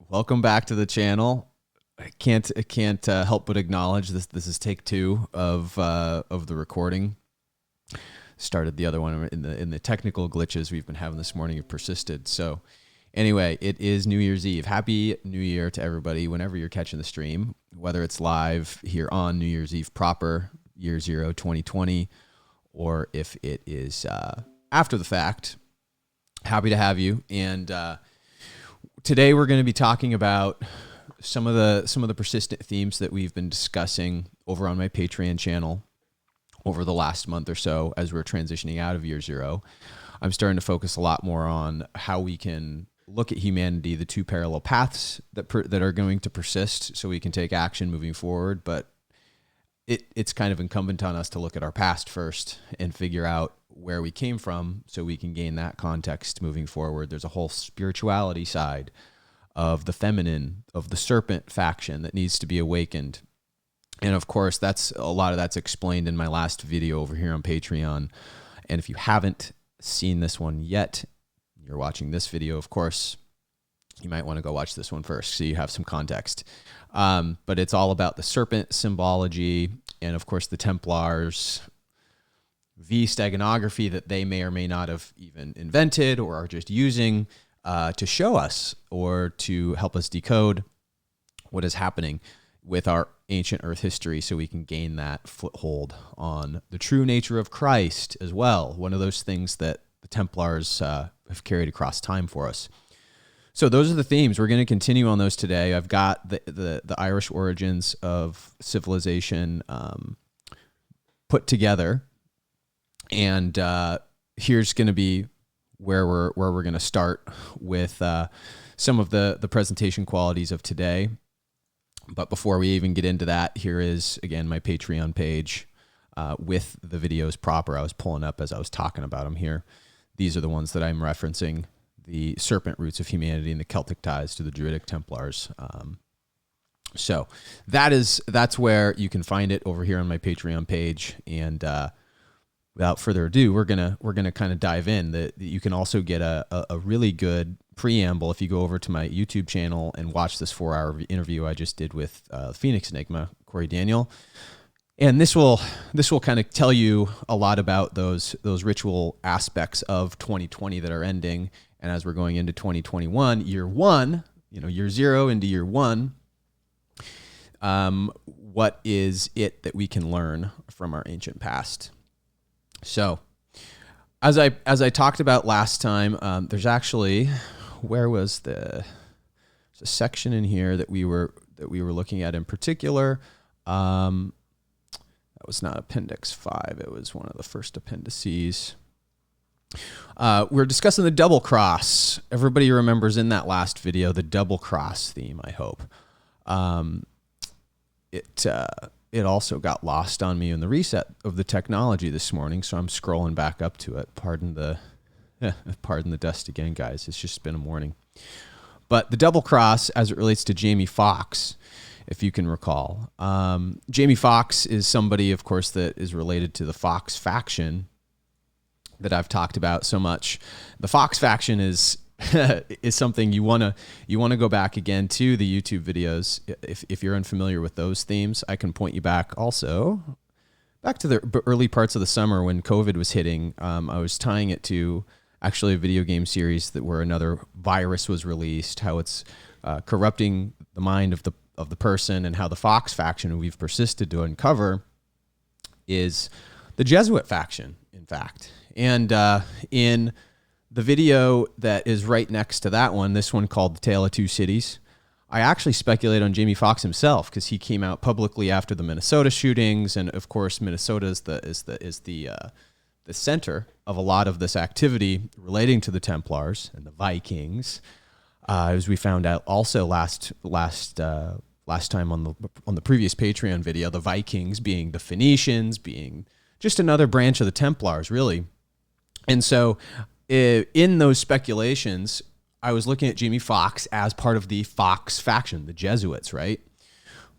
Welcome back to the channel. I can't help but acknowledge this. This is take 2 of the recording. Started the other one in the technical glitches we've been having this morning have persisted. So anyway, it is New Year's Eve. Happy New Year to everybody whenever you're catching the stream, whether it's live here on New Year's Eve proper, year 0, 2020, or if it is after the fact. Happy to have you. And today we're going to be talking about some of the persistent themes that we've been discussing over on my Patreon channel over the last month or so as we're transitioning out of year 0. I'm starting to focus a lot more on how we can look at humanity, the 2 parallel paths that are going to persist so we can take action moving forward. But it's kind of incumbent on us to look at our past first and figure out where we came from so we can gain that context moving forward. There's a whole spirituality side of the feminine, of the Serpent faction that needs to be awakened. And of course, a lot of that's explained in my last video over here on Patreon. And if you haven't seen this one yet, you're watching this video, of course, you might want to go watch this one first so you have some context. But it's all about the Serpent symbology and, of course, the Templars, steganography that they may or may not have even invented or are just using to show us or to help us decode what is happening with our ancient Earth history so we can gain that foothold on the true nature of Christ as well. One of those things that the Templars have carried across time for us. So those are the themes. We're going to continue on those today. I've got the Irish origins of civilization put together. And here's going to be where we're going to start with some of the presentation qualities of today. But before we even get into that, here is, again, my Patreon page with the videos proper. I was pulling up as I was talking about them here. These are the ones that I'm referencing, the Serpent roots of humanity and the Celtic ties to the Druidic Templars. So that's where you can find it over here on my Patreon page. And without further ado, we're gonna kind of dive in. You can also get a really good preamble if you go over to my YouTube channel and watch this 4-hour interview I just did with Phoenix Enigma, Corey Daniel. And this will kind of tell you a lot about those ritual aspects of 2020 that are ending. And as we're going into 2021, year 1, year 0 into year 1, what is it that we can learn from our ancient past? So, as I talked about last time, there's actually, there's a section in here that we were looking at in particular. That was not Appendix 5. It was one of the first appendices. We're discussing the double cross. Everybody remembers in that last video the double cross theme, I hope. It also got lost on me in the reset of the technology this morning, so I'm scrolling back up to it. Pardon the dust again, guys. It's just been a morning. But the double cross, as it relates to Jamie Foxx, if you can recall. Jamie Foxx is somebody, of course, that is related to the Fox faction that I've talked about so much. The Fox faction is something you want to go back again to the YouTube videos. If you're unfamiliar with those themes, I can point you back to the early parts of the summer when COVID was hitting. I was tying it to actually a video game series where another virus was released, how it's corrupting the mind of the person, and how the Fox faction we've persisted to uncover is the Jesuit faction, in fact. And in the video that is right next to that one, this one called The Tale of Two Cities, I actually speculate on Jamie Foxx himself because he came out publicly after the Minnesota shootings, and of course Minnesota is the center of a lot of this activity relating to the Templars and the Vikings, as we found out also last time on the previous Patreon video. The Vikings being the Phoenicians, being just another branch of the Templars, really. And so in those speculations, I was looking at Jamie Foxx as part of the Fox faction, the Jesuits, right?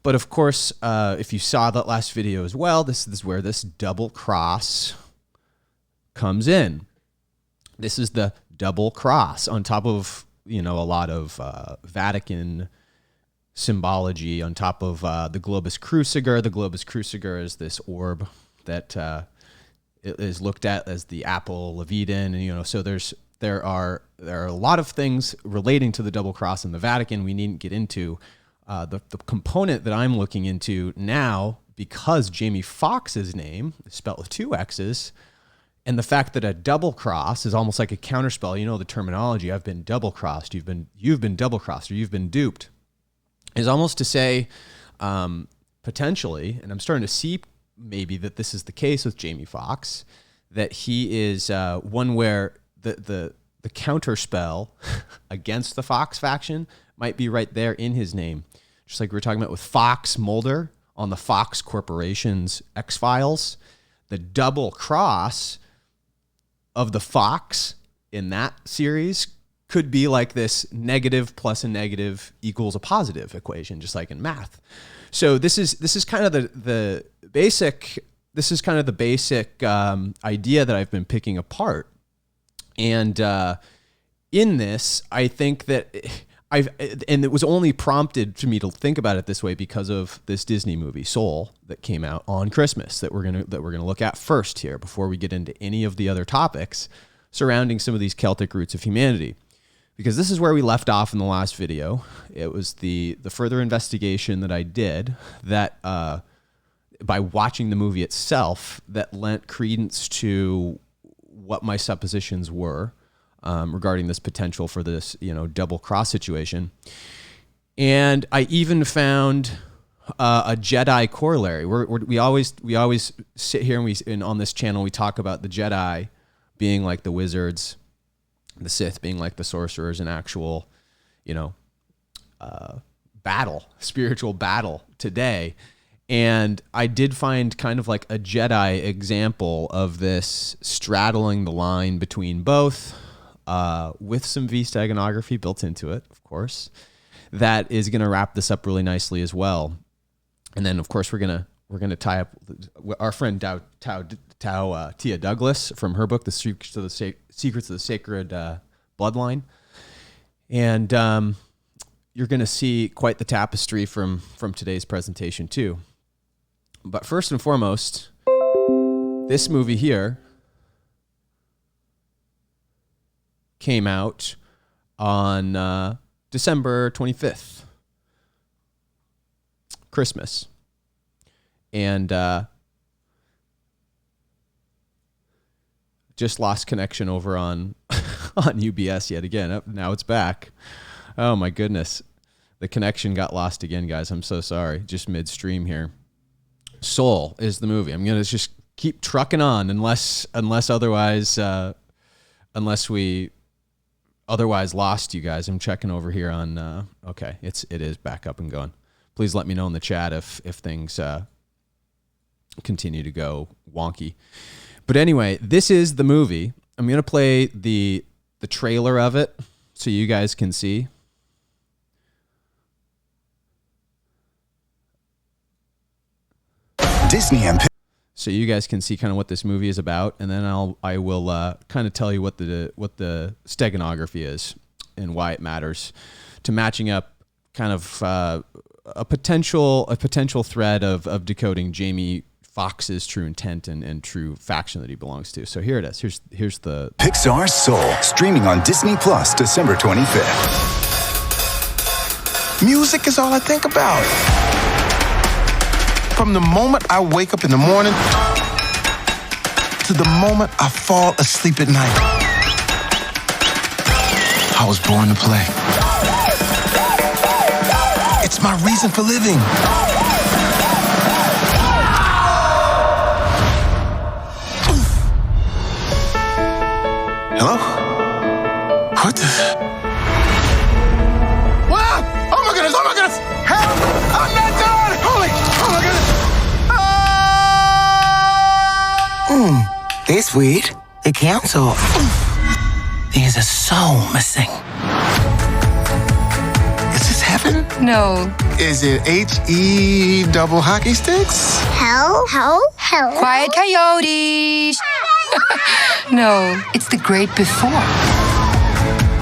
But of course, if you saw that last video as well, this is where this double cross comes in. This is the double cross on top of a lot of Vatican symbology on top of the Globus Cruciger. The Globus Cruciger is this orb that is looked at as the apple of Eden, and so there are a lot of things relating to the double cross in the Vatican we needn't get into. The component that I'm looking into now, because Jamie Foxx's name is spelled with 2 X's, and the fact that a double cross is almost like a counterspell, the terminology, I've been double crossed, you've been double crossed, or you've been duped, is almost to say, potentially, and I'm starting to see maybe that this is the case with Jamie Foxx, that he is one where the counterspell against the Fox faction might be right there in his name. Just like we were talking about with Fox Mulder on the Fox Corporation's X-Files, the double cross of the Fox in that series could be like this negative plus a negative equals a positive equation, just like in math. So this is kind of the basic idea that I've been picking apart. And in this, I think that and it was only prompted to me to think about it this way because of this Disney movie Soul that came out on Christmas that we're gonna look at first here before we get into any of the other topics surrounding some of these Celtic roots of humanity. Because this is where we left off in the last video. It was the further investigation that I did that by watching the movie itself that lent credence to what my suppositions were regarding this potential for this, double cross situation. And I even found a Jedi corollary. We always sit here and on this channel we talk about the Jedi being like the wizards, the Sith being like the sorcerers, an actual, spiritual battle today. And I did find kind of like a Jedi example of this straddling the line between both, with some V-steganography built into it, of course, that is going to wrap this up really nicely as well. And then, of course, we're gonna tie up our friend Tia Douglas from her book, The Secrets of the Sacred Bloodline, and you're going to see quite the tapestry from today's presentation too. But first and foremost, this movie here came out on December 25th, Christmas. And just lost connection over on UBS yet again. Now it's back. Oh my goodness. The connection got lost again, guys. I'm so sorry. Just midstream here. Soul is the movie. I'm going to just keep trucking on unless we otherwise lost you guys. I'm checking over here on, okay. It is back up and going. Please let me know in the chat if things continue to go wonky. But anyway, this is the movie. I'm going to play the trailer of it so you guys can see. Disney and so you guys can see kind of what this movie is about, and then I will kind of tell you what the steganography is and why it matters to matching up kind of a potential thread of decoding Jamie Foxx's true intent and true faction that he belongs to. So here it is. Here's the Pixar Soul, streaming on Disney Plus, December 25th. Music is all I think about. From the moment I wake up in the morning to the moment I fall asleep at night. I was born to play. It's my reason for living. Hello? What the? Wow! Oh my goodness! Oh my goodness! Help! I'm not done! Holy! Oh my goodness! This week, the council. There's a soul missing. Is this heaven? No. Is it H-E double hockey sticks? Hell? Quiet coyotes. No, it's the great before.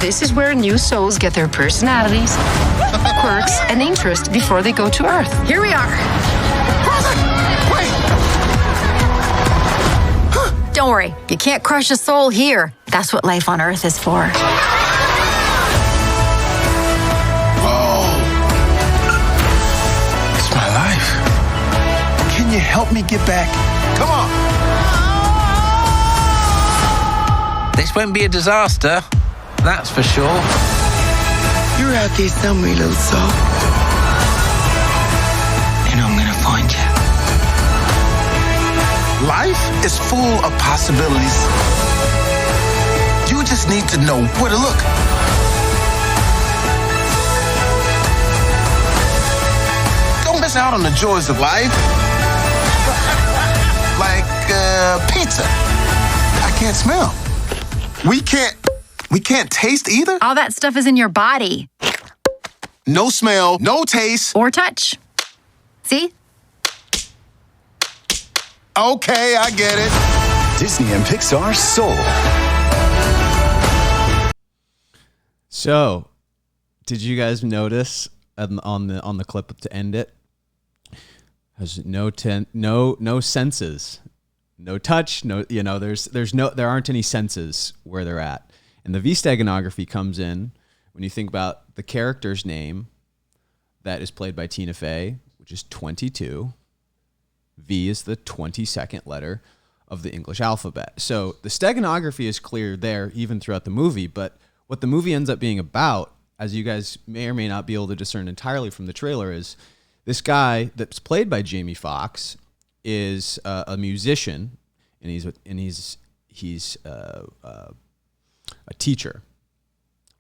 This is where new souls get their personalities, quirks, and interests before they go to Earth. Here we are. Wait! Don't worry, you can't crush a soul here. That's what life on Earth is for. It's my life. Can you help me get back? Come on. This won't be a disaster, that's for sure. You're out there somewhere, little soul. And I'm gonna find you. Life is full of possibilities. You just need to know where to look. Don't miss out on the joys of life. Like pizza. I can't smell. We can't taste either? All that stuff is in your body. No smell, no taste. Or touch. See? Okay, I get it. Disney and Pixar Soul. So, did you guys notice on the clip to end it? Has no senses, no touch, there aren't any senses where they're at. And the V steganography comes in when you think about the character's name that is played by Tina Fey, which is 22. V is the 22nd letter of the English alphabet. So the steganography is clear there even throughout the movie, but what the movie ends up being about, as you guys may or may not be able to discern entirely from the trailer, is this guy that's played by Jamie Foxx is a musician, and he's a teacher.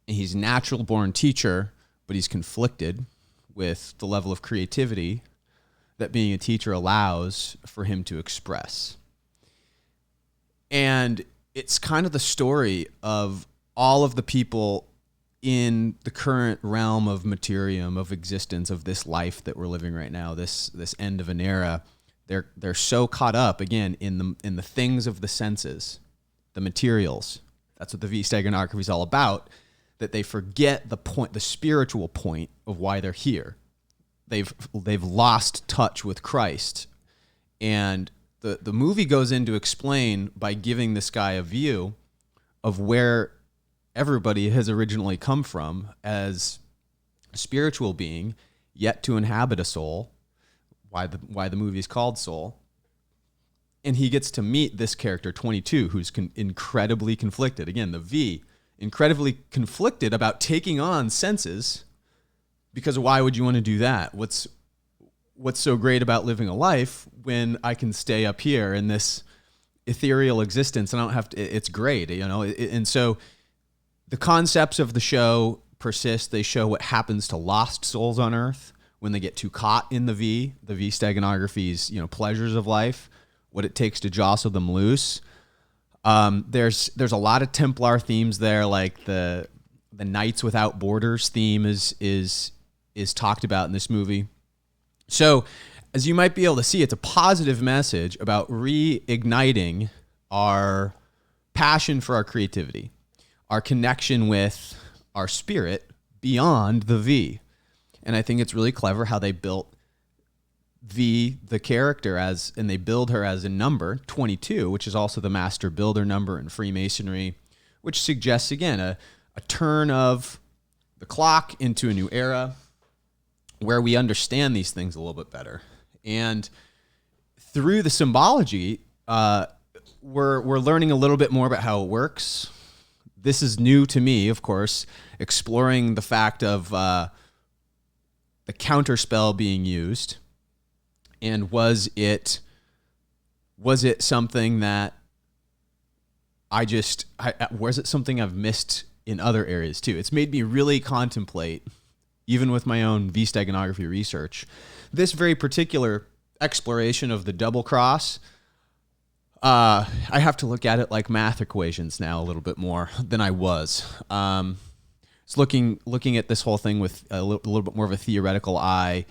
And he's a natural born teacher, but he's conflicted with the level of creativity that being a teacher allows for him to express. And it's kind of the story of all of the people in the current realm of materium, of existence, of this life that we're living right now, this end of an era. They're so caught up again in the things of the senses, the materials. That's what the V steganography is all about, that they forget the spiritual point of why they're here. They've lost touch with Christ. And the movie goes in to explain by giving this guy a view of where everybody has originally come from as a spiritual being, yet to inhabit a soul, why the movie is called Soul. And he gets to meet this character, 22, who's incredibly conflicted. Again, the V, incredibly conflicted about taking on senses, because why would you want to do that? What's so great about living a life when I can stay up here in this ethereal existence and I don't have to, it's great, and so the concepts of the show persist. They show what happens to lost souls on Earth when they get too caught in the V steganography's, pleasures of life, what it takes to jostle them loose. There's a lot of Templar themes there, like the Knights Without Borders theme is talked about in this movie. So, as you might be able to see, it's a positive message about reigniting our passion for our creativity, our connection with our spirit beyond the V. And I think it's really clever how they built V, the character, and they build her as a number, 22, which is also the master builder number in Freemasonry, which suggests, again, a turn of the clock into a new era where we understand these things a little bit better. And through the symbology, we're learning a little bit more about how it works. This is new to me, of course, exploring the fact of the counterspell being used. And was it something that was it something I've missed in other areas too? It's made me really contemplate, even with my own V steganography research, this very particular exploration of the double cross. I have to look at it like math equations now a little bit more than I was. It's looking at this whole thing with a little bit more of a theoretical eye,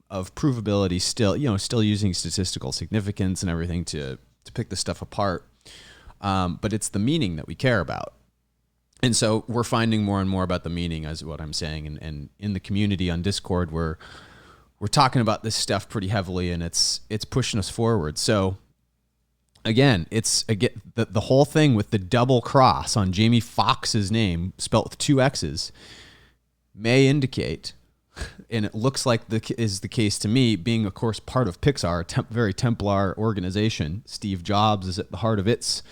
of provability, still using statistical significance and everything to pick this stuff apart. But it's the meaning that we care about. And so we're finding more and more about the meaning, is what I'm saying. And in the community on Discord, we're talking about this stuff pretty heavily, and it's pushing us forward. So again, the whole thing with the double cross on Jamie Foxx's name, spelt with 2 X's, may indicate, and it looks like is the case to me, being of course part of Pixar, very Templar organization. Steve Jobs is at the heart of its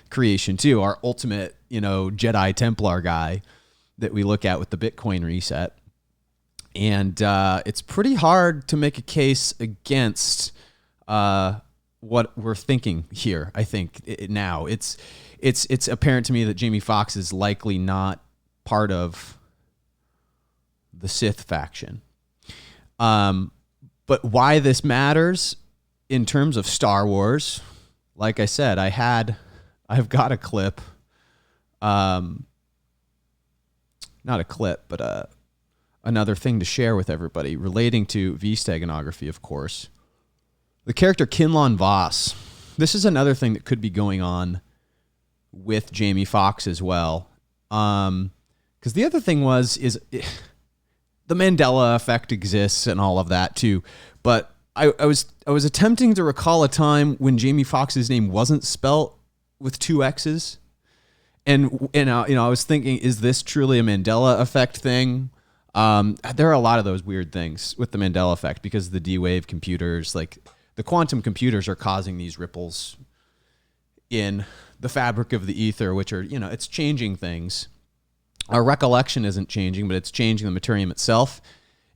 creation too, our ultimate, Jedi Templar guy that we look at with the Bitcoin reset. And it's pretty hard to make a case against what we're thinking here. I think now it's apparent to me that Jamie Foxx is likely not part of the Sith faction. But why this matters in terms of Star Wars, like I said, I've got a clip, not a clip, but another thing to share with everybody relating to V-steganography, of course. The character Kinlan Voss. This is another thing that could be going on with Jamie Foxx as well. Because the other thing is the Mandela Effect exists and all of that too. But I was attempting to recall a time when Jamie Foxx's name wasn't spelt with 2 X's. And I was thinking, is this truly a Mandela Effect thing? There are a lot of those weird things with the Mandela Effect because the D-Wave computers, like the quantum computers, are causing these ripples in the fabric of the ether, which are, it's changing things. Our recollection isn't changing, but it's changing the materium itself.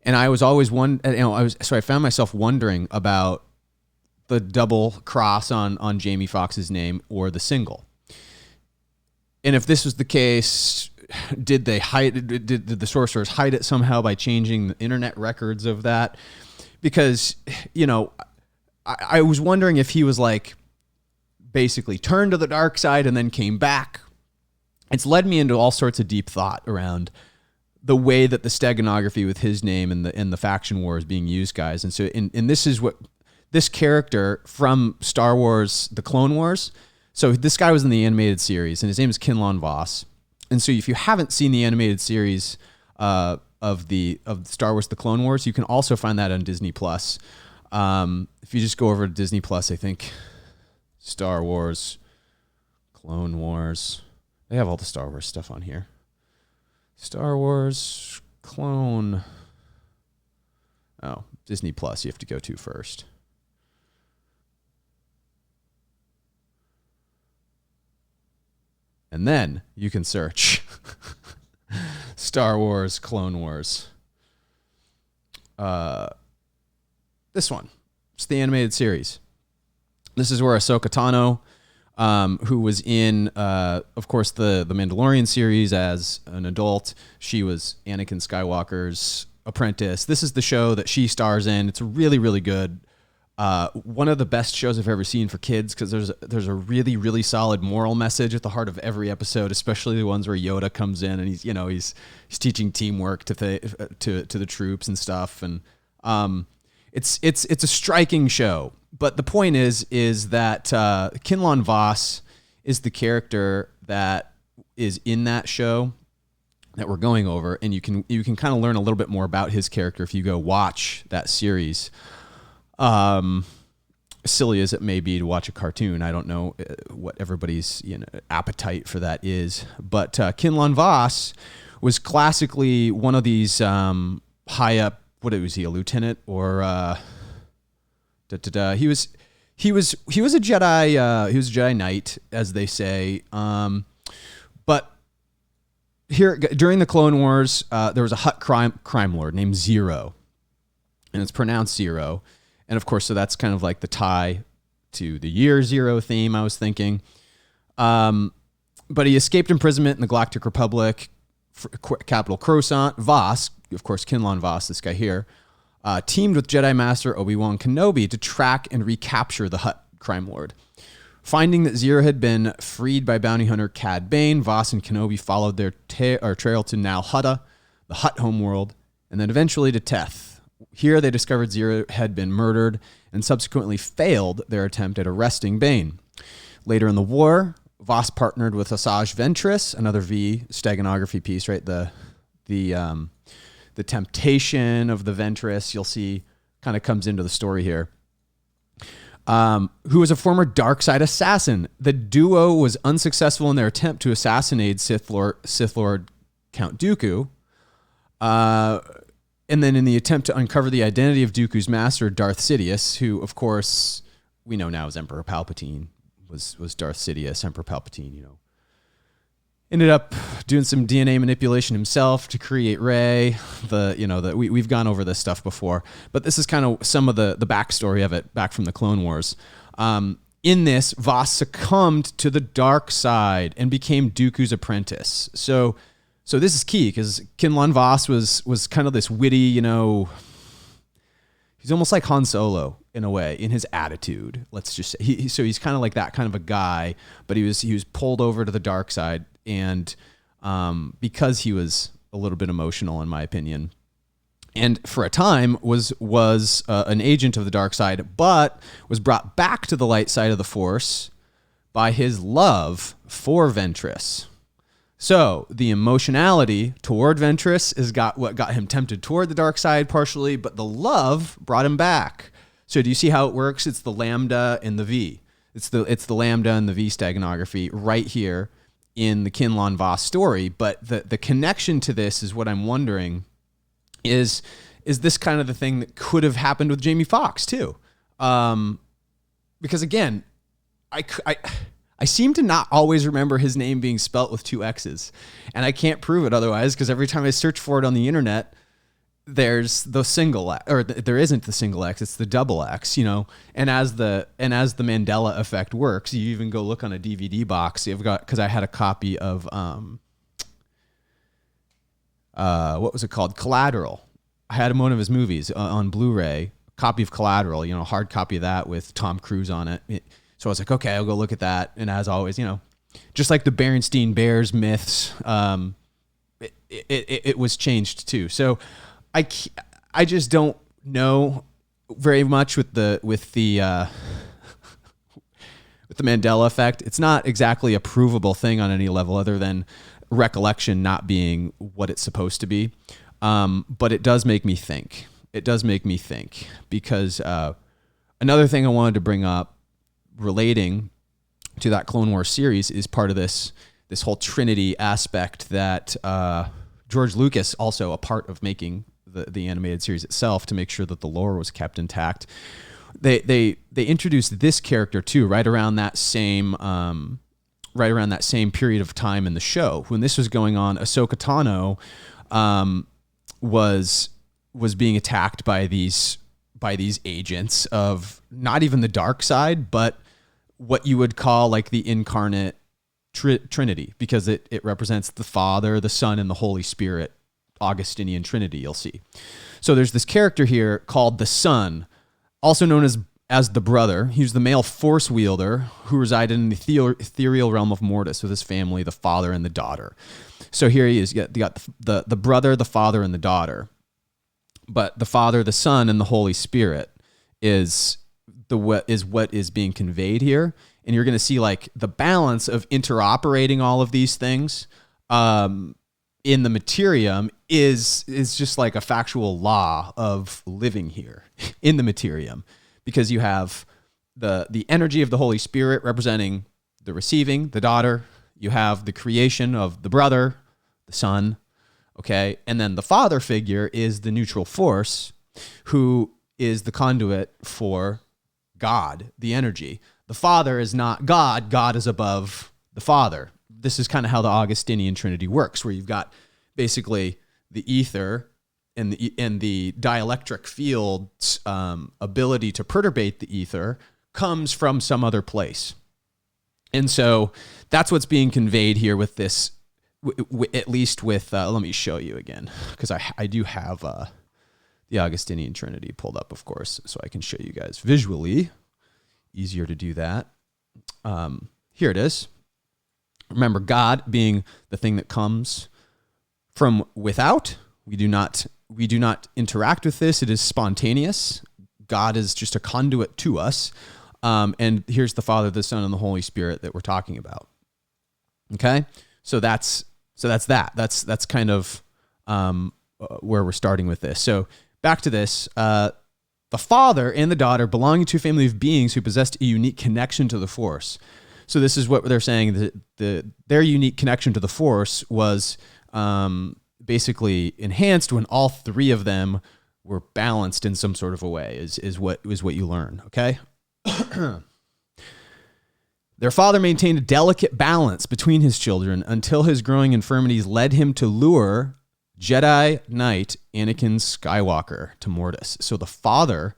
And I was always I found myself wondering about the double cross on Jamie Foxx's name or the single. And if this was the case, did they hide it? Did the sorcerers hide it somehow by changing the internet records of that? Because, I was wondering if he was like basically turned to the dark side and then came back. It's led me into all sorts of deep thought around the way that the steganography with his name in the faction war is being used, guys. And so, and this is what this character from Star Wars, the Clone Wars. So this guy was in the animated series, and his name is Kinlan Voss. And so if you haven't seen the animated series of Star Wars, the Clone Wars, you can also find that on Disney Plus. If you just go over to Disney Plus, I think Star Wars, Clone Wars. They have all the Star Wars stuff on here. Star Wars, Clone. Oh, Disney Plus you have to go to first. And then you can search Star Wars, Clone Wars. This one. It's the animated series. This is where Ahsoka Tano, who was in, of course, the Mandalorian series as an adult. She was Anakin Skywalker's apprentice. This is the show that she stars in. It's really, really good. One of the best shows I've ever seen for kids because there's a really, really solid moral message at the heart of every episode, especially the ones where Yoda comes in and he's teaching teamwork to the troops and stuff. And it's a striking show. But the point is that Kinlan Voss is the character that is in that show that we're going over, and you can kind of learn a little bit more about his character if you go watch that series. Silly as it may be to watch a cartoon, I don't know what everybody's appetite for that is, but Kinlan Voss was classically one of these high up. What was he, a lieutenant or? He was a Jedi. He was a Jedi Knight, as they say. But here during the Clone Wars, there was a Hutt crime lord named Zero, and it's pronounced Zero. And of course, so that's kind of like the tie to the Year Zero theme, I was thinking. But he escaped imprisonment in the Galactic Republic, capital Coruscant. Voss, of course, Kinlan Voss, this guy here, teamed with Jedi Master Obi-Wan Kenobi to track and recapture the Hutt crime lord. Finding that Zero had been freed by bounty hunter Cad Bane, Voss and Kenobi followed their trail to Nal Hutta, the Hutt homeworld, and then eventually to Teth. Here they discovered Zero had been murdered and subsequently failed their attempt at arresting Bane. Later in the war, Voss partnered with Asajj Ventress, another V steganography piece, right? The temptation of the Ventress, you'll see, kind of comes into the story here. Who was a former dark side assassin. The duo was unsuccessful in their attempt to assassinate Sith Lord Count Dooku. And then in the attempt to uncover the identity of Dooku's master, Darth Sidious, who, of course, we know now is Emperor Palpatine, was Darth Sidious, Emperor Palpatine, ended up doing some DNA manipulation himself to create Rey. We've gone over this stuff before, but this is kind of some of the backstory of it back from the Clone Wars. In this, Voss succumbed to the dark side and became Dooku's apprentice. So this is key because Kinlan Voss was kind of this witty, he's almost like Han Solo in a way in his attitude. Let's just say he's kind of like that kind of a guy, but he was pulled over to the dark side, and because he was a little bit emotional, in my opinion, and for a time was an agent of the dark side, but was brought back to the light side of the Force by his love for Ventress. So the emotionality toward Ventress what got him tempted toward the dark side partially, but the love brought him back. So do you see how it works? It's the lambda and the V. It's the lambda and the V steganography right here in the Kinlan Voss story. But the connection to this is what I'm wondering is this kind of the thing that could have happened with Jamie Foxx too? Because again, I seem to not always remember his name being spelt with 2 X's, and I can't prove it otherwise because every time I search for it on the internet, there's the single X, or there isn't the single X, it's the double X, and as the Mandela Effect works, you even go look on a DVD box. Because I had a copy of what was it called? Collateral. I had one of his movies on Blu-ray, copy of Collateral, hard copy of that with Tom Cruise on it. So I was like, okay, I'll go look at that. And as always, just like the Berenstein Bears myths, it was changed too. So I just don't know very much with the Mandela Effect. It's not exactly a provable thing on any level other than recollection not being what it's supposed to be. But it does make me think. Because another thing I wanted to bring up relating to that Clone Wars series is part of this whole Trinity aspect that George Lucas, also a part of making the animated series itself to make sure that the lore was kept intact. They introduced this character too right around that same period of time in the show. When this was going on, Ahsoka Tano was being attacked by these agents of not even the dark side, but what you would call like the incarnate Trinity, because it represents the Father, the Son, and the Holy Spirit, Augustinian Trinity, you'll see. So there's this character here called the Son, also known as the Brother. He was the male force wielder who resided in the ethereal realm of Mortis with his family, the father and the daughter. So here he is. You got the brother, the father, and the daughter. But the Father, the Son, and the Holy Spirit is what is being conveyed here. And you're going to see like the balance of interoperating all of these things in the materium is just like a factual law of living here in the materium, because you have the energy of the Holy Spirit representing the receiving, the daughter. You have the creation of the brother, the Son. Okay. And then the Father figure is the neutral force, who is the conduit for God, the energy. The Father is not God. God is above the Father. This is kind of how the Augustinian Trinity works, where you've got basically the ether and the dielectric field's ability to perturbate the ether comes from some other place. And so that's what's being conveyed here with this, at least with, let me show you again, because I do have the Augustinian Trinity pulled up, of course, so I can show you guys visually. Easier to do that. Here it is. Remember, God being the thing that comes from without. We do not interact with this. It is spontaneous. God is just a conduit to us. And here's the Father, the Son, and the Holy Spirit that we're talking about. Okay, so that's that. That's kind of where we're starting with this. So back to this. The father and the daughter belonging to a family of beings who possessed a unique connection to the Force. So this is what they're saying. Their unique connection to the Force was basically enhanced when all three of them were balanced in some sort of a way. Is what you learn. Okay. Their father maintained a delicate balance between his children until his growing infirmities led him to lure Jedi Knight Anakin Skywalker to Mortis. So the father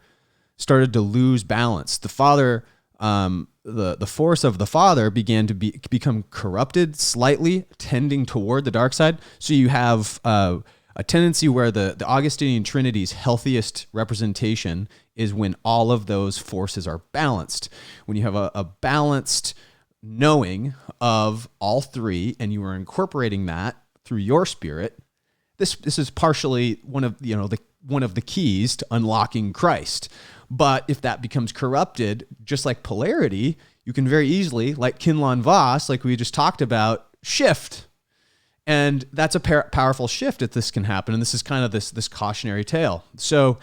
started to lose balance. The father, the force of the father began to become corrupted slightly, tending toward the dark side. So you have a tendency where the Augustinian Trinity's healthiest representation is when all of those forces are balanced. When you have a balanced knowing of all three and you are incorporating that through your spirit, this is partially one of the keys to unlocking Christ. But if that becomes corrupted, just like polarity, you can very easily, like Kinlan Vos, like we just talked about, shift. And that's a powerful shift that this can happen. And this is kind of this cautionary tale. So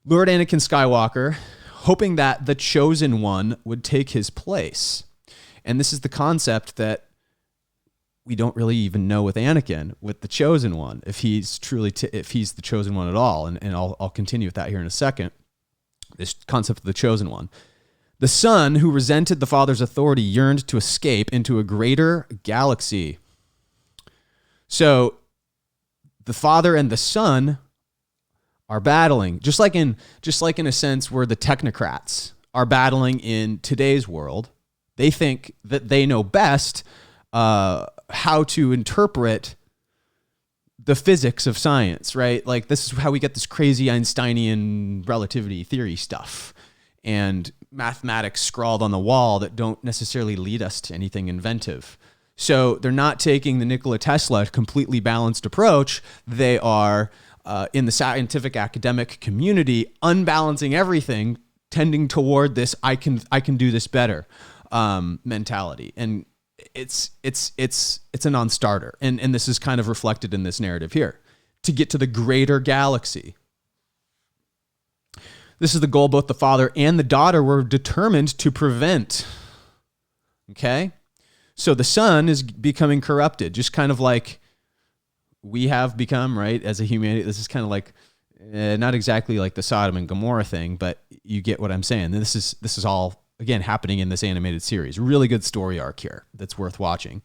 Lord Anakin Skywalker, hoping that the chosen one would take his place. And this is the concept that we don't really even know with Anakin, with the chosen one, if he's truly, if he's the chosen one at all. And I'll continue with that here in a second. This concept of the chosen one. The son who resented the father's authority yearned to escape into a greater galaxy. So the father and the son are battling, just like in a sense where the technocrats are battling in today's world. They think that they know best how to interpret the physics of science, right? Like this is how we get this crazy Einsteinian relativity theory stuff and mathematics scrawled on the wall that don't necessarily lead us to anything inventive. So they're not taking the Nikola Tesla completely balanced approach. They are in the scientific academic community unbalancing everything, tending toward this I can do this better mentality. And it's a non-starter. And this is kind of reflected in this narrative here. To get to the greater galaxy. This is the goal both the father and the daughter were determined to prevent. Okay? So the son is becoming corrupted, just kind of like we have become, right? As a humanity, this is kind of like, not exactly like the Sodom and Gomorrah thing, but you get what I'm saying. This is all, again, happening in this animated series. Really good story arc here that's worth watching.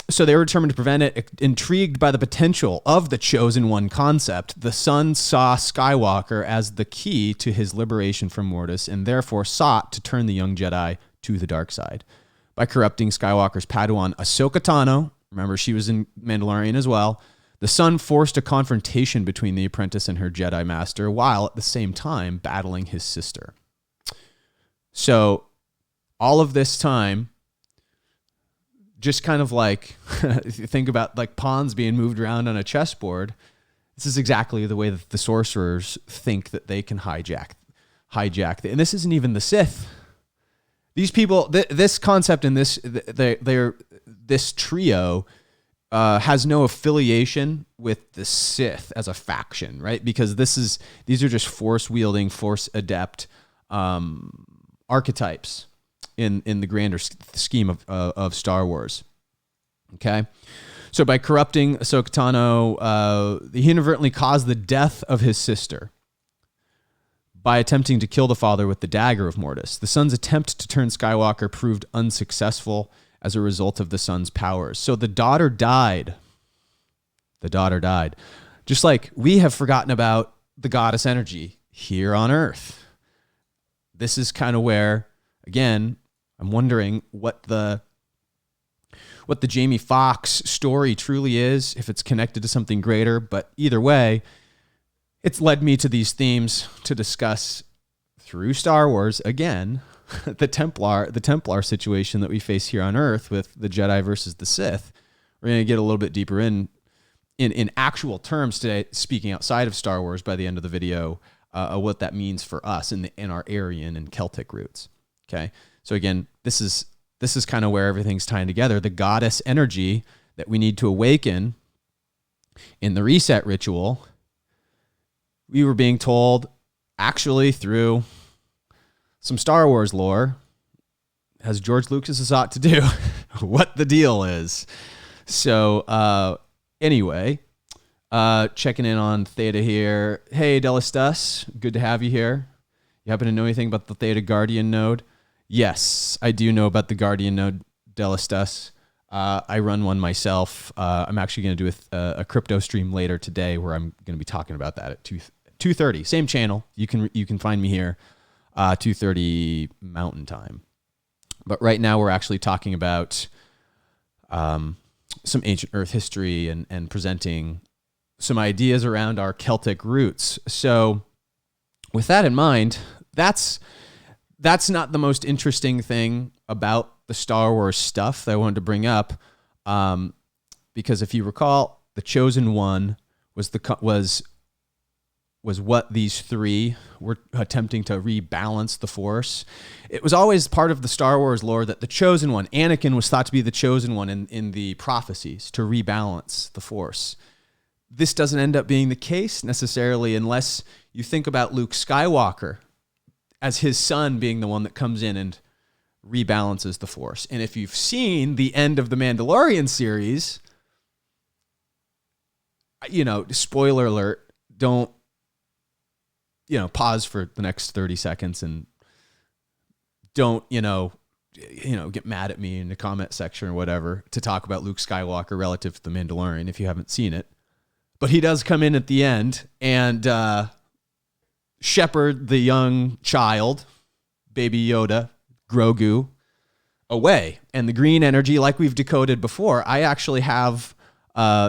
So they were determined to prevent it. Intrigued by the potential of the chosen one concept, the son saw Skywalker as the key to his liberation from Mortis and therefore sought to turn the young Jedi to the dark side. By corrupting Skywalker's Padawan Ahsoka Tano, remember she was in Mandalorian as well, the son forced a confrontation between the apprentice and her Jedi master while at the same time battling his sister. So all of this time, just kind of like, if you think about like pawns being moved around on a chessboard, this is exactly the way that the sorcerers think that they can hijack. And this isn't even the Sith. These people, this concept and this trio has no affiliation with the Sith as a faction, right? Because these are just force wielding, force adept archetypes in the grander scheme of Star Wars. Okay, so by corrupting Ahsoka Tano, he inadvertently caused the death of his sister by attempting to kill the father with the dagger of Mortis. The son's attempt to turn Skywalker proved unsuccessful as a result of the son's powers. So the daughter died. Just like we have forgotten about the goddess energy here on Earth. This is kind of where, again, I'm wondering what the Jamie Foxx story truly is, if it's connected to something greater. But either way, it's led me to these themes to discuss through Star Wars again, the Templar situation that we face here on Earth with the Jedi versus the Sith. We're going to get a little bit deeper in actual terms today, speaking outside of Star Wars by the end of the video, what that means for us in our Aryan and Celtic roots. Okay. So again, this is this is kind of where everything's tying together. The goddess energy that we need to awaken in the reset ritual, we were being told actually through some Star Wars lore, as George Lucas has ought to do, what the deal is. So anyway, checking in on Theta here. Hey, Delistus, good to have you here. You happen to know anything about the Theta Guardian node? Yes, I do know about the Guardian node, Delistus. I run one myself. I'm actually going to do a crypto stream later today where I'm going to be talking about that at 2:30. Same channel. You can find me here, 2:30 Mountain Time. But right now we're actually talking about some ancient Earth history and presenting some ideas around our Celtic roots. So with that in mind, that's not the most interesting thing about the Star Wars stuff that I wanted to bring up, because if you recall, the Chosen One was what these three were attempting to rebalance the Force. It was always part of the Star Wars lore that the Chosen One, Anakin, was thought to be the Chosen One in the prophecies to rebalance the Force. This doesn't end up being the case necessarily unless you think about Luke Skywalker as his son being the one that comes in and rebalances the Force. And if you've seen the end of the Mandalorian series, spoiler alert, don't, pause for the next 30 seconds and don't, get mad at me in the comment section or whatever to talk about Luke Skywalker relative to the Mandalorian if you haven't seen it. But he does come in at the end and shepherd the young child, Baby Yoda, Grogu, away. And the green energy, like we've decoded before, I actually have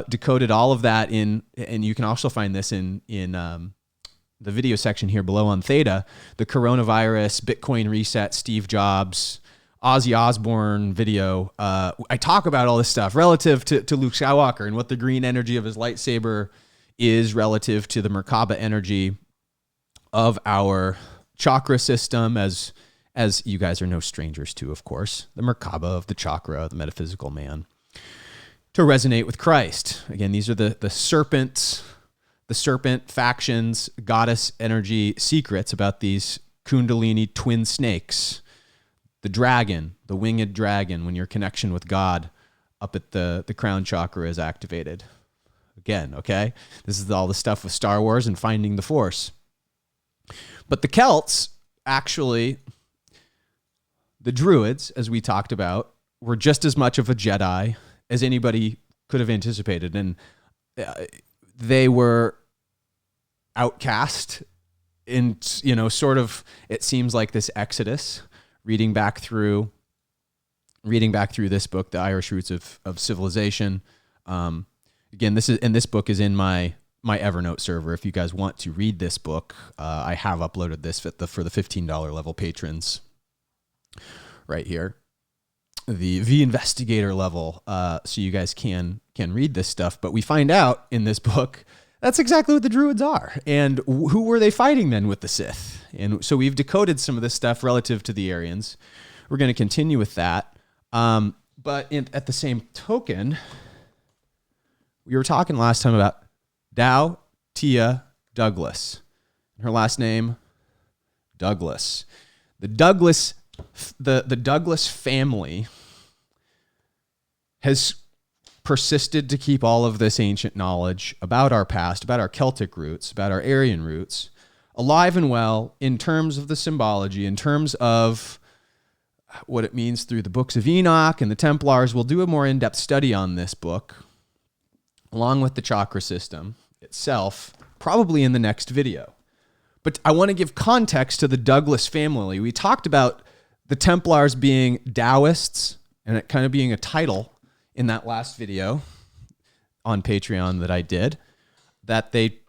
decoded all of that and you can also find this in the video section here below on Theta, the coronavirus, Bitcoin reset, Steve Jobs, Ozzy Osbourne video. I talk about all this stuff relative to Luke Skywalker and what the green energy of his lightsaber is relative to the Merkaba energy of our chakra system, as you guys are no strangers to, of course, the Merkaba of the chakra, the metaphysical man, to resonate with Christ. Again, these are the serpent factions, goddess energy secrets about these Kundalini twin snakes. The dragon, the winged dragon, when your connection with God up at the crown chakra is activated. Again, okay? This is all the stuff with Star Wars and finding the Force. But the Celts, actually, the Druids, as we talked about, were just as much of a Jedi as anybody could have anticipated. And they were outcast in, sort of, it seems like this exodus, reading back through this book, The Irish Roots of Civilization. Again, this book is in my Evernote server. If you guys want to read this book, I have uploaded this for the $15 level patrons right here. The investigator level, so you guys can read this stuff. But we find out in this book that's exactly what the Druids are. And who were they fighting then with the Sith? And so we've decoded some of this stuff relative to the Aryans. We're going to continue with that. But at the same token, we were talking last time about Patricia Douglas. Her last name, Douglas. The Douglas family has persisted to keep all of this ancient knowledge about our past, about our Celtic roots, about our Aryan roots, alive and well in terms of the symbology, in terms of what it means through the books of Enoch and the Templars. We'll do a more in-depth study on this book, along with the chakra system itself, probably in the next video. But I want to give context to the Douglas family. We talked about the Templars being Taoists, and it kind of being a title in that last video on Patreon that I did, that they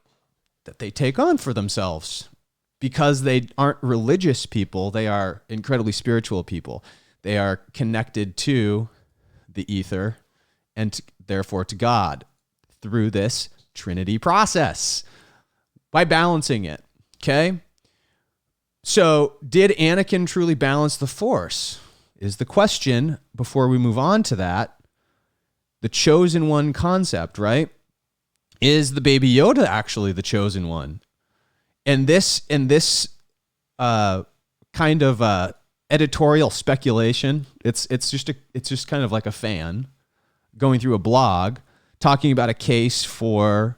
take on for themselves because they aren't religious people. They are incredibly spiritual people. They are connected to the ether and therefore to God through this Trinity process by balancing it. Okay. So did Anakin truly balance the Force? is the question before we move on to that. The chosen one concept, right? Is the Baby Yoda actually the chosen one? And this kind of editorial speculation. It's just kind of like a fan going through a blog talking about a case for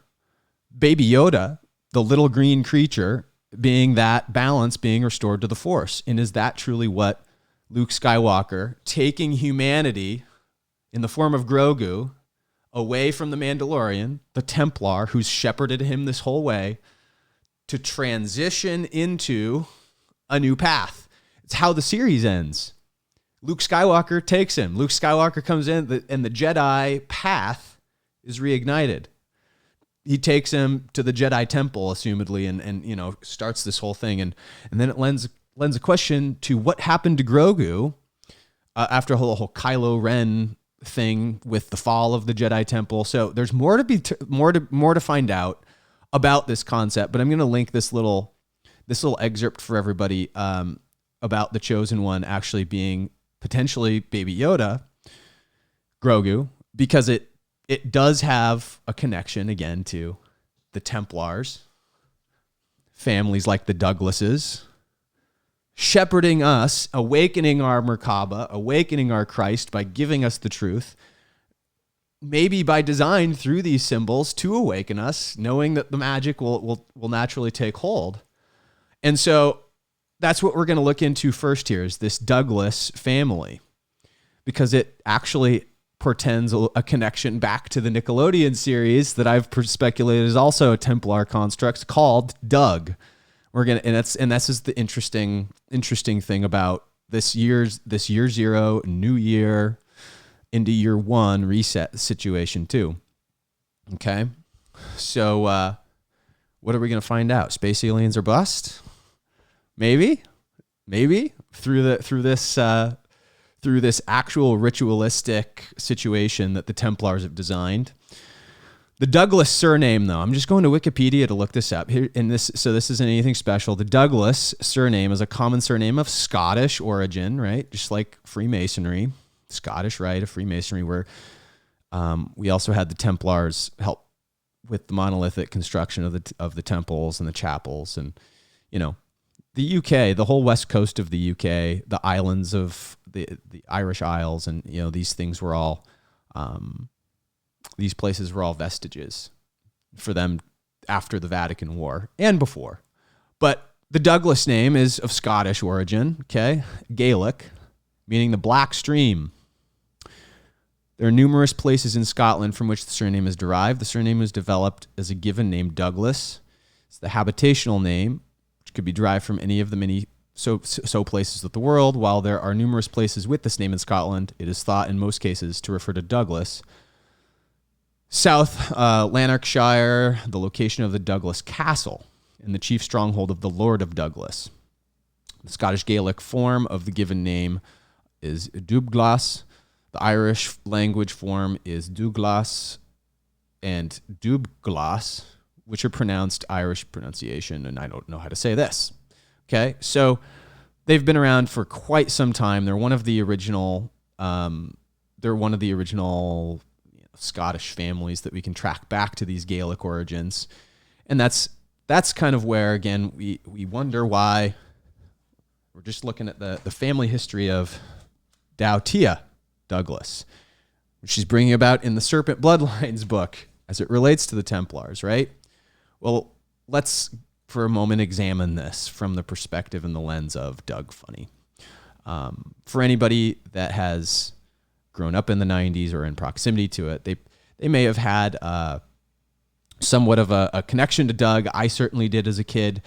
Baby Yoda, the little green creature, being that balance being restored to the Force. And is that truly what Luke Skywalker, taking humanity in the form of Grogu away from the Mandalorian, the Templar who's shepherded him this whole way, to transition into a new path? It's how the series ends. Luke Skywalker takes him. Luke Skywalker comes in, and the Jedi path is reignited. He takes him to the Jedi Temple, assumedly, and starts this whole thing. And then it lends a question to what happened to Grogu after the whole Kylo Ren thing with the fall of the Jedi Temple. So there's more to find out about this concept. But I'm going to link this little excerpt for everybody about the chosen one actually being potentially Baby Yoda, Grogu, because it does have a connection, again, to the Templars, families like the Douglases, shepherding us, awakening our Merkaba, awakening our Christ by giving us the truth, maybe by design through these symbols to awaken us, knowing that the magic will naturally take hold. And so that's what we're going to look into first here, is this Douglas family, because it actually portends a connection back to the Nickelodeon series that I've speculated is also a Templar construct called Doug. That's just the interesting thing about this year zero, new year into year one reset situation too. Okay, so what are we going to find out? Space aliens are bust? Maybe through this actual ritualistic situation that the Templars have designed. The Douglas surname, though, I'm just going to Wikipedia to look this up. So this isn't anything special. The Douglas surname is a common surname of Scottish origin, right? Just like Freemasonry, Scottish rite of Freemasonry, where we also had the Templars help with the monolithic construction of the temples and the chapels, and the UK, the whole west coast of the UK, the islands of the Irish Isles, and these things were all, these places were all vestiges for them after the Vatican War and before. But the Douglas name is of Scottish origin, okay, Gaelic, meaning the Black Stream. There are numerous places in Scotland from which the surname is derived. The surname was developed as a given name, Douglas. It's the habitational name, which could be derived from any of the many so places of the world. While there are numerous places with this name in Scotland, it is thought in most cases to refer to Douglas. South Lanarkshire, the location of the Douglas Castle, and the chief stronghold of the Lord of Douglas. The Scottish Gaelic form of the given name is Dubglas. The Irish language form is Douglas and Dubglas, which are pronounced Irish pronunciation, and I don't know how to say this. Okay, so they've been around for quite some time. They're one of the original. Scottish families that we can track back to these Gaelic origins, and that's kind of where, again, we wonder why. We're just looking at the family history of Dowtia Douglas, which she's bringing about in the Serpent Bloodlines book as it relates to the Templars, right? Well, let's for a moment examine this from the perspective and the lens of Doug Funny. For anybody that has grown up in the 90s or in proximity to it, they may have had somewhat of a connection to Doug. I certainly did as a kid,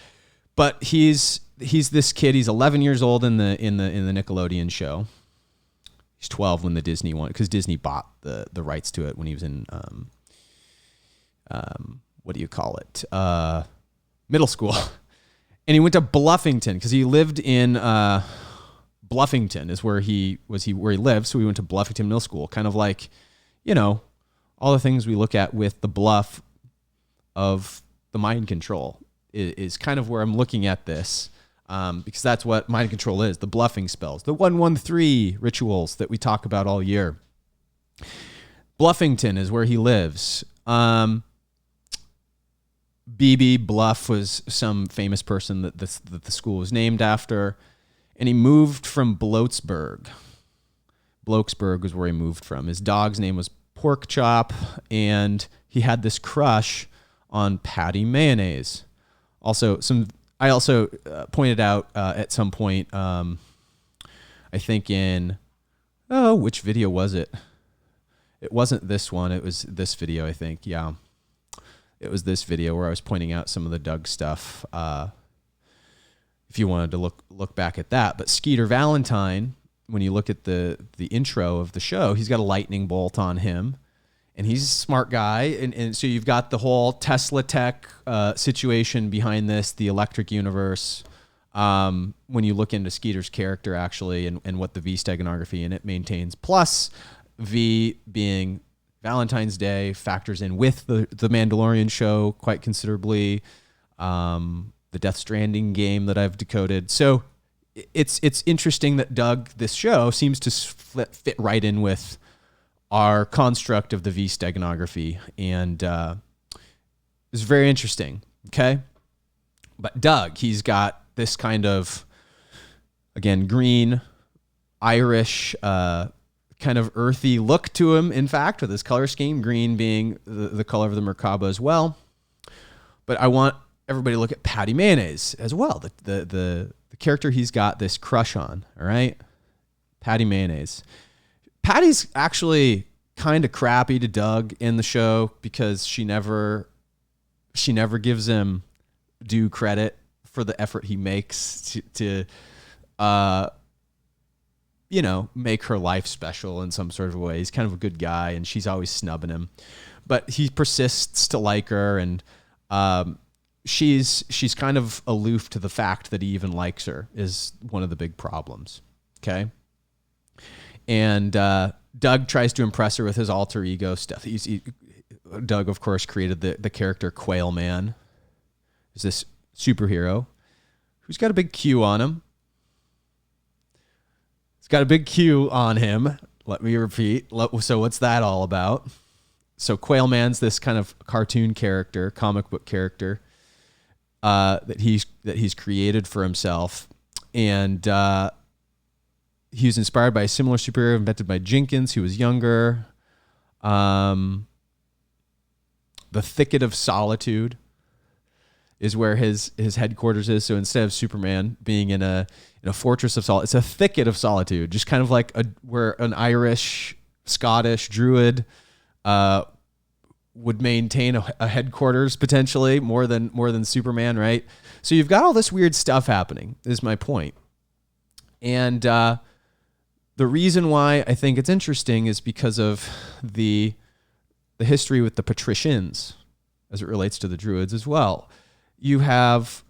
but he's this kid. He's 11 years old in the Nickelodeon show. He's 12 when the Disney one, because Disney bought the rights to it when he was in what do you call it? Middle school. And he went to Bluffington because he lived in Bluffington is where he lived. So we went to Bluffington Middle School, kind of like, all the things we look at with the bluff of the mind control is kind of where I'm looking at this. because that's what mind control is, the bluffing spells, the 113 rituals that we talk about all year. Bluffington is where he lives. B.B. Bluff was some famous person that the school was named after, and he moved from Bloatsburg. Bloaksburg was where he moved from. His dog's name was Pork Chop, and he had this crush on Patty Mayonnaise. I also pointed out at some point, I think in, which video was it? It wasn't this one. It was this video, I think. Yeah. It was this video where I was pointing out some of the Doug stuff. If you wanted to look back at that. But Skeeter Valentine, when you look at the intro of the show, he's got a lightning bolt on him. And he's a smart guy. And so you've got the whole Tesla tech situation behind this, the electric universe. When you look into Skeeter's character, actually, and what the V steganography in it maintains. Plus, V being Valentine's Day factors in with the Mandalorian show quite considerably. The Death Stranding game that I've decoded. So it's interesting that Doug, this show, seems to fit right in with our construct of the V steganography, and it's very interesting. Okay, but Doug, he's got this kind of, again, green, Irish, kind of earthy look to him. In fact, with his color scheme, green being the color of the Merkaba as well. But I want everybody to look at Patty Mayonnaise as well. The character he's got this crush on. All right, Patty Mayonnaise. Patty's actually kind of crappy to Doug in the show because she never gives him due credit for the effort he makes to make her life special in some sort of way. He's kind of a good guy, and she's always snubbing him, but he persists to like her, and she's kind of aloof to the fact that he even likes her is one of the big problems. Okay. And Doug tries to impress her with his alter ego stuff. Doug, of course, created the character Quail Man. He's this superhero who's got a big Q on him. He's got a big Q on him. Let me repeat. So what's that all about? So Quail Man's this kind of cartoon character, comic book character that he's created for himself, and he was inspired by a similar superhero invented by Jenkins, who was younger. The Thicket of Solitude is where his headquarters is. So instead of Superman being in a fortress of solitude, it's a thicket of solitude, just kind of like where an Irish, Scottish druid would maintain a headquarters potentially more than Superman, right? So you've got all this weird stuff happening, is my point. And the reason why I think it's interesting is because of the history with the patricians as it relates to the druids as well. You have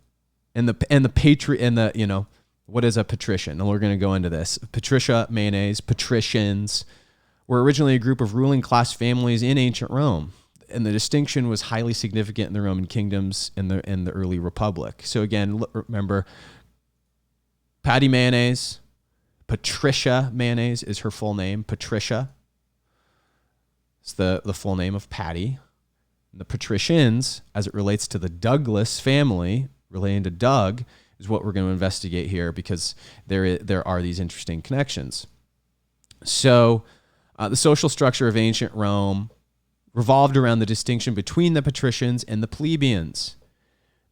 what is a patrician? And we're going to go into this. Patricia Mayonnaise, patricians were originally a group of ruling class families in ancient Rome, and the distinction was highly significant in the Roman kingdoms in the early Republic. So again, remember, Patty Mayonnaise, Patricia Mayonnaise is her full name. Patricia is the full name of Patty. And the patricians, as it relates to the Douglas family, relating to Doug, is what we're going to investigate here, because there are these interesting connections. So the social structure of ancient Rome revolved around the distinction between the patricians and the plebeians.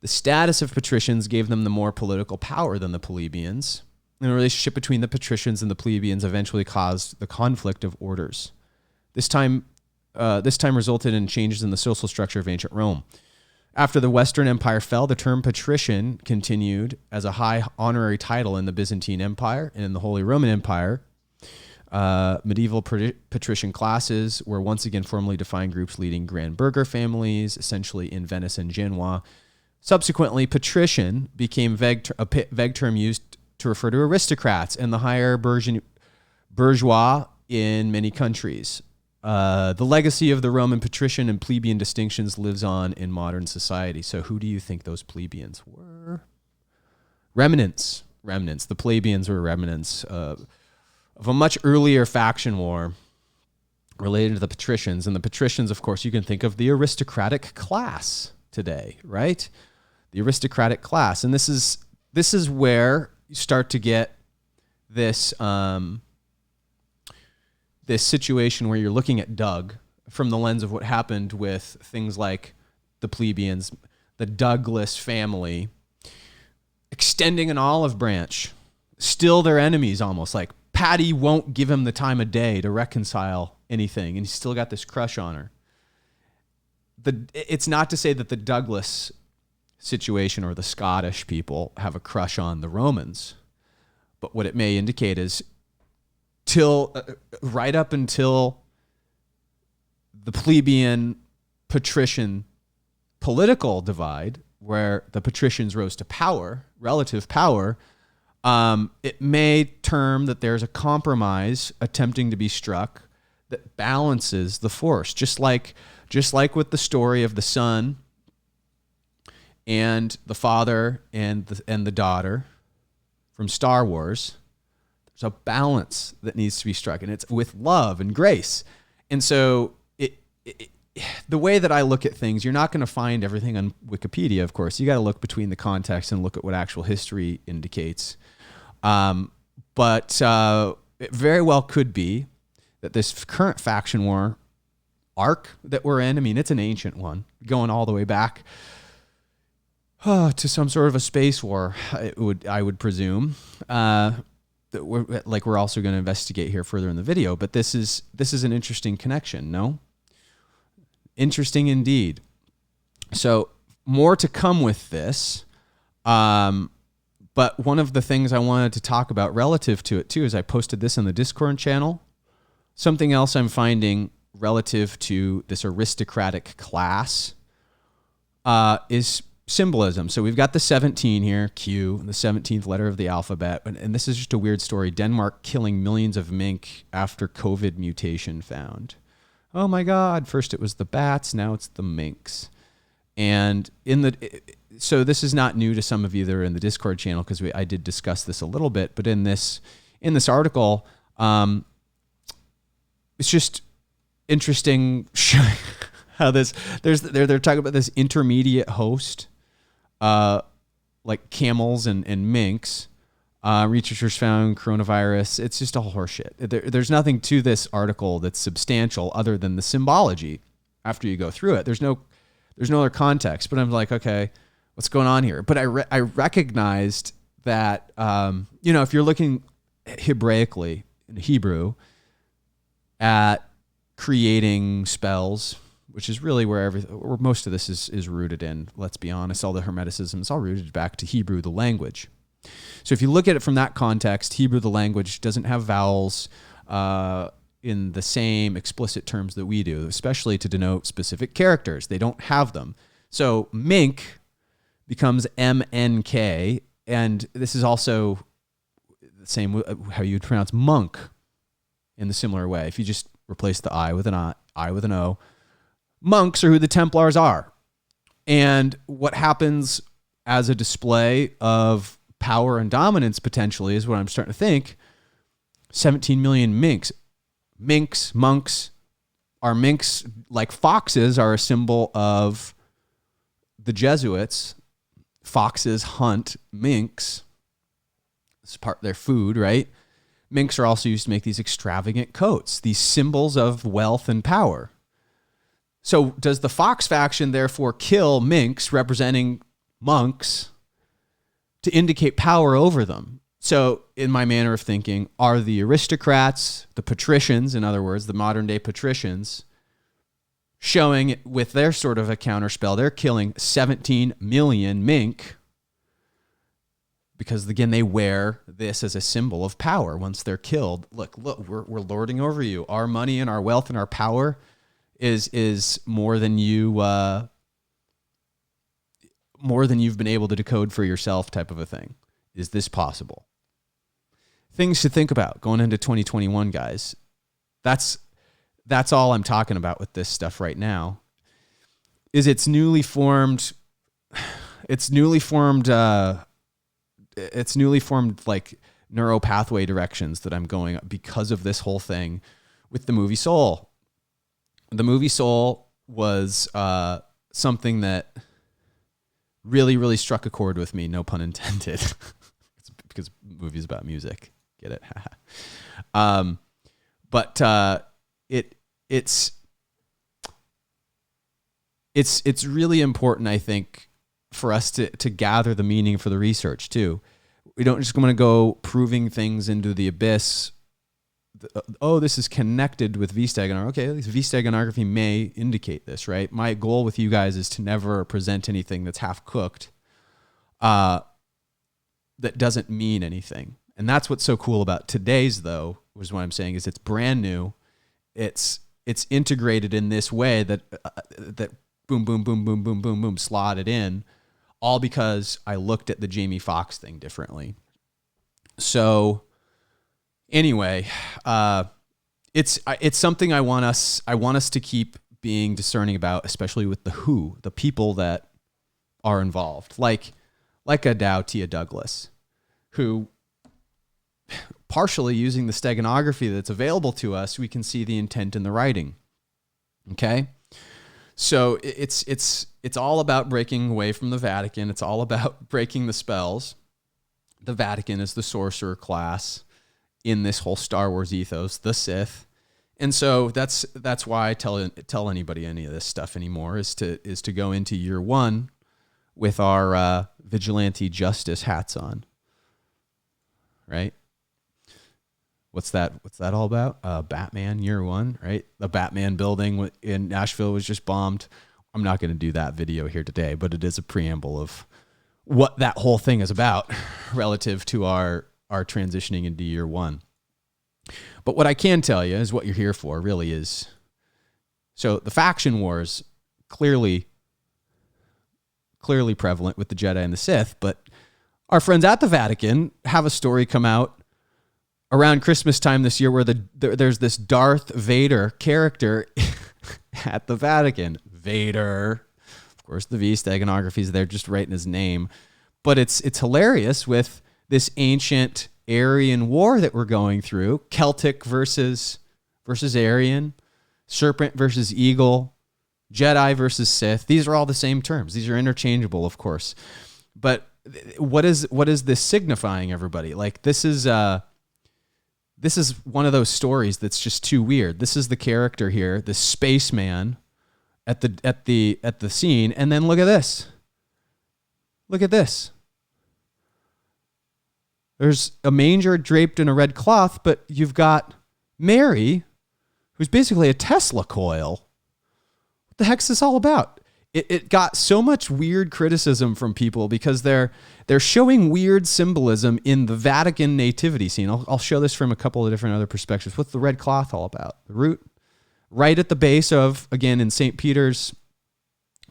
The status of patricians gave them the more political power than the plebeians. And the relationship between the patricians and the plebeians eventually caused the conflict of orders. This time resulted in changes in the social structure of ancient Rome. After the Western Empire fell, the term patrician continued as a high honorary title in the Byzantine Empire and in the Holy Roman Empire. Medieval patrician classes were once again formally defined groups leading grand burgher families, essentially in Venice and Genoa. Subsequently, patrician became a vague term used to refer to aristocrats and the higher bourgeois in many countries. The legacy of the Roman patrician and plebeian distinctions lives on in modern society. So who do you think those plebeians were? remnants. The plebeians were remnants of a much earlier faction war related to the patricians. And the patricians, of course, you can think of the aristocratic class today, right? The aristocratic class. And this is where you start to get this this situation where you're looking at Doug from the lens of what happened with things like the plebeians, the Douglas family, extending an olive branch, still their enemies almost. Like Patty won't give him the time of day to reconcile anything, and he's still got this crush on her. It's not to say that the Douglas situation or the Scottish people have a crush on the Romans, but what it may indicate is right up until the plebeian patrician political divide, where the patricians rose to power, relative power, it may term that there's a compromise attempting to be struck that balances the force, just like with the story of the son and the father and the daughter from Star Wars. There's a balance that needs to be struck, and it's with love and grace. And so the way that I look at things, you're not going to find everything on Wikipedia, of course. You got to look between the context and look at what actual history indicates. But it very well could be that this current faction war arc that we're in, I mean, it's an ancient one, going all the way back to some sort of a space war, I would presume. That we're also going to investigate here further in the video, but this is an interesting connection, no? Interesting indeed. So more to come with this. But one of the things I wanted to talk about relative to it too, is I posted this on the Discord channel. Something else I'm finding relative to this aristocratic class is symbolism. So we've got the 17 here, Q, the 17th letter of the alphabet. And this is just a weird story. Denmark killing millions of mink after COVID mutation found. Oh my God. First it was the bats. Now it's the minks. And so this is not new to some of you that are in the Discord channel, because I did discuss this a little bit, but in this article, it's just interesting how they're talking about this intermediate host, like camels and minks. Researchers found coronavirus. It's just all horseshit. There's nothing to this article that's substantial other than the symbology. After you go through it, there's no other context. But I'm like, okay, what's going on here? But I recognized that if you're looking Hebraically in Hebrew at creating spells, which is really where most of this is rooted in. Let's be honest, all the Hermeticism is all rooted back to Hebrew, the language. So if you look at it from that context, Hebrew, the language, doesn't have vowels in the same explicit terms that we do, especially to denote specific characters. They don't have them. So mink becomes MNK, and this is also the same how you'd pronounce monk in the similar way. If you just replace the I with an I with an O, monks are who the Templars are. And what happens as a display of power and dominance potentially is what I'm starting to think. 17 million minks. Monks are minks, like foxes are a symbol of the Jesuits. Foxes hunt minks. It's part of their food, right? Minks are also used to make these extravagant coats, these symbols of wealth and power. So does the Fox faction therefore kill minks representing monks to indicate power over them? So in my manner of thinking, are the aristocrats, the patricians, in other words, the modern day patricians, showing with their sort of a counterspell, they're killing 17 million mink because, again, they wear this as a symbol of power once they're killed. Look, we're lording over you. Our money and our wealth and our power is more than you've been able to decode for yourself, type of a thing. Is this possible? Things to think about going into 2021, guys. That's all I'm talking about with this stuff right now. Is its newly formed it's newly formed like neural pathway directions that I'm going up because of this whole thing with the movie Soul. The movie Soul was something that really, really struck a chord with me. No pun intended. It's because movies about music. Get it? But it's really important, I think, for us to gather the meaning for the research too. We don't just want to go proving things into the abyss. This is connected with V-steganography. Okay, at least V-steganography may indicate this, right? My goal with you guys is to never present anything that's half cooked, that doesn't mean anything. And that's what's so cool about today's, though, was what I'm saying, is it's brand new. It's integrated in this way that boom, boom, boom, boom, boom, boom, boom, slotted in, all because I looked at the Jamie Foxx thing differently. So anyway, it's something I want us to keep being discerning about, especially with the people that are involved, like a Patricia Douglas, who, partially using the steganography that's available to us, we can see the intent in the writing. Okay, so it's all about breaking away from the Vatican. It's all about breaking the spells. The Vatican is the sorcerer class in this whole Star Wars ethos, the Sith. And so that's why I tell anybody any of this stuff anymore is to go into year one with our vigilante justice hats on. Right? What's that all about? Batman year one, right? The Batman building in Nashville was just bombed. I'm not going to do that video here today, but it is a preamble of what that whole thing is about relative to our transitioning into year one. But what I can tell you is what you're here for really is, so the faction wars clearly prevalent with the Jedi and the Sith, but our friends at the Vatican have a story come out around Christmas time this year where there's this Darth Vader character at the Vatican. Vader. Of course, the V-steganography is there just writing his name. But it's hilarious with this ancient Aryan war that we're going through. Celtic versus Aryan. Serpent versus Eagle. Jedi versus Sith. These are all the same terms. These are interchangeable, of course. But what is this signifying, everybody? Like, this is one of those stories that's just too weird. This is the character here, the spaceman at the scene, and then look at this. Look at this. There's a manger draped in a red cloth, but you've got Mary, who's basically a Tesla coil. What the heck's this all about? It got so much weird criticism from people because they're showing weird symbolism in the Vatican nativity scene. I'll show this from a couple of different other perspectives. What's the red cloth all about? The root, right at the base of, again, in St. Peter's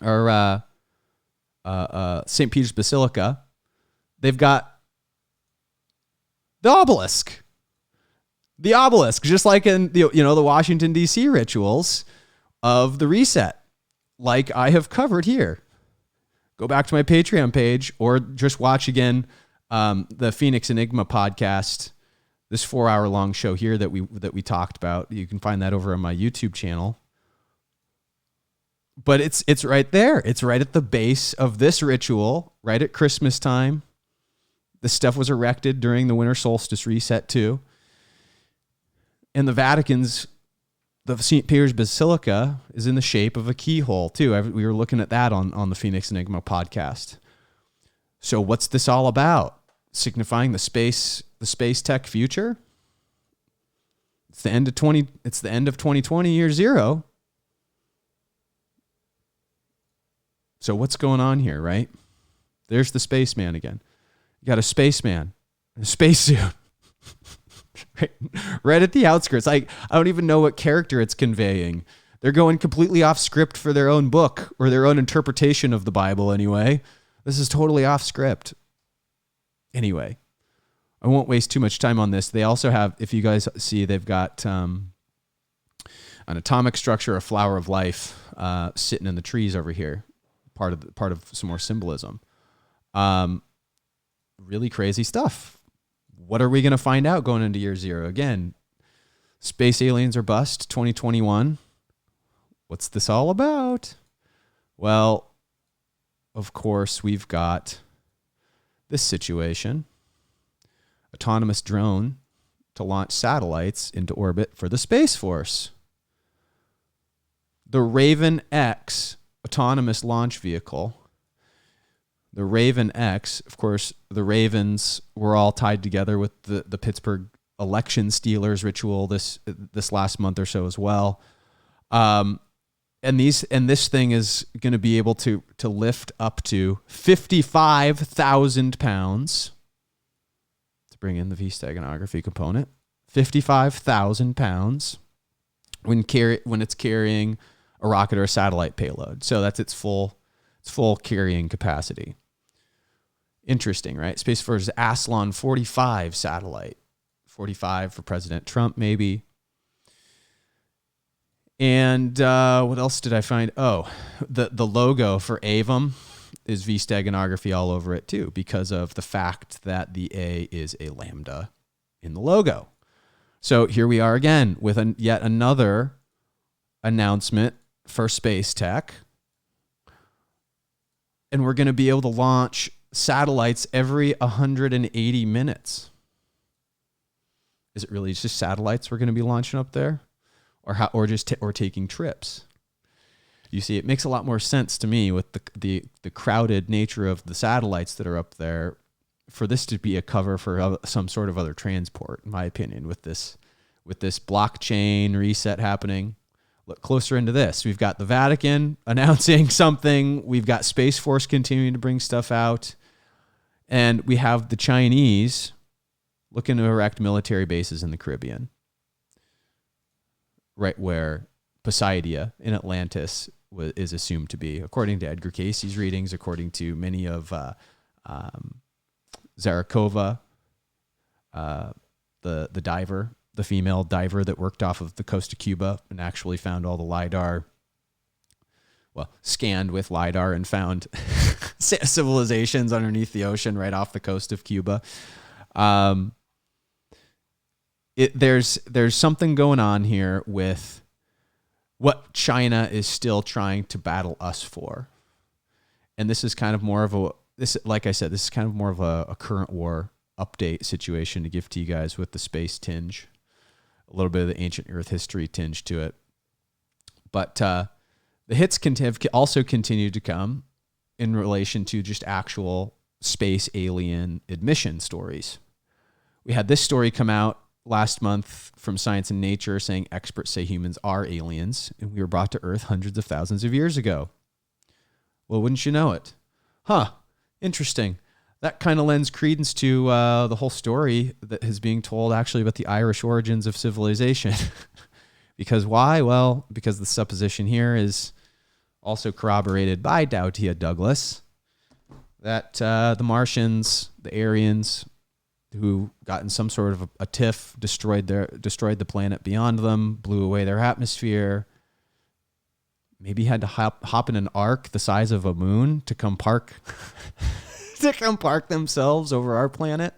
or St. Peter's Basilica, they've got the obelisk. The obelisk, just like in the Washington D.C. rituals of the reset. Like I have covered here. Go back to my Patreon page or just watch again the Phoenix Enigma podcast, this 4-hour long show here that we talked about. You can find that over on my YouTube channel. But it's right there. It's right at the base of this ritual, right at Christmas time. This stuff was erected during the winter solstice reset too. And the St. Peter's Basilica is in the shape of a keyhole too. We were looking at that on the Phoenix Enigma podcast. So what's this all about? Signifying the space tech future? It's the end of 2020, year zero. So what's going on here, right? There's the spaceman again. You got a spaceman in a spacesuit. Right at the outskirts. I don't even know what character it's conveying. They're going completely off script for their own book or their own interpretation of the Bible anyway. This is totally off script. Anyway, I won't waste too much time on this. They also have, if you guys see, they've got an atomic structure, a flower of life sitting in the trees over here. Part of some more symbolism. really crazy stuff. What are we going to find out going into year 0? Again, space aliens are bust 2021. What's this all about? Well, of course, we've got this situation. Autonomous drone to launch satellites into orbit for the Space Force. The Raven X autonomous launch vehicle. The Raven X, of course, the Ravens were all tied together with the Pittsburgh election stealers ritual this last month or so as well. And this thing is going to be able to lift up to 55,000 pounds. To bring in the V-steganography component, 55,000 pounds when it's carrying a rocket or a satellite payload. So that's its full carrying capacity. Interesting, right? Space Force's Aslan 45 satellite. 45 for President Trump, maybe. And what else did I find? Oh, the logo for AVM is V-steganography all over it too, because of the fact that the A is a lambda in the logo. So here we are again with yet another announcement for space tech. And we're going to be able to launch satellites every 180 minutes. Is it really just satellites we're going to be launching up there? Or taking trips? You see, it makes a lot more sense to me with the crowded nature of the satellites that are up there for this to be a cover for some sort of other transport, in my opinion, with this blockchain reset happening. Look closer into this. We've got the Vatican announcing something. We've got Space Force continuing to bring stuff out. And we have the Chinese looking to erect military bases in the Caribbean, right where Poseidia in Atlantis is assumed to be, according to Edgar Casey's readings, according to many of Zarakova, the diver, the female diver that worked off of the coast of Cuba and actually found all the LIDAR, scanned with LIDAR and found civilizations underneath the ocean right off the coast of Cuba. There's something going on here with what China is still trying to battle us for. And this is kind of more of a current war update situation to give to you guys with the space tinge, a little bit of the ancient Earth history tinge to it. But the hits have also continued to come in relation to just actual space alien admission stories. We had this story come out last month from Science and Nature saying experts say humans are aliens and we were brought to Earth hundreds of thousands of years ago. Well, wouldn't you know it? Huh. Interesting. That kind of lends credence to the whole story that is being told actually about the Irish origins of civilization. Because why? Well, because the supposition here is also corroborated by Patricia Douglas that the Martians, the Aryans, who got in some sort of a tiff, destroyed the planet beyond them, blew away their atmosphere, maybe had to hop in an ark the size of a moon to come park themselves over our planet.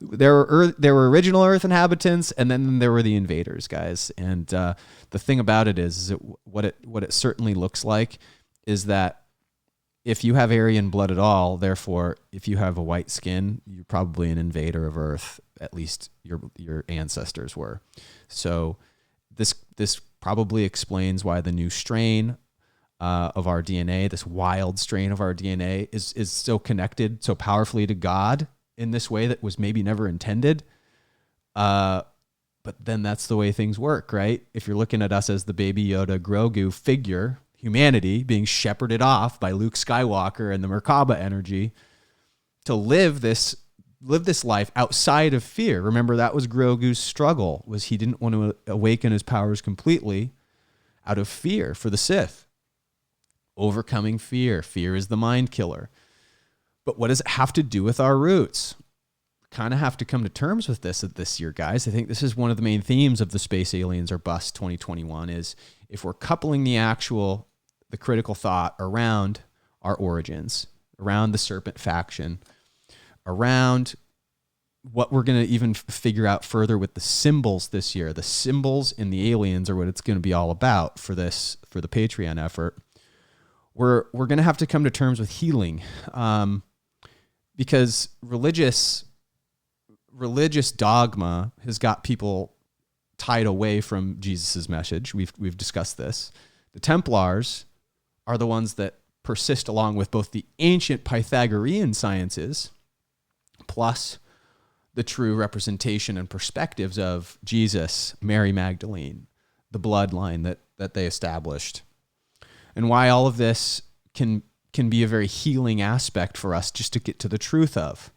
There were original Earth inhabitants, and then there were the invaders, guys. And the thing about it is what it certainly looks like is that if you have Aryan blood at all, therefore, if you have a white skin, you're probably an invader of Earth. At least your ancestors were. So this probably explains why the new strain of our DNA, this wild strain of our DNA, is so connected so powerfully to God in this way that was maybe never intended. But then that's the way things work, right? If you're looking at us as the Baby Yoda Grogu figure, humanity being shepherded off by Luke Skywalker and the Merkaba energy to live this life outside of fear. Remember, that was Grogu's struggle, was he didn't want to awaken his powers completely out of fear for the Sith. Overcoming fear. Fear is the mind killer. But what does it have to do with our roots? Kind of have to come to terms with this year, guys. I think this is one of the main themes of the Space Aliens or Bust 2021 is if we're coupling the critical thought around our origins, around the Serpent faction, around. What we're going to even figure out further with the symbols this year, the symbols in the aliens are what it's going to be all about for the Patreon effort. We're going to have to come to terms with healing, because religious dogma has got people tied away from Jesus's message. We've discussed this. The Templars are the ones that persist along with both the ancient Pythagorean sciences plus the true representation and perspectives of Jesus, Mary Magdalene, the bloodline that they established. And why all of this can be a very healing aspect for us just to get to the truth of.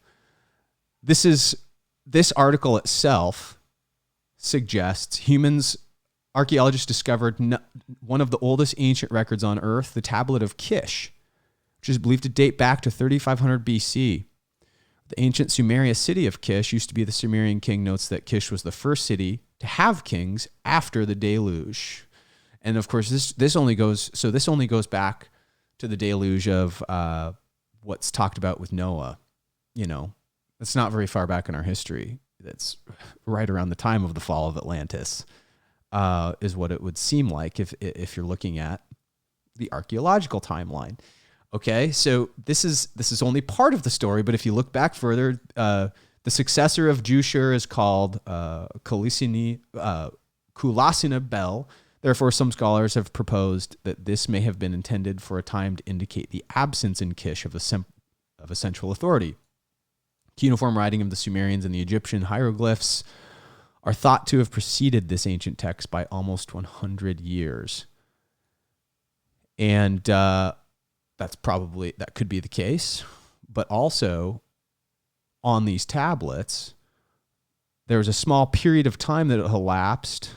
This article itself suggests archaeologists discovered one of the oldest ancient records on Earth, the Tablet of Kish, which is believed to date back to 3500 BC. The ancient Sumerian city of Kish used to be the Sumerian king notes that Kish was the first city to have kings after the deluge. And of course, this only goes back to the deluge of what's talked about with Noah. It's not very far back in our history. That's right around the time of the fall of Atlantis, is what it would seem like if you're looking at the archaeological timeline. Okay, so this is only part of the story, but if you look back further, the successor of Jushur is called Kulasina Bel. Therefore, some scholars have proposed that this may have been intended for a time to indicate the absence in Kish of a central authority. Cuneiform writing of the Sumerians and the Egyptian hieroglyphs are thought to have preceded this ancient text by almost 100 years. And that could be the case, but also on these tablets, there was a small period of time that elapsed,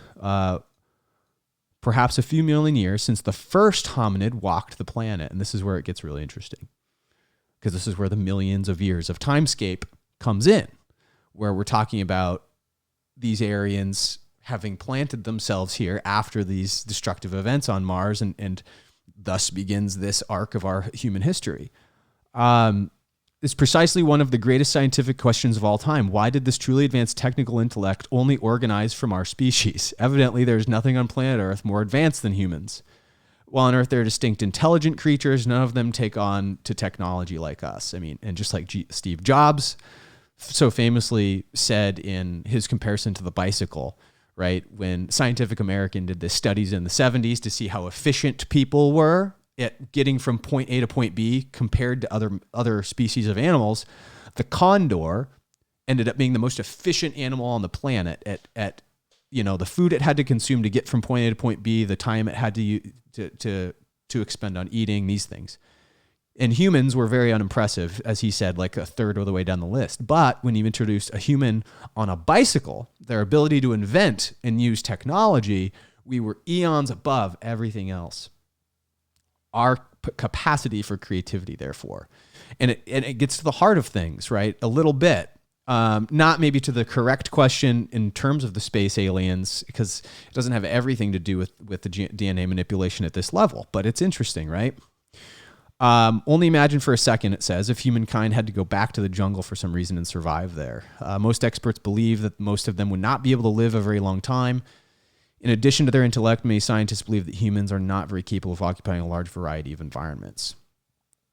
perhaps a few million years since the first hominid walked the planet. And this is where it gets really interesting, because this is where the millions of years of timescape comes in, where we're talking about these Aryans having planted themselves here after these destructive events on Mars, and thus begins this arc of our human history. It's precisely one of the greatest scientific questions of all time. Why did this truly advanced technical intellect only organize from our species? Evidently, there's nothing on planet Earth more advanced than humans. While on Earth, there are distinct intelligent creatures, none of them take on to technology like us. I mean, and just like Steve Jobs so famously said in his comparison to the bicycle, right? When Scientific American did the studies in the 70s to see how efficient people were at getting from point A to point B compared to other species of animals, the condor ended up being the most efficient animal on the planet at the food it had to consume to get from point A to point B, the time it had to expend on eating these things. And humans were very unimpressive, as he said, like a third of the way down the list. But when you introduced a human on a bicycle, their ability to invent and use technology, we were eons above everything else. Our capacity for creativity, therefore. And it gets to the heart of things, right? A little bit. Not maybe to the correct question in terms of the space aliens, because it doesn't have everything to do with the DNA manipulation at this level. But it's interesting, right? Only imagine for a second, it says, if humankind had to go back to the jungle for some reason and survive there. Most experts believe that most of them would not be able to live a very long time. In addition to their intellect, many scientists believe that humans are not very capable of occupying a large variety of environments.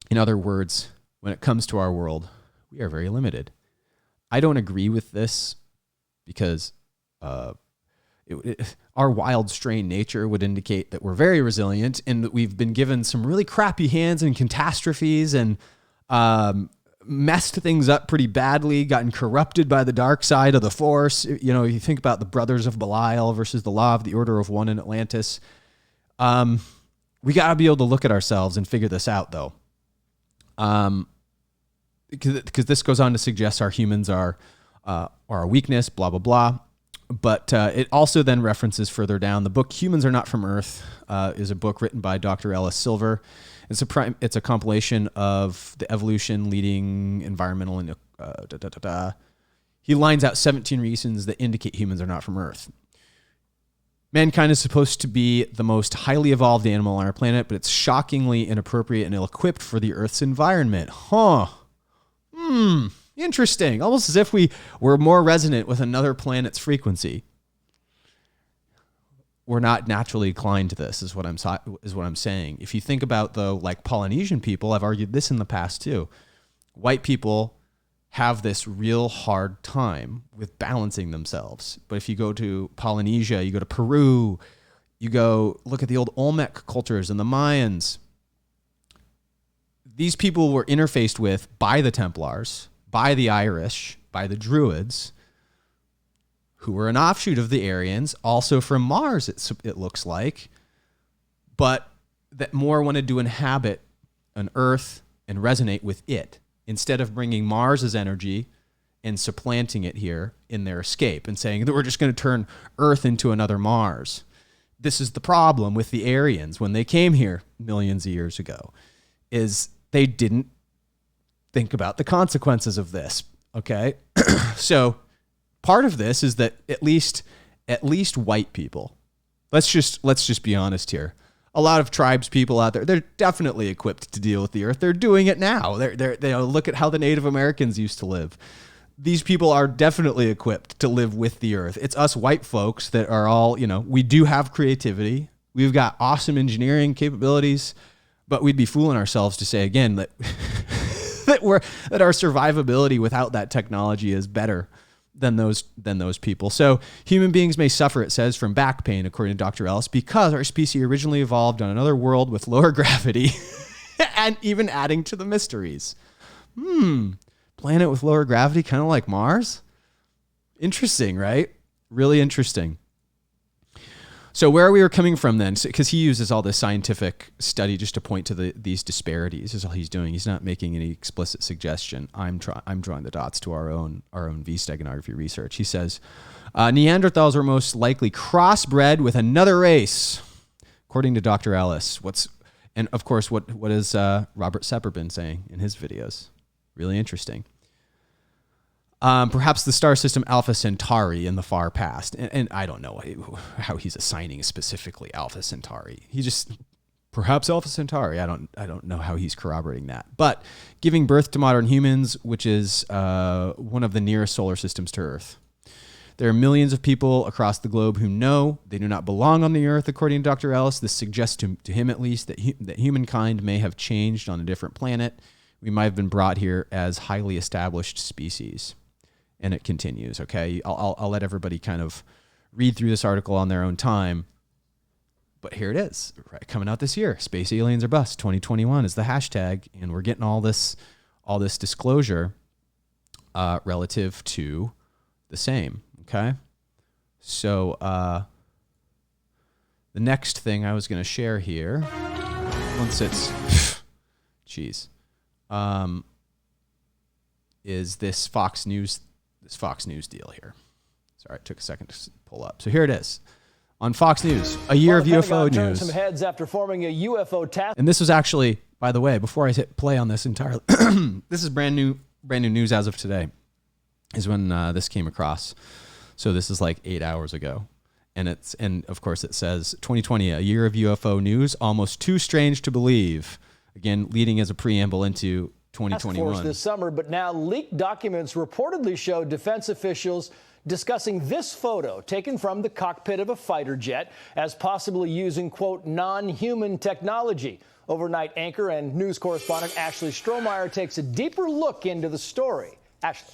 In other words, when it comes to our world, we are very limited. I don't agree with this because our wild, strained nature would indicate that we're very resilient and that we've been given some really crappy hands and catastrophes and messed things up pretty badly, gotten corrupted by the dark side of the Force. You think about the Brothers of Belial versus the Law of the Order of One in Atlantis. We got to be able to look at ourselves and figure this out, though. Because this goes on to suggest our humans are a weakness, blah, blah, blah. But it also then references further down. The book Humans Are Not From Earth is a book written by Dr. Ellis Silver. It's a compilation of the evolution leading environmental and He lines out 17 reasons that indicate humans are not from Earth. Mankind is supposed to be the most highly evolved animal on our planet, but it's shockingly inappropriate and ill-equipped for the Earth's environment. Interesting. Almost as if we were more resonant with another planet's frequency. We're not naturally inclined to this, is what I'm saying. If you think about, though, like Polynesian people, I've argued this in the past too. White people have this real hard time with balancing themselves. But if you go to Polynesia, you go to Peru, you go look at the old Olmec cultures and the Mayans. These people were interfaced with by the Templars, by the Irish, by the Druids, who were an offshoot of the Aryans, also from Mars, it looks like, but that more wanted to inhabit an Earth and resonate with it, instead of bringing Mars's energy and supplanting it here in their escape and saying that we're just going to turn Earth into another Mars. This is the problem with the Aryans when they came here millions of years ago, is they didn't think about the consequences of this, okay? So part of this is that at least white people, let's just be honest here. A lot of tribes people out there, they're definitely equipped to deal with the Earth. They're doing it now. They look at how the Native Americans used to live. These people are definitely equipped to live with the Earth. It's us white folks that are all, we do have creativity. We've got awesome engineering capabilities, but we'd be fooling ourselves to say again that that our survivability without that technology is better than those people. So human beings may suffer, it says, from back pain, according to Dr. Ellis, because our species originally evolved on another world with lower gravity and even adding to the mysteries. Planet with lower gravity, kind of like Mars? Interesting, right? Really interesting. So where we were coming from then, because he uses all this scientific study just to point to these disparities is all he's doing. He's not making any explicit suggestion. I'm drawing the dots to our own V-steganography research. He says, Neanderthals were most likely crossbred with another race, according to Dr. Ellis. And of course, what is Robert Sepper been saying in his videos? Really interesting. Perhaps the star system Alpha Centauri in the far past. And I don't know how he's assigning specifically Alpha Centauri. Perhaps Alpha Centauri. I don't know how he's corroborating that. But giving birth to modern humans, which is one of the nearest solar systems to Earth. There are millions of people across the globe who know they do not belong on the Earth, according to Dr. Ellis. This suggests to him at least that humankind may have changed on a different planet. We might have been brought here as highly established species. And it continues, okay? I'll let everybody kind of read through this article on their own time. But here it is, right, coming out this year. Space aliens are bust. 2021 is the hashtag, and we're getting all this disclosure relative to the same, okay? So the next thing I was going to share here, once it's, is this Fox News deal here. Sorry, it took a second to pull up. So here it is. On Fox News, a year of UFO news. Some heads after forming a UFO task. And this was actually, by the way, before I hit play on this entirely, this is brand new news as of today, is when this came across. So this is like 8 hours ago. And of course it says 2020, a year of UFO news, almost too strange to believe. Again, leading as a preamble into 2021. Task force this summer, but now leaked documents reportedly show defense officials discussing this photo taken from the cockpit of a fighter jet as possibly using, quote, non-human technology. Overnight anchor and news correspondent Ashley Strohmeyer takes a deeper look into the story. Ashley.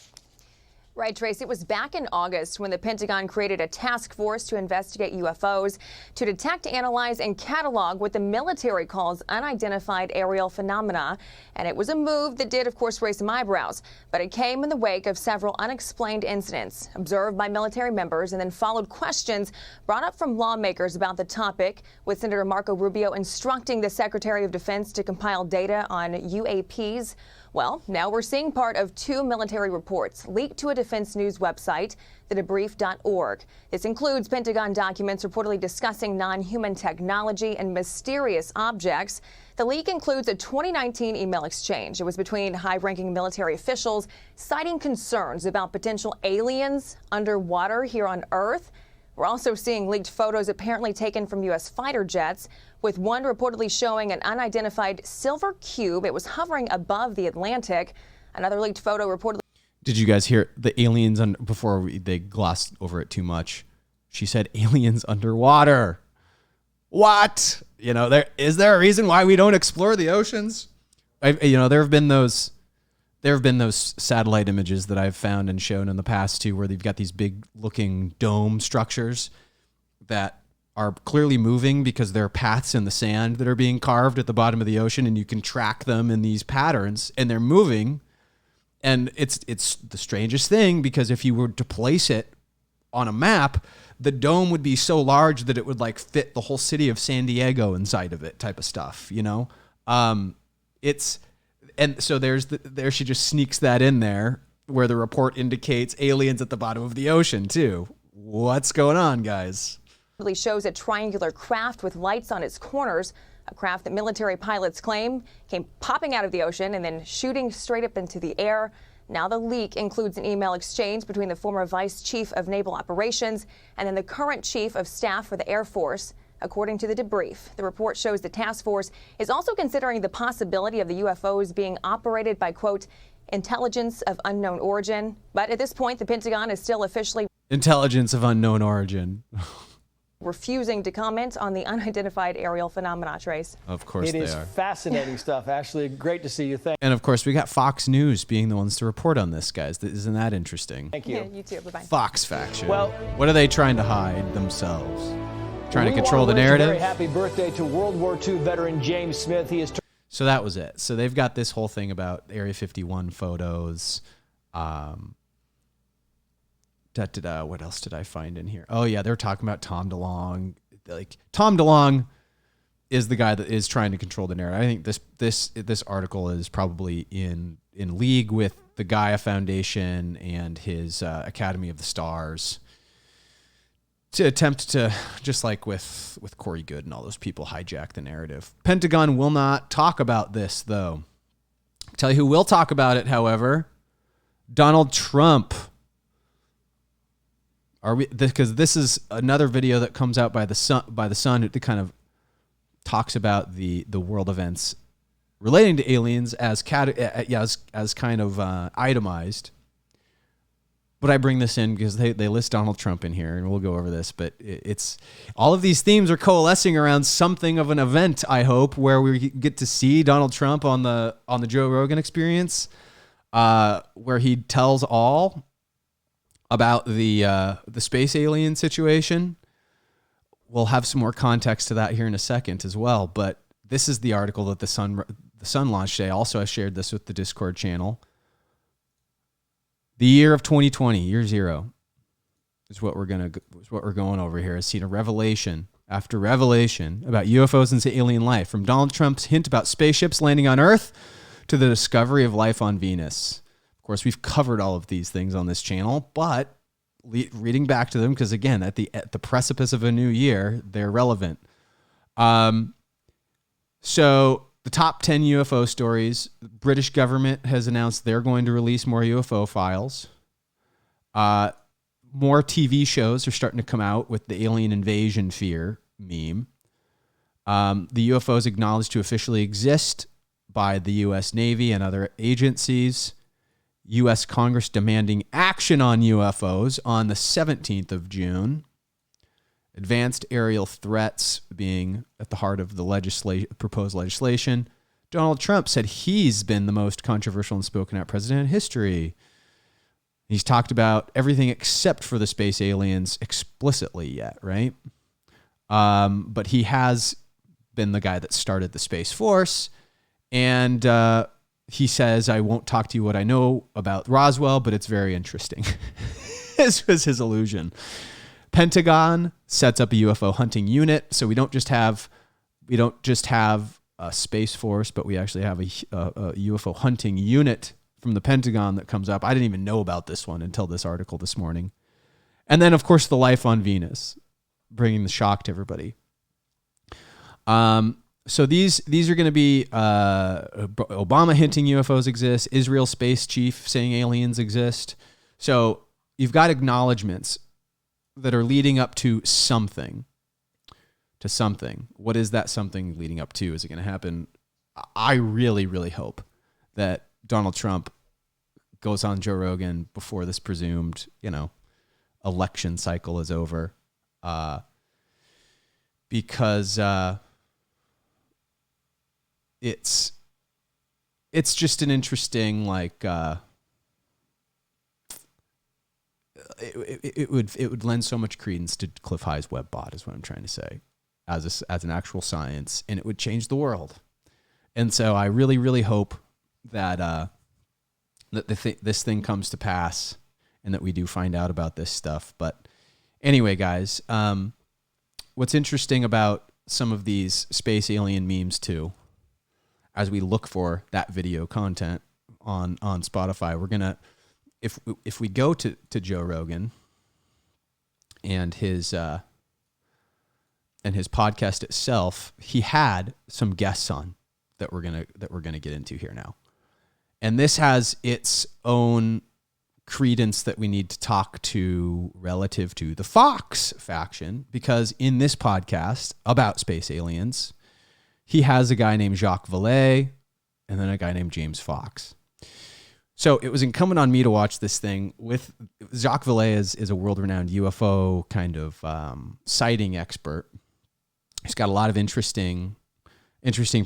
Right, Trace. It was back in August when the Pentagon created a task force to investigate UFOs to detect, analyze, and catalog what the military calls unidentified aerial phenomena. And it was a move that did, of course, raise some eyebrows. But it came in the wake of several unexplained incidents observed by military members and then followed questions brought up from lawmakers about the topic, with Senator Marco Rubio instructing the Secretary of Defense to compile data on UAPs. Well, now we're seeing part of two military reports leaked to a defense news website, thedebrief.org. This includes Pentagon documents reportedly discussing non-human technology and mysterious objects. The leak includes a 2019 email exchange. It was between high-ranking military officials citing concerns about potential aliens underwater here on Earth. We're also seeing leaked photos apparently taken from U.S. fighter jets, with one reportedly showing an unidentified silver cube. It was hovering above the Atlantic. Another leaked photo reportedly. Did you guys hear the aliens before they glossed over it too much? She said aliens underwater. What? You know, is there a reason why we don't explore the oceans? There have been those satellite images that I've found and shown in the past too, where they've got these big looking dome structures that are clearly moving because there are paths in the sand that are being carved at the bottom of the ocean, and you can track them in these patterns, and they're moving. And it's the strangest thing, because if you were to place it on a map, the dome would be so large that it would like fit the whole city of San Diego inside of it, type of stuff, you know? And so there she just sneaks that in there, where the report indicates aliens at the bottom of the ocean too. What's going on, guys? Really shows a triangular craft with lights on its corners, a craft that military pilots claim came popping out of the ocean and then shooting straight up into the air. Now the leak includes an email exchange between the former vice chief of naval operations and then the current chief of staff for the Air Force. According to the debrief, the report shows the task force is also considering the possibility of the UFOs being operated by, quote, intelligence of unknown origin. But at this point, the Pentagon is still officially intelligence of unknown origin. refusing to comment on the unidentified aerial phenomena, Trace. Of course they are. It is fascinating stuff, Ashley. Great to see you. And of course, we got Fox News being the ones to report on this, guys. Isn't that interesting? Thank you. Yeah, you too. Bye-bye. Fox faction. Well, what are they trying to hide themselves? Trying to control the wish a narrative? very happy birthday to World War II veteran James Smith. He is. So that was it. So they've got this whole thing about Area 51 photos. What else did I find in here? Oh yeah, they're talking about Tom DeLonge. Like Tom DeLonge is the guy that is trying to control the narrative. I think this article is probably in league with the Gaia Foundation and his Academy of the Stars to attempt to, just like with Corey Goode and all those people, hijack the narrative. Pentagon will not talk about this, though. I'll tell you who will talk about it, however. Donald Trump. Because this is another video that comes out by the Sun that kind of talks about the world events relating to aliens as kind of itemized. But I bring this in because they list Donald Trump in here, and we'll go over this. But it's all of these themes are coalescing around something of an event, I hope, where we get to see Donald Trump on the Joe Rogan Experience, where he tells all about the space alien situation. We'll have some more context to that here in a second as well. But this is the article that the Sun launched today. Also, I shared this with the Discord channel. The year of 2020, year zero, is what we're going over here. Has seen a revelation after revelation about UFOs and alien life, from Donald Trump's hint about spaceships landing on Earth to the discovery of life on Venus. Of course, we've covered all of these things on this channel, but reading back to them, because again, at the precipice of a new year, they're relevant. So the top 10 UFO stories. The British government has announced they're going to release more UFO files. More TV shows are starting to come out with the alien invasion fear meme. The UFOs acknowledged to officially exist by the U.S. Navy and other agencies. U.S. Congress demanding action on UFOs on the 17th of June. Advanced aerial threats being at the heart of the proposed legislation. Donald Trump said he's been the most controversial and spoken out president in history. He's talked about everything except for the space aliens explicitly yet, right? But he has been the guy that started the Space Force. And he says, I won't talk to you what I know about Roswell, but it's very interesting. This was his allusion. Pentagon sets up a UFO hunting unit. So we don't just have a Space Force, but we actually have a UFO hunting unit from the Pentagon that comes up. I didn't even know about this one until this article this morning. And then, of course, the life on Venus, bringing the shock to everybody. So these are going to be Obama hinting UFOs exist, Israel space chief saying aliens exist. So you've got acknowledgments that are leading up to something. What is that something leading up to? Is it going to happen? I really, really hope that Donald Trump goes on Joe Rogan before this presumed, election cycle is over, because it's just an interesting, like, it would lend so much credence to Cliff High's WebBot, is what I'm trying to say, as an actual science, and it would change the world. And so I really, really hope that this thing comes to pass, and that we do find out about this stuff. But anyway, guys, what's interesting about some of these space alien memes too, as we look for that video content on Spotify, we're gonna, if we go to Joe Rogan and his podcast itself, he had some guests on that we're gonna get into here now. And this has its own credence that we need to talk to relative to the Fox faction, because in this podcast about space aliens, he has a guy named Jacques Vallée and then a guy named James Fox. So it was incumbent on me to watch this thing with Jacques Vallée is a world-renowned UFO kind of sighting expert. He's got a lot of interesting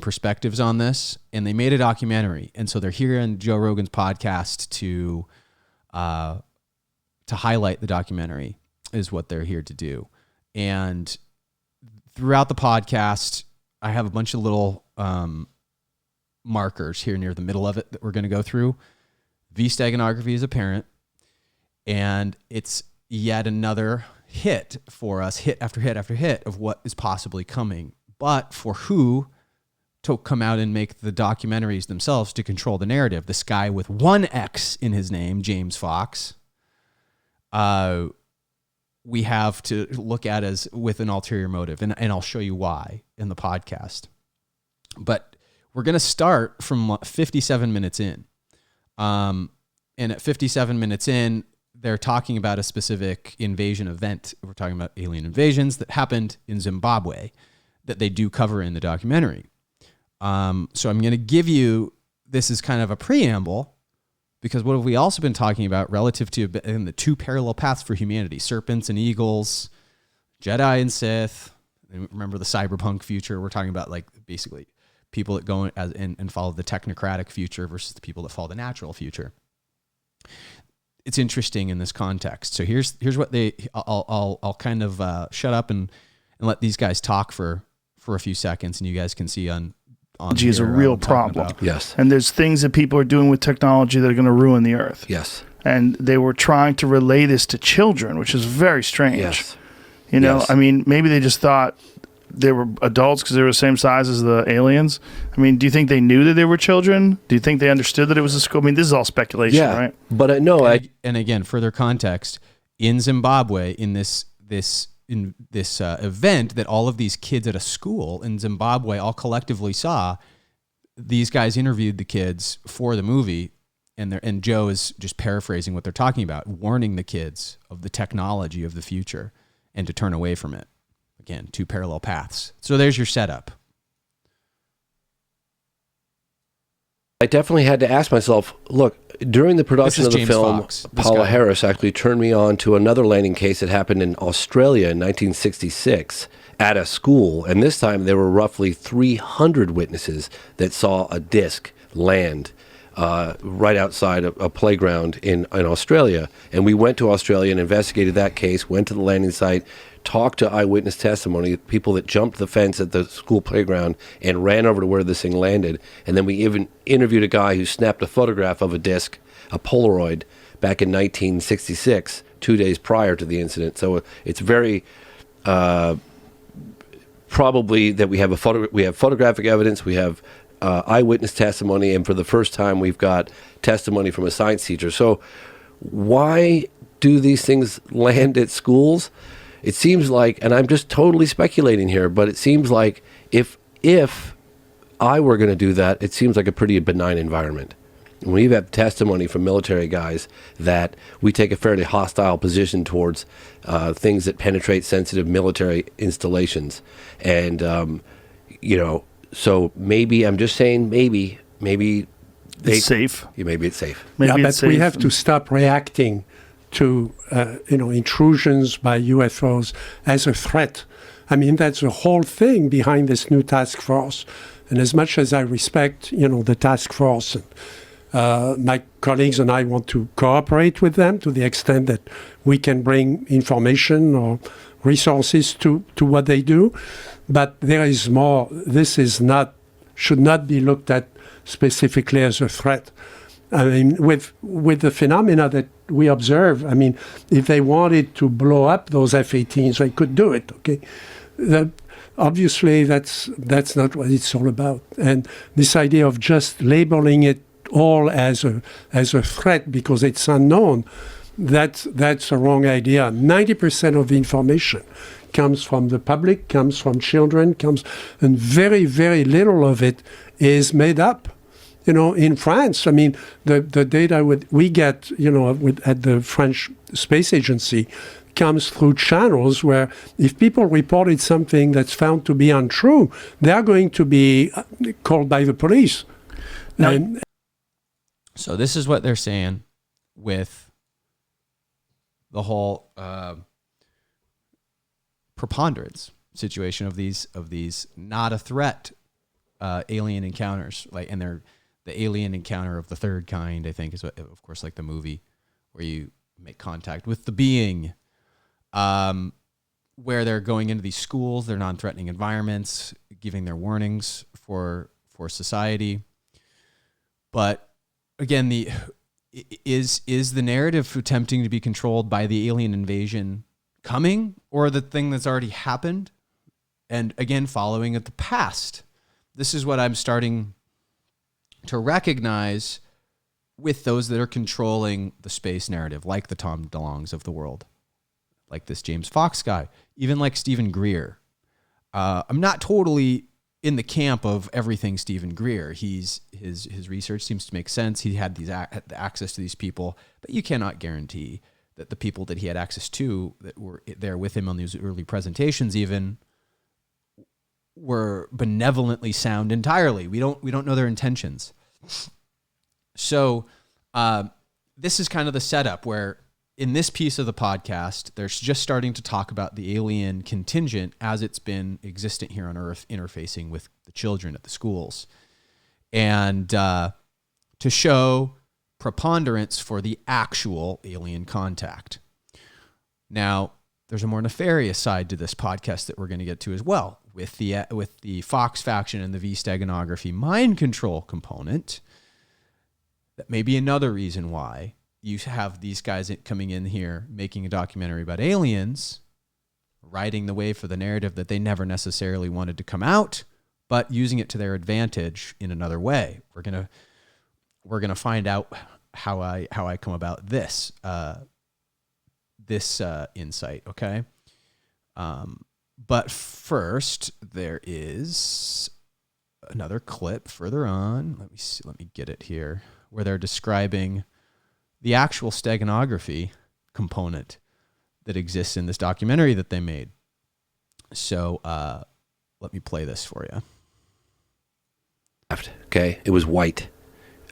perspectives on this, and they made a documentary. And so they're here in Joe Rogan's podcast to highlight the documentary, is what they're here to do. And throughout the podcast, I have a bunch of little markers here near the middle of it that we're going to go through. V-steganography is apparent, and it's yet another hit for us, hit after hit after hit of what is possibly coming. But for who to come out and make the documentaries themselves to control the narrative, this guy with one X in his name, James Fox, we have to look at as with an ulterior motive. And I'll show you why in the podcast. But we're going to start from 57 minutes in. And at 57 minutes in, they're talking about a specific invasion event. We're talking about alien invasions that happened in Zimbabwe that they do cover in the documentary. So I'm going to give you, this is kind of a preamble, because what have we also been talking about relative to in the two parallel paths for humanity, serpents and eagles, Jedi and Sith. And remember the cyberpunk future. We're talking about, like, basically people that go and follow the technocratic future versus the people that follow the natural future. It's interesting in this context. So here's what I'll kind of shut up and let these guys talk for a few seconds, and you guys can see on technology is a real problem. Yes. And there's things that people are doing with technology that are going to ruin the earth. Yes. And they were trying to relay this to children, which is very strange. Yes. You know, Yes. I mean, maybe they just thought they were adults because they were the same size as the aliens. I mean, do you think they knew that they were children? Do you think they understood that it was a school? I mean, this is all speculation, right? But no, and again, further context, in Zimbabwe, in this event that all of these kids at a school in Zimbabwe all collectively saw, these guys interviewed the kids for the movie, and Joe is just paraphrasing what they're talking about, warning the kids of the technology of the future and to turn away from it. Again, two parallel paths. So there's your setup. I definitely had to ask myself, look, during the production of the James film, Fox, this Paula guy. Harris actually turned me on to another landing case that happened in Australia in 1966 at a school. And this time there were roughly 300 witnesses that saw a disc land right outside a playground in Australia. And we went to Australia and investigated that case, went to the landing site, talked to eyewitness testimony, people that jumped the fence at the school playground and ran over to where this thing landed. And then we even interviewed a guy who snapped a photograph of a disc, a Polaroid, back in 1966, 2 days prior to the incident. So it's very probably that we have photographic evidence, we have eyewitness testimony, and for the first time we've got testimony from a science teacher. So why do these things land at schools? It seems like, and I'm just totally speculating here, but it seems like if I were going to do that, it seems like a pretty benign environment. We have testimony from military guys that we take a fairly hostile position towards things that penetrate sensitive military installations. And, so maybe, I'm just saying maybe It's safe. Yeah, maybe it's safe. Maybe but it's safe. we have to stop reacting to intrusions by UFOs as a threat. I mean, that's the whole thing behind this new task force. And as much as I respect, the task force, my colleagues and I want to cooperate with them to the extent that we can bring information or resources to what they do. But there is more. This should not be looked at specifically as a threat. I mean, with the phenomena that we observe, I mean, if they wanted to blow up those F-18s, they could do it, okay? Obviously, that's not what it's all about. And this idea of just labeling it all as a threat because it's unknown, that's a wrong idea. 90% of the information comes from the public, comes from children, and very, very little of it is made up. In France, I mean, the data we get, at the French Space Agency comes through channels where if people reported something that's found to be untrue, they are going to be called by the police. So this is what they're saying with the whole preponderance situation of these not a threat alien encounters, and they're the alien encounter of the third kind, I think, is what, of course, like the movie where you make contact with the being, where they're going into these schools, their non-threatening environments, giving their warnings for society. But again, is the narrative attempting to be controlled by the alien invasion coming, or the thing that's already happened? And again, following at the past. This is what I'm starting to recognize with those that are controlling the space narrative, like the Tom DeLonges of the world, like this James Fox guy, even like Stephen Greer. I'm not totally in the camp of everything Stephen Greer. His research seems to make sense. He had access to these people, but you cannot guarantee that the people that he had access to that were there with him on these early presentations even were benevolently sound entirely. We don't know their intentions. So this is kind of the setup where in this piece of the podcast, they're just starting to talk about the alien contingent as it's been existent here on Earth, interfacing with the children at the schools, and to show preponderance for the actual alien contact. Now, there's a more nefarious side to this podcast that we're going to get to as well, with the Fox faction and the V-steganography mind control component. That may be another reason why you have these guys coming in here making a documentary about aliens, riding the wave for the narrative that they never necessarily wanted to come out, but using it to their advantage in another way. We're gonna find out how I come about this insight. Okay. But first, there is another clip further on. Let me get it here, where they're describing the actual steganography component that exists in this documentary that they made. So let me play this for you. Okay, it was white.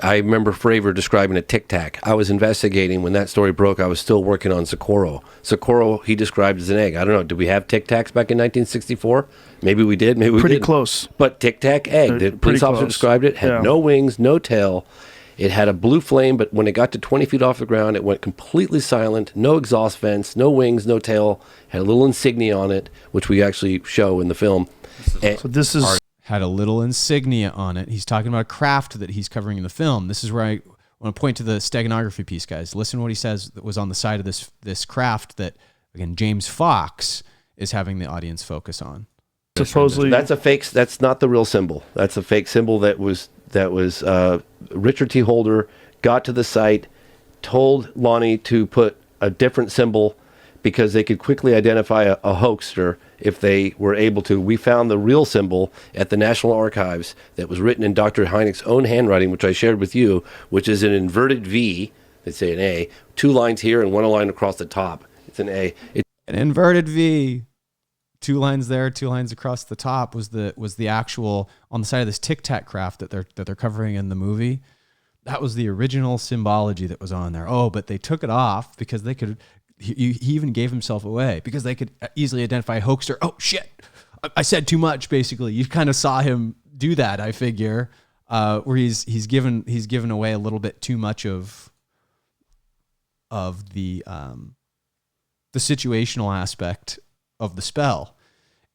I remember Fravor describing a Tic Tac. I was investigating when that story broke. I was still working on Socorro. Socorro, he described as an egg. I don't know. Did we have Tic Tacs back in 1964? Maybe we did. Maybe we didn't. Pretty close. But Tic Tac egg. The police officer described it. Had no wings, no tail. It had a blue flame, but when it got to 20 feet off the ground, it went completely silent. No exhaust vents, no wings, no tail. Had a little insignia on it, which we actually show in the film. So this is... Had a little insignia on it. He's talking about a craft that he's covering in the film. This is where I want to point to the steganography piece, guys. Listen to what he says that was on the side of this craft that, again, James Fox is having the audience focus on. Supposedly, that's a fake. That's not the real symbol. That's a fake symbol that was Richard T. Holder got to the site, told Lonnie to put a different symbol because they could quickly identify a hoaxer if they were able to. We found the real symbol at the National Archives that was written in Dr. Hynek's own handwriting, which I shared with you, which is an inverted V, let's say an A, 2 lines here and 1 line across the top. It's an A. An inverted V. 2 lines there, 2 lines across the top was the actual on the side of this Tic Tac craft that they're covering in the movie. That was the original symbology that was on there. Oh, but they took it off because they could. He even gave himself away because they could easily identify a hoaxer. Oh shit, I said too much. Basically, you kind of saw him do that. I figure, where he's given away a little bit too much of the situational aspect of the spell.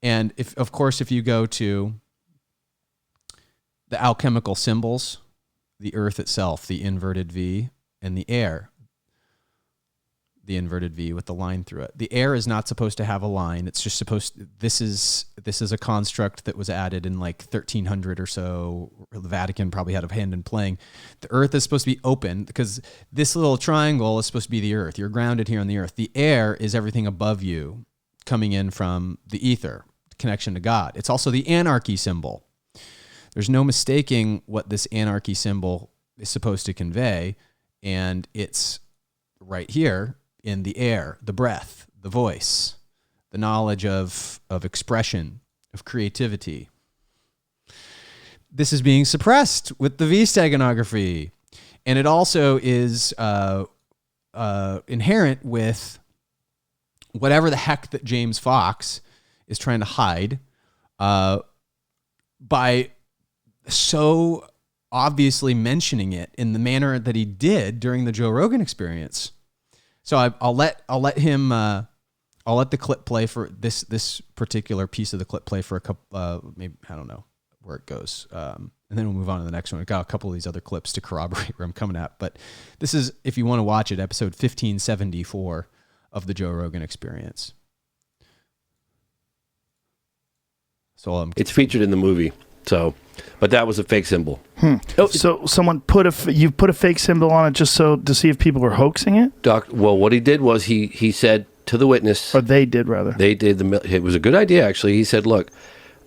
And if you go to the alchemical symbols, the earth itself, the inverted V, and the air, the inverted V with the line through it. The air is not supposed to have a line. It's just this is a construct that was added in like 1300 or so. The Vatican probably had a hand in playing. The earth is supposed to be open because this little triangle is supposed to be the earth. You're grounded here on the earth. The air is everything above you coming in from the ether, connection to God. It's also the anarchy symbol. There's no mistaking what this anarchy symbol is supposed to convey, and it's right here in the air, the breath, the voice, the knowledge of expression, of creativity. This is being suppressed with the V steganography, and it also is inherent with whatever the heck that James Fox is trying to hide by so obviously mentioning it in the manner that he did during the Joe Rogan Experience. So I'll let the clip play for this particular piece of the clip play for a couple, maybe, I don't know where it goes. And then we'll move on to the next one. I've got a couple of these other clips to corroborate where I'm coming at, but this is, if you want to watch it, episode 1574 of the Joe Rogan Experience. So it's featured in the movie. So, but that was a fake symbol. Oh, so someone put a fake symbol on it just to see if people were hoaxing it? Well, what he did was he said to the witness, or they did rather. They did. It was a good idea actually. He said, "Look,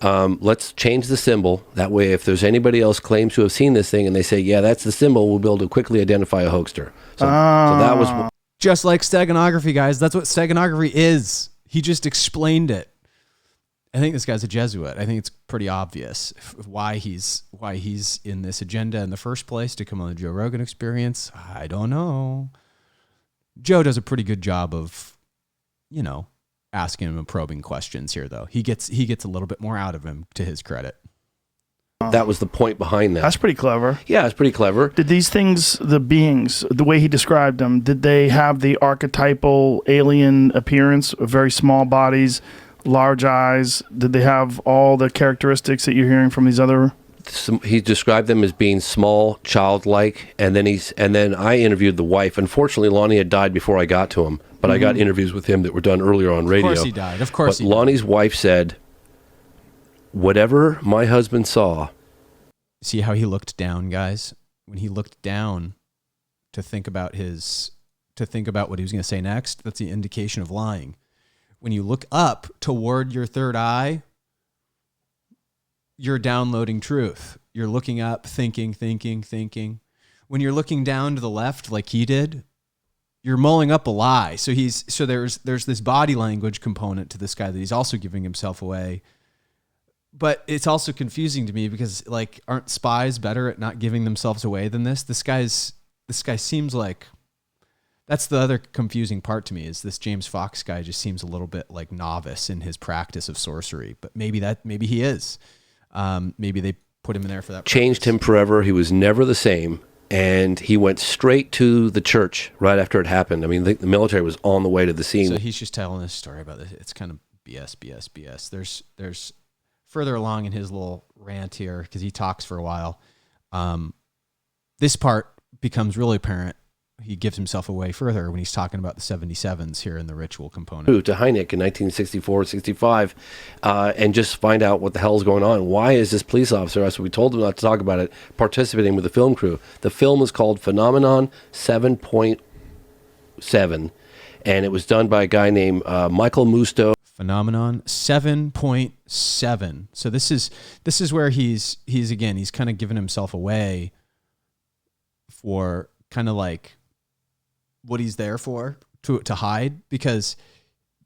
let's change the symbol. That way, if there's anybody else claims to have seen this thing and they say, yeah, that's the symbol, we'll be able to quickly identify a hoaxer." So that was just like steganography, guys. That's what steganography is. He just explained it. I think this guy's a Jesuit. I think it's pretty obvious why he's in this agenda in the first place to come on the Joe Rogan Experience. I don't know. Joe does a pretty good job of, asking him probing questions here, though. He gets a little bit more out of him, to his credit. That was the point behind that. That's pretty clever. Yeah, it's pretty clever. Did these things, the beings, the way he described them, did they have the archetypal alien appearance, very small bodies, large eyes? Did they have all the characteristics that you're hearing from these other? He described them as being small, childlike, and then I interviewed the wife. Unfortunately, Lonnie had died before I got to him, but I got interviews with him that were done earlier on radio. Of course he died. Of course but Lonnie's wife said, "Whatever my husband saw." See how he looked down, guys? When he looked down to think about what he was going to say next, that's the indication of lying. When you look up toward your third eye, you're downloading truth. You're looking up, thinking. When you're looking down to the left, like he did, you're mulling up a lie. So there's this body language component to this guy that he's also giving himself away. But it's also confusing to me because, like, aren't spies better at not giving themselves away than this? This guy seems like. That's the other confusing part to me, is this James Fox guy just seems a little bit like novice in his practice of sorcery, but maybe he is. Maybe they put him in there for that. Changed him forever. He was never the same, and he went straight to the church right after it happened. I mean, the military was on the way to the scene. So he's just telling this story about this. It's kind of BS. There's further along in his little rant here, because he talks for a while. This part becomes really apparent. He gives himself away further when he's talking about the 77s here in the ritual component. To Hynek in 1964-65 and just find out what the hell is going on. Why is this police officer, as we told him not to talk about it, participating with the film crew? The film is called Phenomenon 7.7, and it was done by a guy named Michael Musto. Phenomenon 7.7. So this is where he's kind of giving himself away for kind of like what he's there for, to hide, because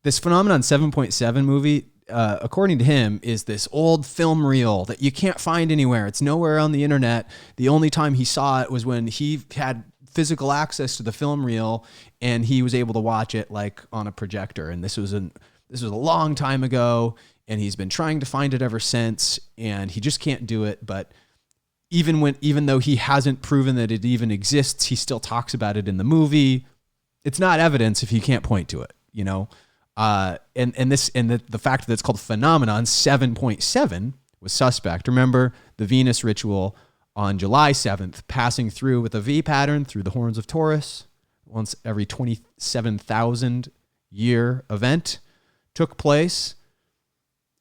this Phenomenon 7.7 movie according to him, is this old film reel that you can't find anywhere. It's nowhere on the internet. The only time he saw it was when he had physical access to the film reel, and he was able to watch it like on a projector. And this was a long time ago, and he's been trying to find it ever since, and he just can't do it. But even though he hasn't proven that it even exists, he still talks about it in the movie. It's not evidence if you can't point to it, you know. And the fact that it's called Phenomenon 7.7 was suspect. Remember the Venus ritual on July 7th, passing through with a V pattern through the horns of Taurus, once every 27,000 year event took place.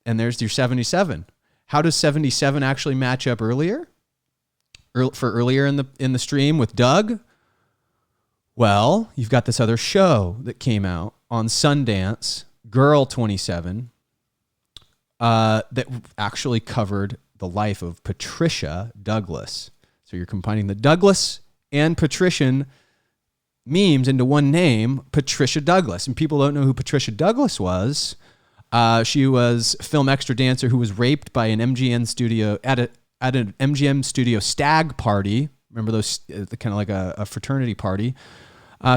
And there's your 77. How does 77 actually match up earlier in the stream with Doug? Well, you've got this other show that came out on Sundance, Girl 27, that actually covered the life of Patricia Douglas. So you're combining the Douglas and Patrician memes into one name, Patricia Douglas. And people don't know who Patricia Douglas was. She was a film extra dancer who was raped by an MGM studio at an MGM studio stag party. Remember those, kind of like a fraternity party,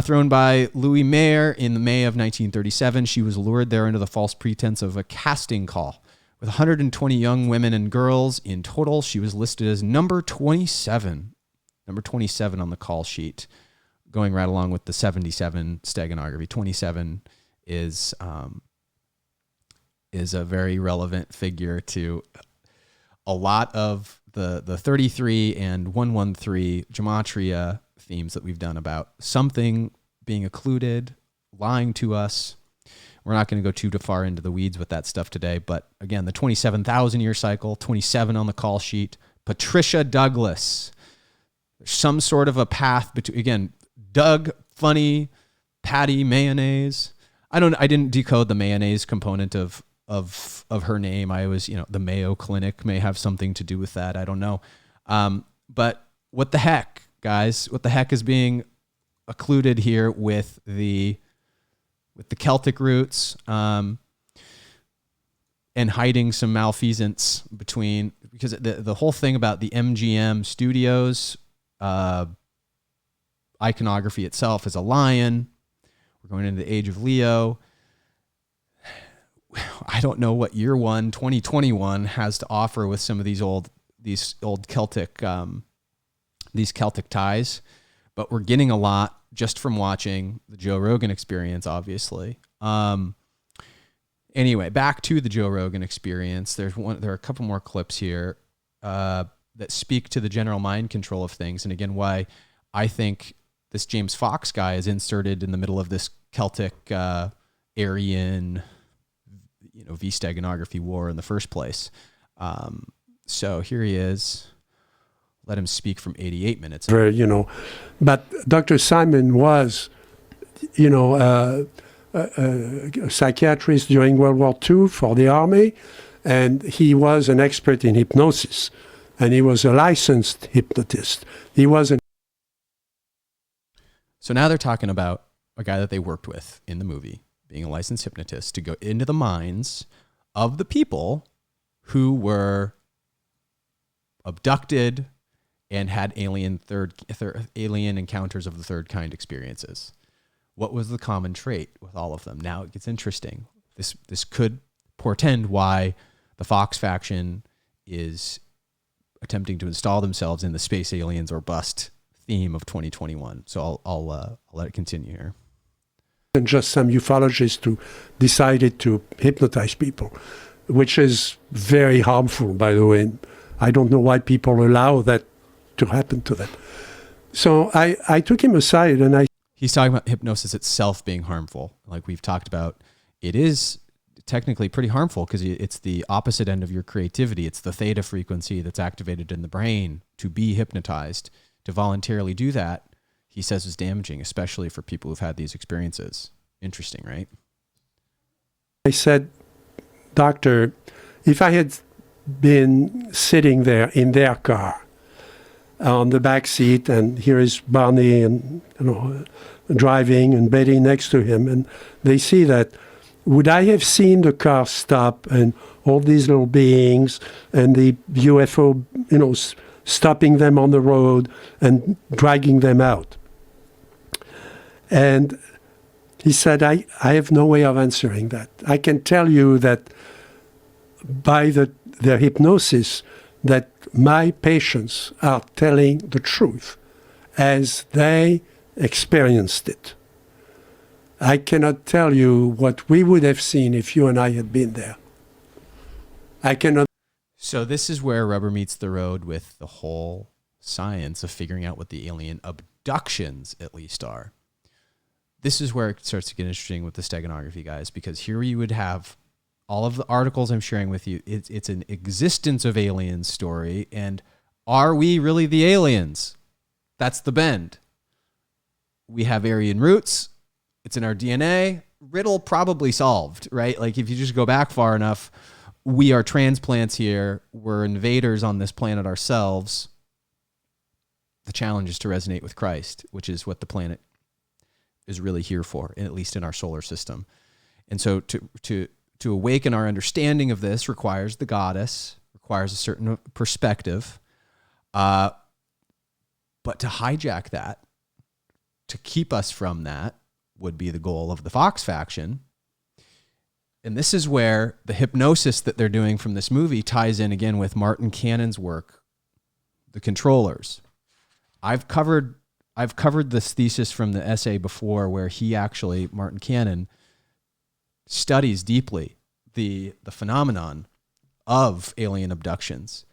thrown by Louis Mayer in May of 1937. She was lured there under the false pretense of a casting call. With 120 young women and girls in total, she was listed as number 27 on the call sheet, going right along with the 77 steganography. 27 is a very relevant figure to a lot of the 33 and 113 gematria themes that we've done about something being occluded, lying to us. We're not going to go too far into the weeds with that stuff today, but again, the 27,000 year cycle, 27 on the call sheet, Patricia Douglas. There's some sort of a path between, again, Doug, funny, Patty, mayonnaise. I didn't decode the mayonnaise component of her name. I was, the Mayo Clinic may have something to do with that. I don't know. But what the heck, guys? What the heck is being occluded here with the Celtic roots, and hiding some malfeasance between, because the whole thing about the MGM studios iconography itself is a lion. We're going into the age of Leo. I don't know what year 2021 has to offer with some of these old Celtic ties, but we're getting a lot just from watching the Joe Rogan Experience, obviously. Anyway, back to the Joe Rogan Experience. There are a couple more clips here that speak to the general mind control of things, and again, why I think this James Fox guy is inserted in the middle of this Celtic Aryan, V-steganography war in the first place. So here he is. Let him speak from 88 minutes. But Dr. Simon was, a psychiatrist during World War II for the Army, and he was an expert in hypnosis, and he was a licensed hypnotist. He wasn't. So now they're talking about a guy that they worked with in the movie, being a licensed hypnotist, to go into the minds of the people who were abducted and had alien encounters of the third kind experiences. What was the common trait with all of them? Now it gets interesting. This could portend why the Fox faction is attempting to install themselves in the space aliens or bust theme of 2021. So I'll let it continue here. And just some ufologists who decided to hypnotize people, which is very harmful, by the way. I don't know why people allow that to happen to them. So I took him aside and he's talking about hypnosis itself being harmful. Like we've talked about, it is technically pretty harmful because it's the opposite end of your creativity. It's the theta frequency that's activated in the brain to be hypnotized. To voluntarily do that, he says, is damaging, especially for people who've had these experiences. Interesting, right? I said, Doctor, if I had been sitting there in their car on the back seat, and here is Barney and driving and Betty next to him, and they see that would I have seen the car stop and all these little beings and the UFO, stopping them on the road and dragging them out? And he said, I have no way of answering that. I can tell you that by their hypnosis, that my patients are telling the truth as they experienced it. I cannot tell you what we would have seen if you and I had been there. I cannot. So this is where rubber meets the road with the whole science of figuring out what the alien abductions at least are. This is where it starts to get interesting with the steganography, guys, because here you would have all of the articles I'm sharing with you. It's an existence of aliens story. And are we really the aliens? That's the bend. We have Aryan roots. It's in our DNA. Riddle probably solved, right? Like if you just go back far enough, we are transplants here. We're invaders on this planet ourselves. The challenge is to resonate with Christ, which is what the planet is really here for, at least in our solar system. And so to awaken our understanding of this requires the goddess, requires a certain perspective. But to hijack that, to keep us from that, would be the goal of the Fox faction. And this is where the hypnosis that they're doing from this movie ties in again with Martin Cannon's work, The Controllers. I've covered this thesis from the essay before, where Martin Cannon studies deeply the phenomenon of alien abductions.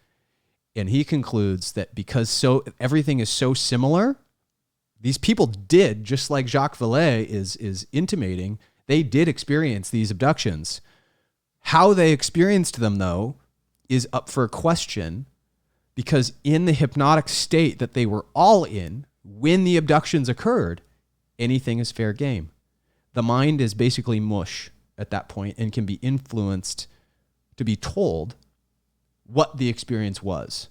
And he concludes that because everything is so similar, these people did, just like Jacques Vallée is intimating, they did experience these abductions. How they experienced them, though, is up for question, because in the hypnotic state that they were all in when the abductions occurred, anything is fair game. The mind is basically mush at that point and can be influenced to be told what the experience was.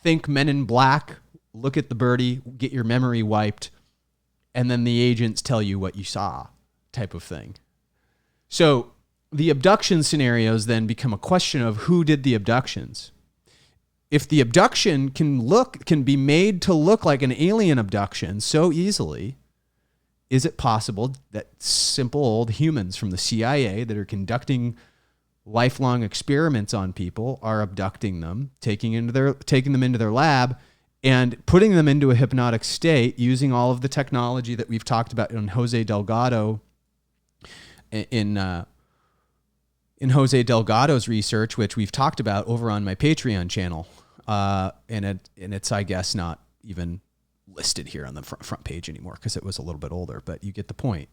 Think Men in Black. Look at the birdie, get your memory wiped, and then the agents tell you what you saw, type of thing. So the abduction scenarios then become a question of who did the abductions. If the abduction can be made to look like an alien abduction so easily, is it possible that simple old humans from the CIA that are conducting lifelong experiments on people are abducting them, taking them into their lab, and putting them into a hypnotic state using all of the technology that we've talked about in Jose Delgado, in Jose Delgado's research, which we've talked about over on my Patreon channel. And it's, I guess, not even listed here on the front page anymore because it was a little bit older, but you get the point.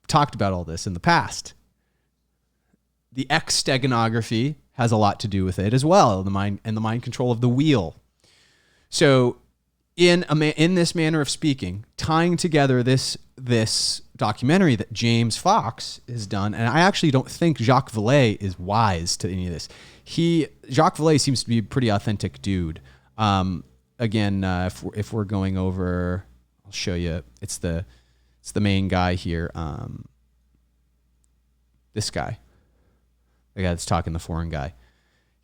We've talked about all this in the past. The X steganography has a lot to do with it as well, the mind control of the wheel. So in this manner of speaking, tying together this documentary that James Fox has done, and I actually don't think Jacques Vallée is wise to any of this. Jacques Vallée seems to be a pretty authentic dude. If we're going over, I'll show you. It's the main guy here. This guy, the guy that's talking, the foreign guy.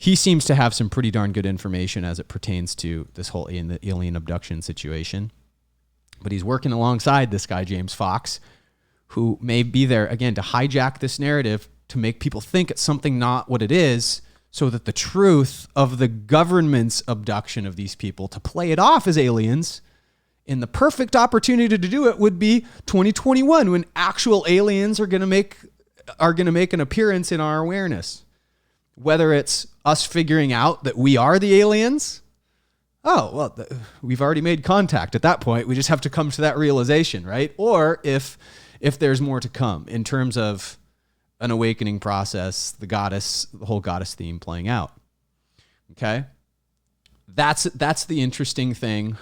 He seems to have some pretty darn good information as it pertains to this whole alien abduction situation. But he's working alongside this guy, James Fox, who may be there, again, to hijack this narrative, to make people think it's something not what it is, so that the truth of the government's abduction of these people, to play it off as aliens, and the perfect opportunity to do it would be 2021, when actual aliens are going to make an appearance in our awareness. Whether it's us figuring out that we are the aliens, we've already made contact at that point. We just have to come to that realization, right? Or if there's more to come in terms of an awakening process, the whole goddess theme playing out. Okay? That's the interesting thing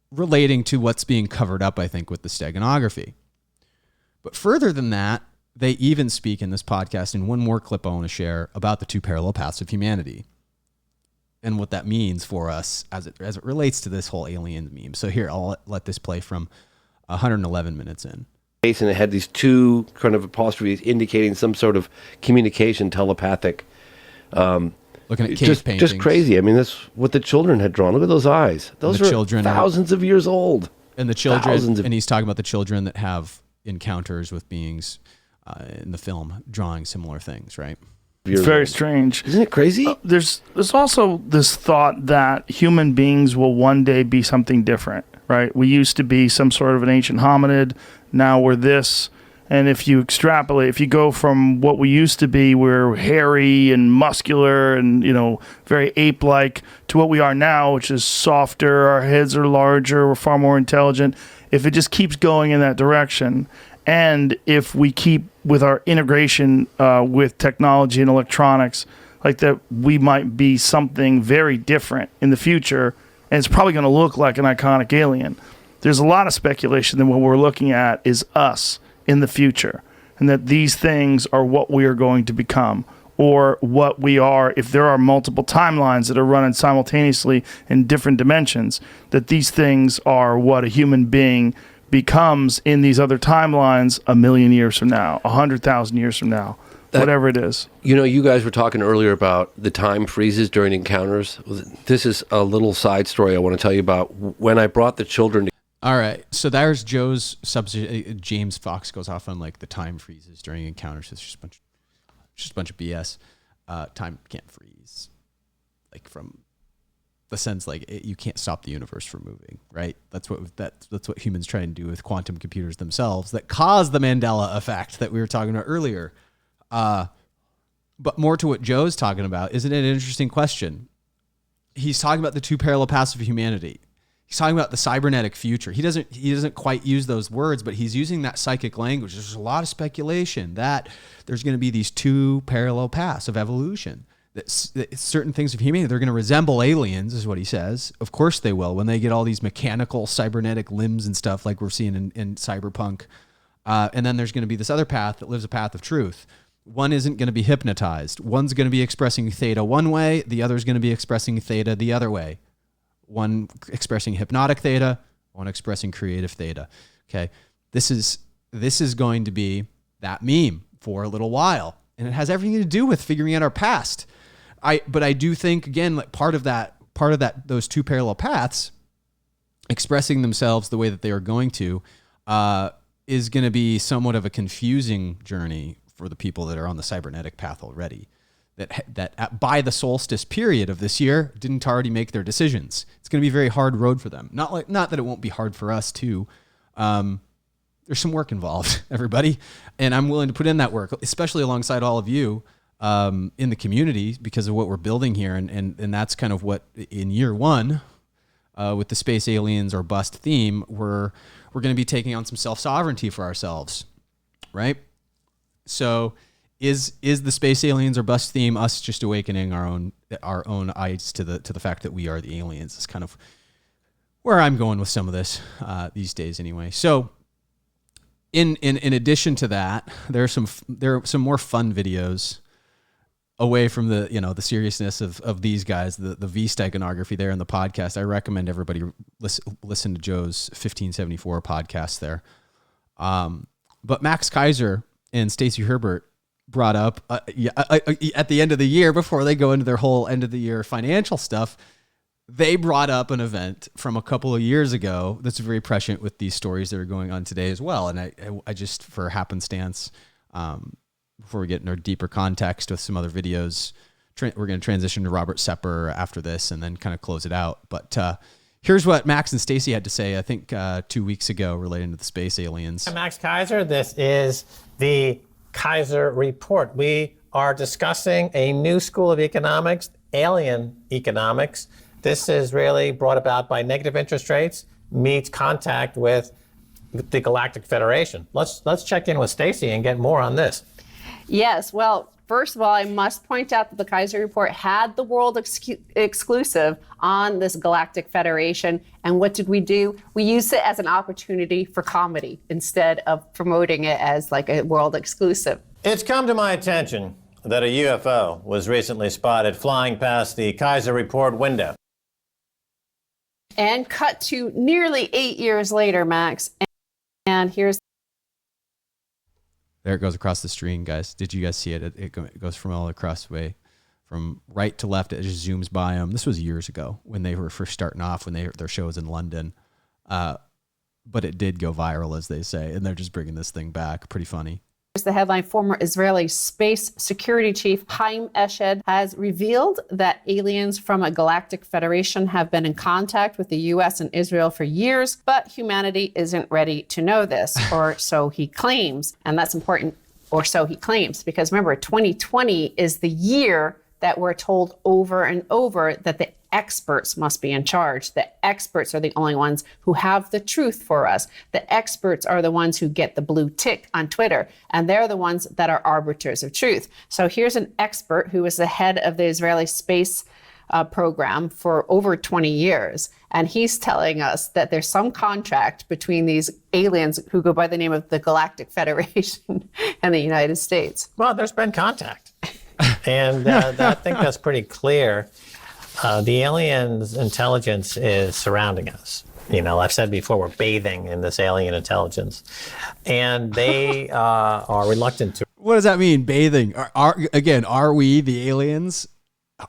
relating to what's being covered up, I think, with the steganography. But further than that, they even speak in this podcast, in one more clip I want to share, about the two parallel paths of humanity and what that means for us as it relates to this whole alien meme. So here, I'll let this play from 111 minutes in. and it had these two kind of apostrophes indicating some sort of communication, telepathic. Looking at cave paintings. Just crazy. I mean, that's what the children had drawn. Look at those eyes. Those are children thousands of years old. And the children, and he's talking about the children that have encounters with beings in the film, drawing similar things, right? It's very strange. Isn't it crazy? There's also this thought that human beings will one day be something different, right? We used to be some sort of an ancient hominid. Now we're this. And if you extrapolate, if you go from what we used to be, we're hairy and muscular and, very ape-like, to what we are now, which is softer, our heads are larger, we're far more intelligent. If it just keeps going in that direction, and if we keep with our integration with technology and electronics, like that, we might be something very different in the future, and it's probably going to look like an iconic alien. There's a lot of speculation that what we're looking at is us in the future, and that these things are what we are going to become, or what we are if there are multiple timelines that are running simultaneously in different dimensions, that these things are what a human being becomes in these other timelines 1,000,000 years from now, 100,000 years from now, whatever it is. You guys were talking earlier about the time freezes during encounters. This is a little side story I want to tell you about. When I brought the children to All right, so there's Joe's substitute. James Fox goes off on like the time freezes during encounters. It's just a bunch of BS. Time can't freeze, like from the sense like you can't stop the universe from moving, right? That's what humans try and do with quantum computers themselves that cause the Mandela effect that we were talking about earlier. But more to what Joe's talking about, isn't it an interesting question? He's talking about the two parallel paths of humanity. He's talking about the cybernetic future. He doesn't quite use those words, but he's using that psychic language. There's a lot of speculation that there's going to be these two parallel paths of evolution. That certain things of humanity, they're going to resemble aliens, is what he says. Of course they will, when they get all these mechanical cybernetic limbs and stuff like we're seeing in Cyberpunk. And then there's going to be this other path that lives a path of truth. One isn't going to be hypnotized. One's going to be expressing theta one way. The other's going to be expressing theta the other way. One expressing hypnotic theta, one expressing creative theta. Okay, this is going to be that meme for a little while, and it has everything to do with figuring out our past. But I do think, again, like part of that those two parallel paths expressing themselves the way that they are going to is going to be somewhat of a confusing journey for the people that are on the cybernetic path already. That by the solstice period of this year didn't already make their decisions. It's going to be a very hard road for them. Not that it won't be hard for us too. There's some work involved, everybody, and I'm willing to put in that work, especially alongside all of you in the community, because of what we're building here, and that's kind of what in year one with the space aliens or bust theme, we're going to be taking on some self-sovereignty for ourselves, right? So. Is the space aliens or bust theme us just awakening our own eyes to the fact that we are the aliens? It's kind of where I'm going with some of this these days, anyway. So, in addition to that, there are some more fun videos away from the seriousness of these guys, the V-steganography there in the podcast. I recommend everybody listen to Joe's 1574 podcast there. But Max Kaiser and Stacey Herbert brought up at the end of the year, before they go into their whole end of the year financial stuff, they brought up an event from a couple of years ago that's very prescient with these stories that are going on today as well. And I just, for happenstance, before we get into deeper context with some other videos, we're going to transition to Robert Sepper after this and then kind of close it out. But here's what Max and Stacey had to say, I think 2 weeks ago, relating to the space aliens. I'm Max Kaiser. This is the Kaiser Report. We are discussing a new school of economics, alien economics. This is really brought about by negative interest rates meets contact with the Galactic Federation. Let's check in with Stacey and get more on this. Yes, well, first of all, I must point out that the Kaiser Report had the world exclusive on this Galactic Federation. And what did we do? We used it as an opportunity for comedy instead of promoting it as like a world exclusive. It's come to my attention that a UFO was recently spotted flying past the Kaiser Report window. And cut to nearly 8 years later, Max. And here's There it goes across the screen, guys. Did you guys see it? It goes from all across the way, from right to left. It just zooms by them. This was years ago when they were first starting off, when their show was in London. But it did go viral, as they say, and they're just bringing this thing back. Pretty funny. The headline: former Israeli space security chief Haim Eshed has revealed that aliens from a galactic federation have been in contact with the U.S. and Israel for years, but humanity isn't ready to know this, or so he claims. And that's important, or so he claims, because remember, 2020 is the year that we're told over and over that the experts must be in charge. The experts are the only ones who have the truth for us. The experts are the ones who get the blue tick on Twitter, and they're the ones that are arbiters of truth. So here's an expert who was the head of the Israeli space program for over 20 years, and he's telling us that there's some contract between these aliens who go by the name of the Galactic Federation and the United States. Well, there's been contact. And I think that's pretty clear. The aliens' intelligence is surrounding us. You know, I've said before, we're bathing in this alien intelligence. And they are reluctant to. What does that mean, bathing? Are we the aliens?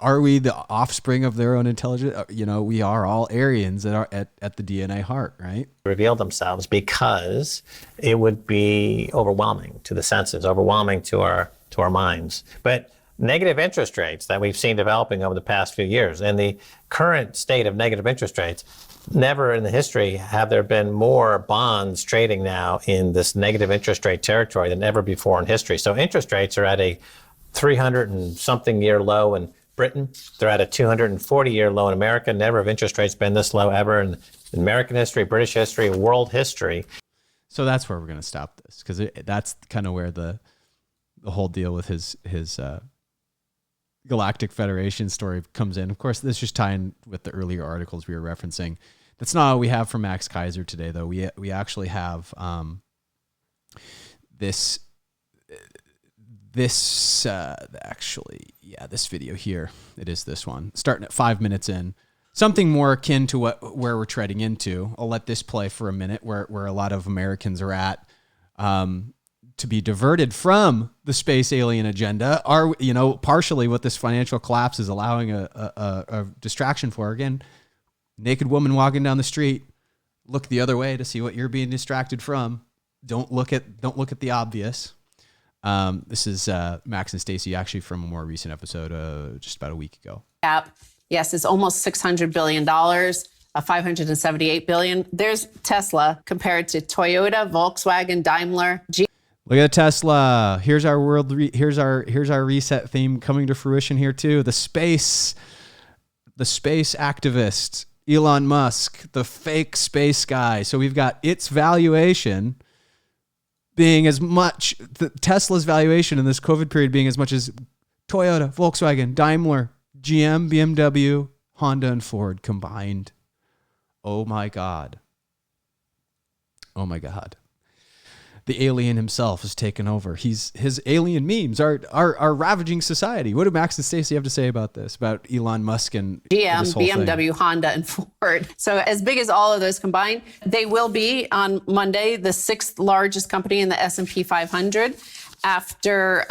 Are we the offspring of their own intelligence? You know, we are all Aryans that are at the DNA heart, right? Reveal themselves, because it would be overwhelming to the senses, overwhelming to our minds. But negative interest rates that we've seen developing over the past few years, and the current state of negative interest rates, never in the history have there been more bonds trading now in this negative interest rate territory than ever before in history. So interest rates are at a 300 and something year low in Britain. They're at a 240 year low in America. Never have interest rates been this low ever in American history, British history, world history. So that's where we're going to stop this, because that's kind of where the whole deal with his Galactic Federation story comes in. Of course, this just tying with the earlier articles we were referencing. That's not all we have from Max Kaiser today, though. We actually have this video here. It is this one, starting at 5 minutes in. Something more akin to where we're treading into. I'll let this play for a minute, where a lot of Americans are at. To be diverted from the space alien agenda, are, you know, partially what this financial collapse is allowing a distraction for. Again, naked woman walking down the street, look the other way to see what you're being distracted from. Don't look at the obvious. This is Max and Stacy, actually, from a more recent episode just about a week ago. Yes, it's almost $600 billion. 578 billion. There's Tesla compared to Toyota, Volkswagen, Daimler, Look at Tesla. Here's our here's our reset theme coming to fruition here too. The space activist, Elon Musk, the fake space guy. So we've got its valuation being as much, Tesla's valuation in this COVID period being as much as Toyota, Volkswagen, Daimler, GM, BMW, Honda, and Ford combined. Oh my God. Oh my God. The alien himself has taken over. His alien memes are ravaging society. What do Max and Stacey have to say about this? About Elon Musk and GM, this whole BMW, thing? Honda, and Ford. So as big as all of those combined, they will be on Monday the sixth largest company in the S&P 500 after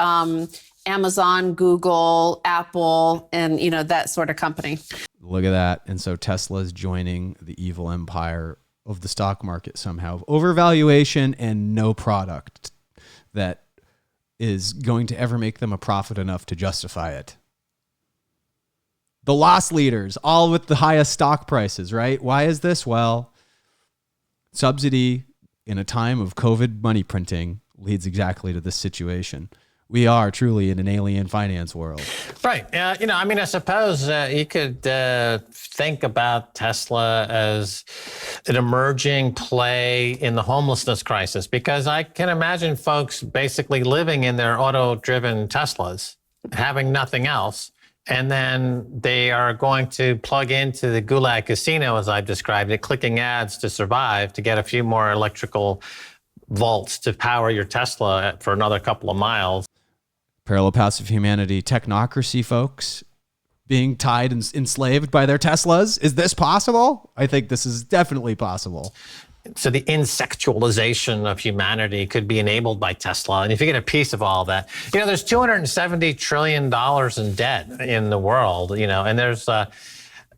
Amazon, Google, Apple, and that sort of company. Look at that. And so Tesla is joining the evil empire of the stock market somehow. Overvaluation and no product that is going to ever make them a profit enough to justify it. The loss leaders, all with the highest stock prices, right? Why is this? Well, subsidy in a time of COVID money printing leads exactly to this situation. We are truly in an alien finance world. Right. I suppose you could think about Tesla as an emerging play in the homelessness crisis, because I can imagine folks basically living in their auto-driven Teslas, having nothing else, and then they are going to plug into the Gulag Casino, as I've described it, clicking ads to survive, to get a few more electrical volts to power your Tesla for another couple of miles. Parallel paths of humanity, technocracy, folks, being tied and enslaved by their Teslas. Is this possible? I think this is definitely possible. So the insectualization of humanity could be enabled by Tesla. And if you get a piece of all that, there's $270 trillion in debt in the world, and there's,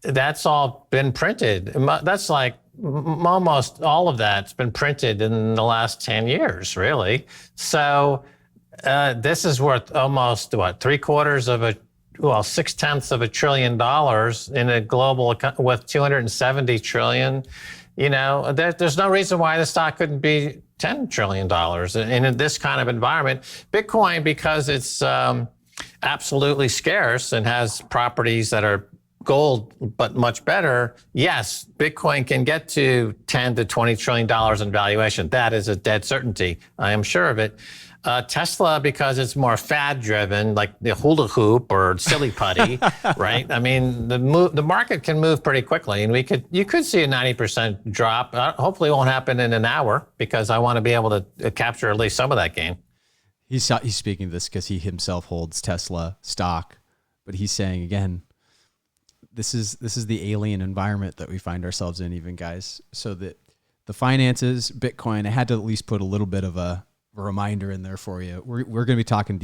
that's all been printed. That's like almost all of that's been printed in the last 10 years, really. So this is worth almost, $0.75 of $1 trillion in a global with 270 trillion. There's no reason why the stock couldn't be $10 trillion in this kind of environment. Bitcoin, because it's absolutely scarce and has properties that are gold, but much better. Yes, Bitcoin can get to $10 to $20 trillion in valuation. That is a dead certainty. I am sure of it. Tesla, because it's more fad-driven, like the hula hoop or silly putty, right? I mean, the market can move pretty quickly, and you could see a 90% drop. Hopefully, it won't happen in an hour because I want to be able to capture at least some of that gain. He's speaking of this because he himself holds Tesla stock, but he's saying again, this is the alien environment that we find ourselves in, even guys. So that the finances, Bitcoin, I had to at least put a little bit of a reminder in there for you. We're going to be talking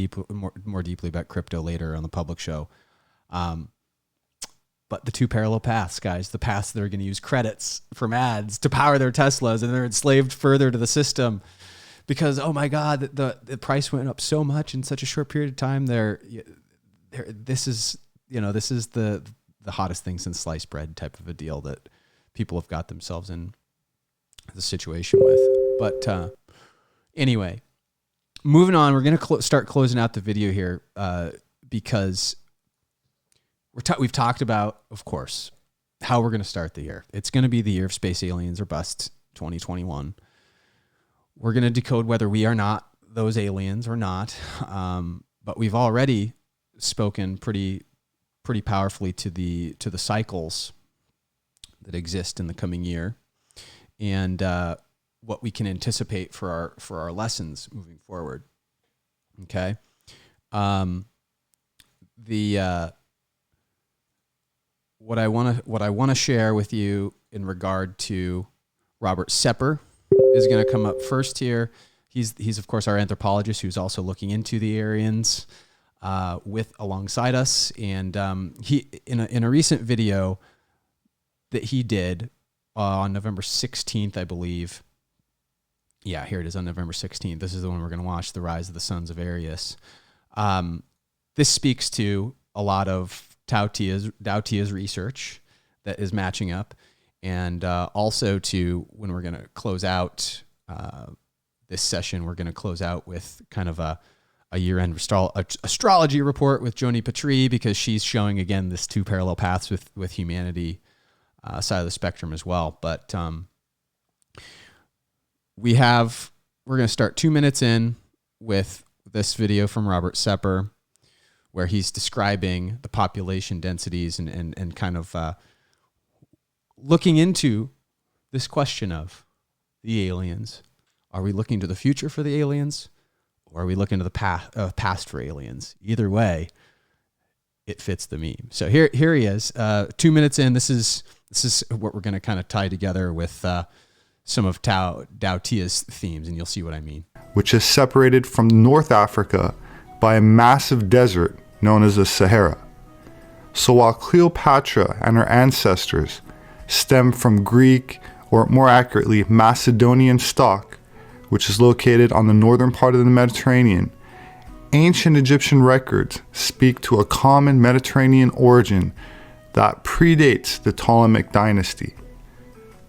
more deeply about crypto later on the public show. But the two parallel paths, guys, the paths that are going to use credits from ads to power their Teslas, and they're enslaved further to the system because, oh my God, the price went up so much in such a short period of time. This is the hottest thing since sliced bread type of a deal that people have got themselves in the situation with. But, anyway, moving on, we're going to start closing out the video here because we've talked about, of course, how we're going to start the year. It's going to be the year of space aliens or bust, 2021. We're going to decode whether we are not those aliens or not, but we've already spoken pretty powerfully to the cycles that exist in the coming year, and what we can anticipate for our lessons moving forward. Okay. What I want to share with you in regard to Robert Sepper is going to come up first here. He's of course our anthropologist who's also looking into the aliens alongside us, and he in a recent video that he did on November 16th, I believe. Yeah, here it is on November 16th. This is the one we're going to watch, The Rise of the Sons of Arius. This speaks to a lot of Tao Tia's research that is matching up, and also to when we're going to close out this session, we're going to close out with kind of a year-end astrology report with Joni Patry, because she's showing, again, this two parallel paths with humanity side of the spectrum as well. But we're going to start 2 minutes in with this video from Robert Sepper, where he's describing the population densities and kind of looking into this question of the aliens. Are we looking to the future for the aliens, or are we looking to the past for aliens? Either way, it fits the meme. So here he is, 2 minutes in. This is what we're going to kind of tie together with some of Tao Tia's themes, and you'll see what I mean. Which is separated from North Africa by a massive desert known as the Sahara. So while Cleopatra and her ancestors stem from Greek, or more accurately, Macedonian stock, which is located on the northern part of the Mediterranean, ancient Egyptian records speak to a common Mediterranean origin that predates the Ptolemaic dynasty.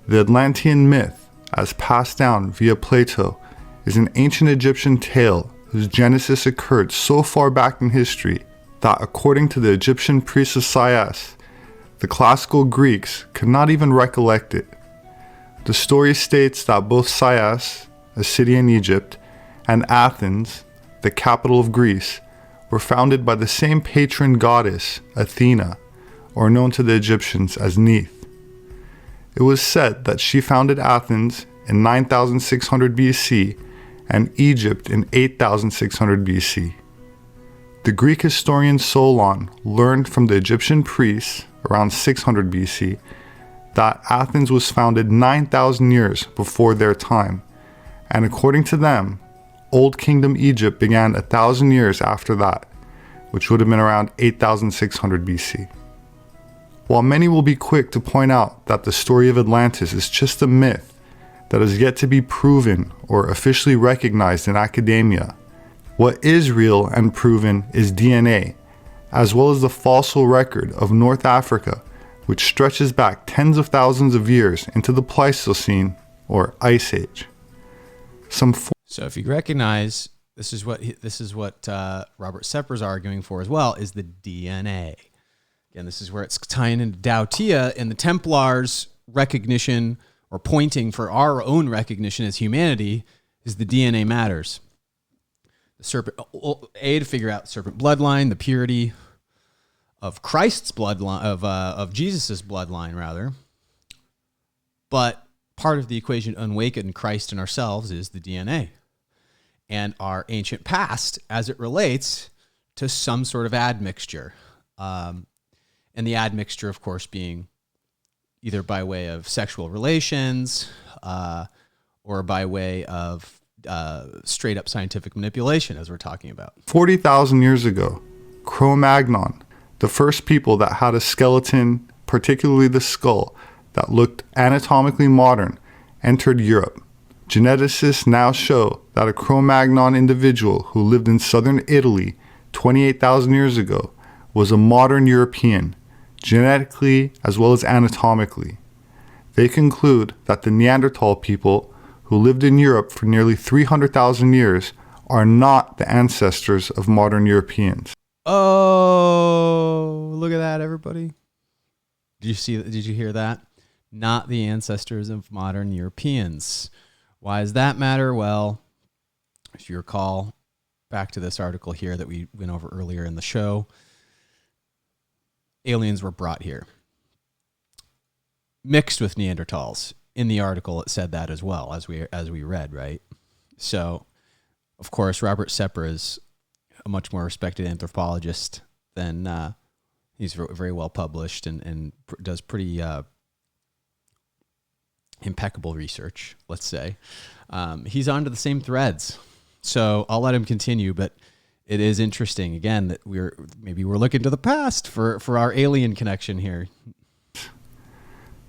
The Atlantean myth, as passed down via Plato, is an ancient Egyptian tale whose genesis occurred so far back in history that, according to the Egyptian priest of Sais, the classical Greeks could not even recollect it. The story states that both Sais, a city in Egypt, and Athens, the capital of Greece, were founded by the same patron goddess, Athena, or known to the Egyptians as Neith. It was said that she founded Athens in 9600 BC and Egypt in 8600 BC. The Greek historian Solon learned from the Egyptian priests around 600 BC that Athens was founded 9,000 years before their time, and according to them, Old Kingdom Egypt began 1,000 years after that, which would have been around 8,600 BC. While many will be quick to point out that the story of Atlantis is just a myth that is yet to be proven or officially recognized in academia, what is real and proven is DNA, as well as the fossil record of North Africa, which stretches back tens of thousands of years into the Pleistocene or Ice Age. So if you recognize, this is what Robert Sepper's arguing for as well, is the DNA. Again, this is where it's tying into Tao Tia and the Templars' recognition or pointing for our own recognition as humanity is the DNA matters. The serpent, to figure out the serpent bloodline, the purity of Christ's bloodline, of Jesus's bloodline rather. But part of the equation to awaken Christ in ourselves is the DNA and our ancient past as it relates to some sort of admixture. And the admixture, of course, being either by way of sexual relations or by way of straight up scientific manipulation, as we're talking about. 40,000 years ago, Cro-Magnon, the first people that had a skeleton, particularly the skull, that looked anatomically modern, entered Europe. Geneticists now show that a Cro-Magnon individual who lived in southern Italy 28,000 years ago was a modern European, genetically as well as anatomically. They conclude that the Neanderthal people who lived in Europe for nearly 300,000 years are not the ancestors of modern Europeans. Oh, look at that, everybody. Did you hear that? Not the ancestors of modern Europeans. Why does that matter? Well, if you recall back to this article here that we went over earlier in the show, aliens were brought here, mixed with Neanderthals. In the article, it said that as well, as we read, right? So, of course, Robert Sepper is a much more respected anthropologist than he's very well published and does pretty impeccable research, let's say. He's onto the same threads. So I'll let him continue, but it is interesting, again, that we're looking to the past for our alien connection here.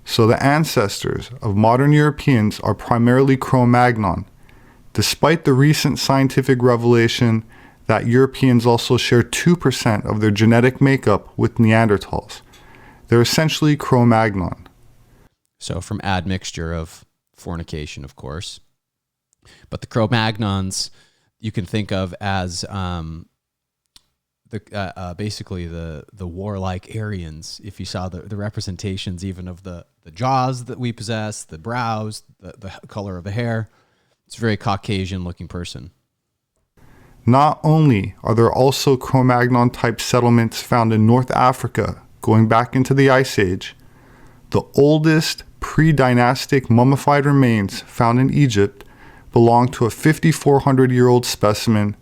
So the ancestors of modern Europeans are primarily Cro-Magnon, despite the recent scientific revelation that Europeans also share 2% of their genetic makeup with Neanderthals. They're essentially Cro-Magnon. So from admixture of fornication, of course. But the Cro-Magnons you can think of as basically the warlike Aryans. If you saw the representations even of the jaws that we possess, the brows, the color of the hair, it's a very Caucasian looking person. Not only are there also Cro-Magnon type settlements found in North Africa going back into the Ice Age, the oldest pre-dynastic mummified remains found in Egypt belong to a 5,400-year-old specimen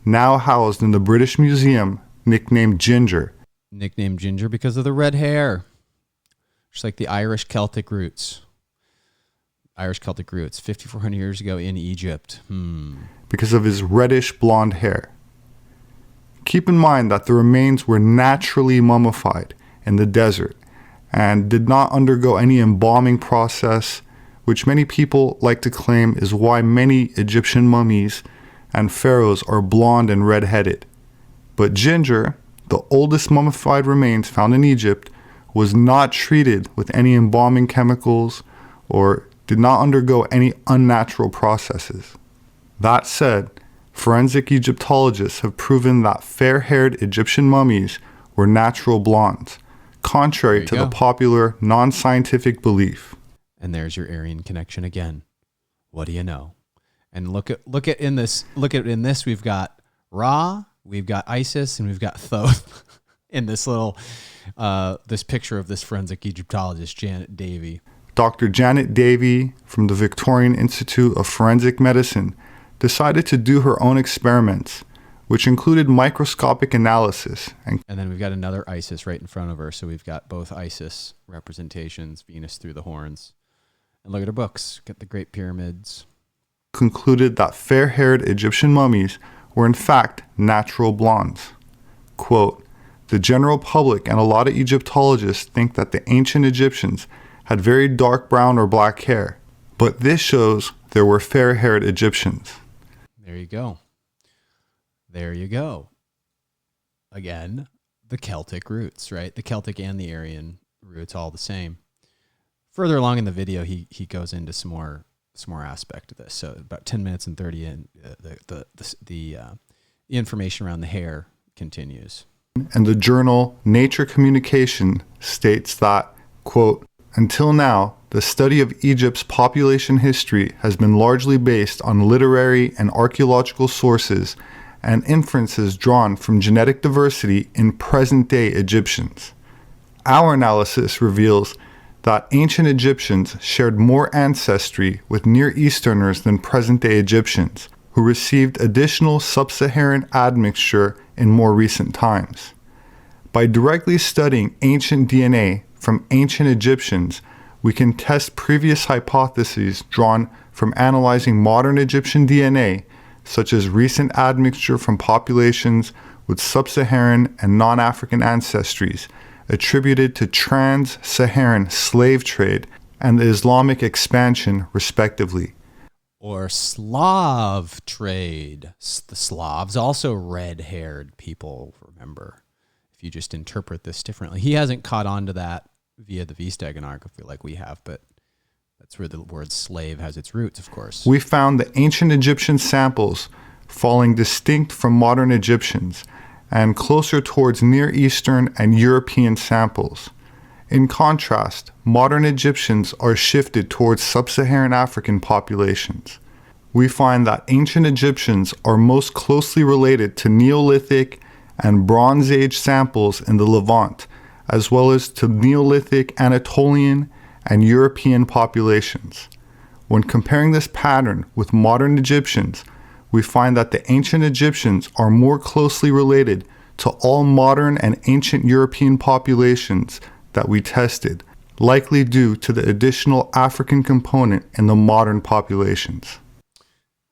now housed in the British Museum, nicknamed Ginger. Nicknamed Ginger because of the red hair. Just like the Irish Celtic roots. 5,400 years ago in Egypt. Because of his reddish blonde hair. Keep in mind that the remains were naturally mummified in the desert and did not undergo any embalming process, which many people like to claim is why many Egyptian mummies and pharaohs are blonde and red-headed. But Ginger, the oldest mummified remains found in Egypt, was not treated with any embalming chemicals or did not undergo any unnatural processes. That said, forensic Egyptologists have proven that fair-haired Egyptian mummies were natural blondes, contrary to the popular non-scientific belief. And there's your Aryan connection again. What do you know? And look at in this we've got Ra, we've got Isis, and we've got Thoth in this little this picture of this forensic Egyptologist, Janet Davey. Dr. Janet Davey from the Victorian Institute of Forensic Medicine decided to do her own experiments which included microscopic analysis. And then we've got another Isis right in front of her. So we've got both Isis representations, Venus through the horns. And look at her books. Get the Great Pyramids. Concluded that fair-haired Egyptian mummies were in fact natural blondes. Quote, the general public and a lot of Egyptologists think that the ancient Egyptians had very dark brown or black hair, but this shows there were fair-haired Egyptians. There you go. There you go. Again, the Celtic roots, right? The Celtic and the Aryan roots, all the same. Further along in the video, he goes into some more aspect of this. So about 10 minutes and 30 in, the information around the hair continues. And the journal Nature Communication states that, quote, until now, the study of Egypt's population history has been largely based on literary and archaeological sources and inferences drawn from genetic diversity in present-day Egyptians. Our analysis reveals that ancient Egyptians shared more ancestry with Near Easterners than present-day Egyptians, who received additional sub-Saharan admixture in more recent times. By directly studying ancient DNA from ancient Egyptians, we can test previous hypotheses drawn from analyzing modern Egyptian DNA, such as recent admixture from populations with sub-Saharan and non-African ancestries, attributed to trans-Saharan slave trade and the Islamic expansion, respectively. Or Slav trade. The Slavs, also red-haired people, remember, if you just interpret this differently. He hasn't caught on to that via the V-steganography like we have, but that's where the word slave has its roots, of course. We found the ancient Egyptian samples falling distinct from modern Egyptians and closer towards Near Eastern and European samples. In contrast, modern Egyptians are shifted towards sub-Saharan African populations. We find that ancient Egyptians are most closely related to Neolithic and Bronze Age samples in the Levant, as well as to Neolithic Anatolian and European populations. When comparing this pattern with modern Egyptians, we find that the ancient Egyptians are more closely related to all modern and ancient European populations that we tested, likely due to the additional African component in the modern populations.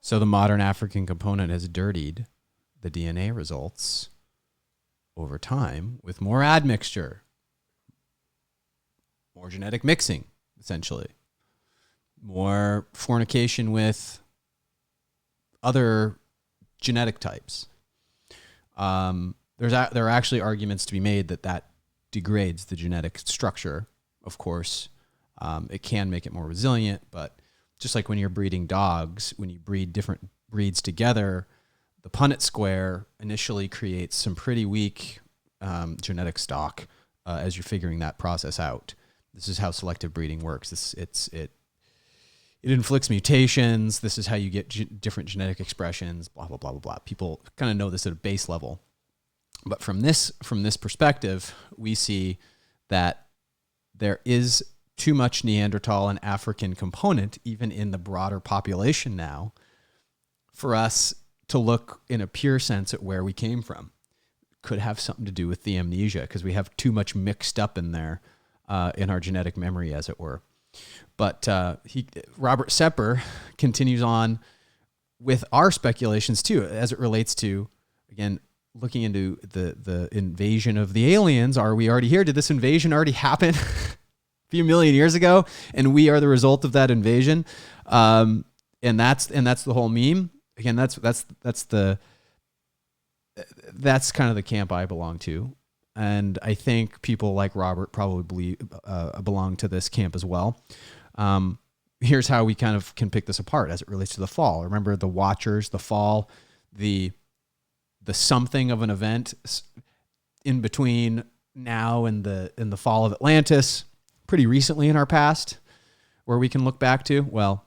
So the modern African component has dirtied the DNA results over time with more admixture, more genetic mixing, essentially, more fornication with other genetic types. There are actually arguments to be made that degrades the genetic structure, of course. It can make it more resilient, but just like when you're breeding dogs, when you breed different breeds together, the Punnett square initially creates some pretty weak genetic stock as you're figuring that process out. This is how selective breeding works. It inflicts mutations. This is how you get different genetic expressions, blah, blah, blah, blah, blah. People kind of know this at a base level. But from this perspective, we see that there is too much Neanderthal and African component, even in the broader population now, for us to look in a pure sense at where we came from. Could have something to do with the amnesia, because we have too much mixed up in there in our genetic memory, as it were. But Robert Sepper continues on with our speculations too, as it relates to, again, looking into the invasion of the aliens. Are we already here? Did this invasion already happen a few million years ago, and we are the result of that invasion? And that's the whole meme. Again, that's kind of the camp I belong to. And I think people like Robert probably belong to this camp as well. Here's how we kind of can pick this apart as it relates to the fall. Remember the Watchers, the fall, the something of an event in between now and the fall of Atlantis, pretty recently in our past, where we can look back to. Well,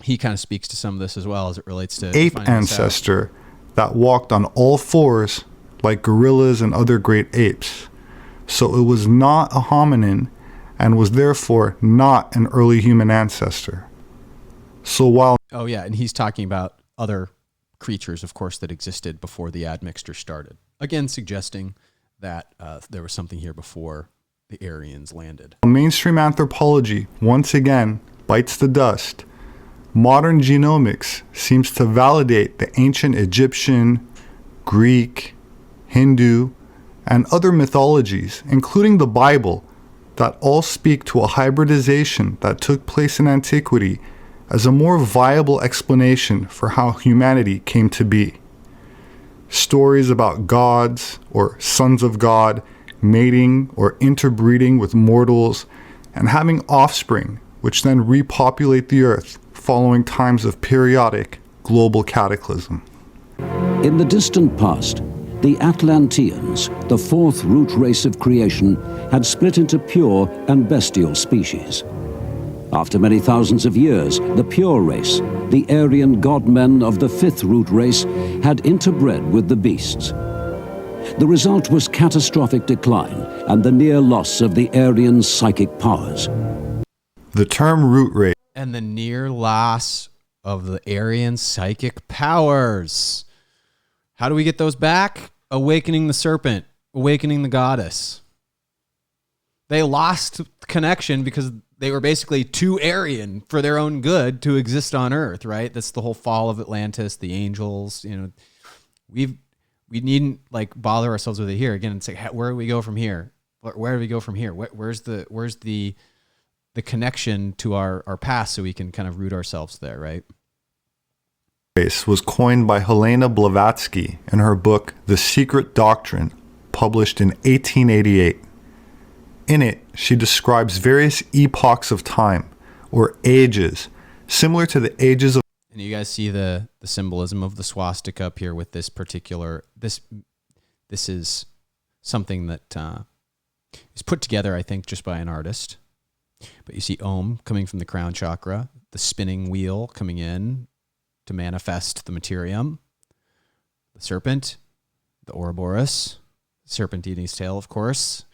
he kind of speaks to some of this as well as it relates to ape ancestor that walked on all fours like gorillas and other great apes. So it was not a hominin and was therefore not an early human ancestor. So while... Oh yeah, and he's talking about other creatures, of course, that existed before the admixture started. Again, suggesting that there was something here before the Aryans landed. Mainstream anthropology, once again, bites the dust. Modern genomics seems to validate the ancient Egyptian, Greek, Hindu, and other mythologies, including the Bible, that all speak to a hybridization that took place in antiquity as a more viable explanation for how humanity came to be. Stories about gods or sons of God mating or interbreeding with mortals and having offspring, which then repopulate the earth following times of periodic global cataclysm. In the distant past, the Atlanteans, the fourth root race of creation, had split into pure and bestial species. After many thousands of years, the pure race, the Aryan godmen of the fifth root race, had interbred with the beasts. The result was catastrophic decline and the near loss of the Aryan psychic powers. The term root race and the near loss of the Aryan psychic powers. How do we get those back? Awakening the serpent, awakening the goddess. They lost connection because they were basically too Aryan for their own good to exist on Earth, right? That's the whole fall of Atlantis, the angels. You know, we needn't like bother ourselves with it here. Again, it's like, where do we go from here? Where do we go from here? Where's the connection to our past, so we can kind of root ourselves there, right? Race was coined by Helena Blavatsky in her book The Secret Doctrine, published in 1888. In it, she describes various epochs of time, or ages, similar to the ages of... And you guys see the symbolism of the swastika up here with this particular... This is something that is put together, I think, just by an artist. But you see Om coming from the crown chakra, the spinning wheel coming in to manifest the materium, the serpent, the Ouroboros, serpent eating his tail, of course,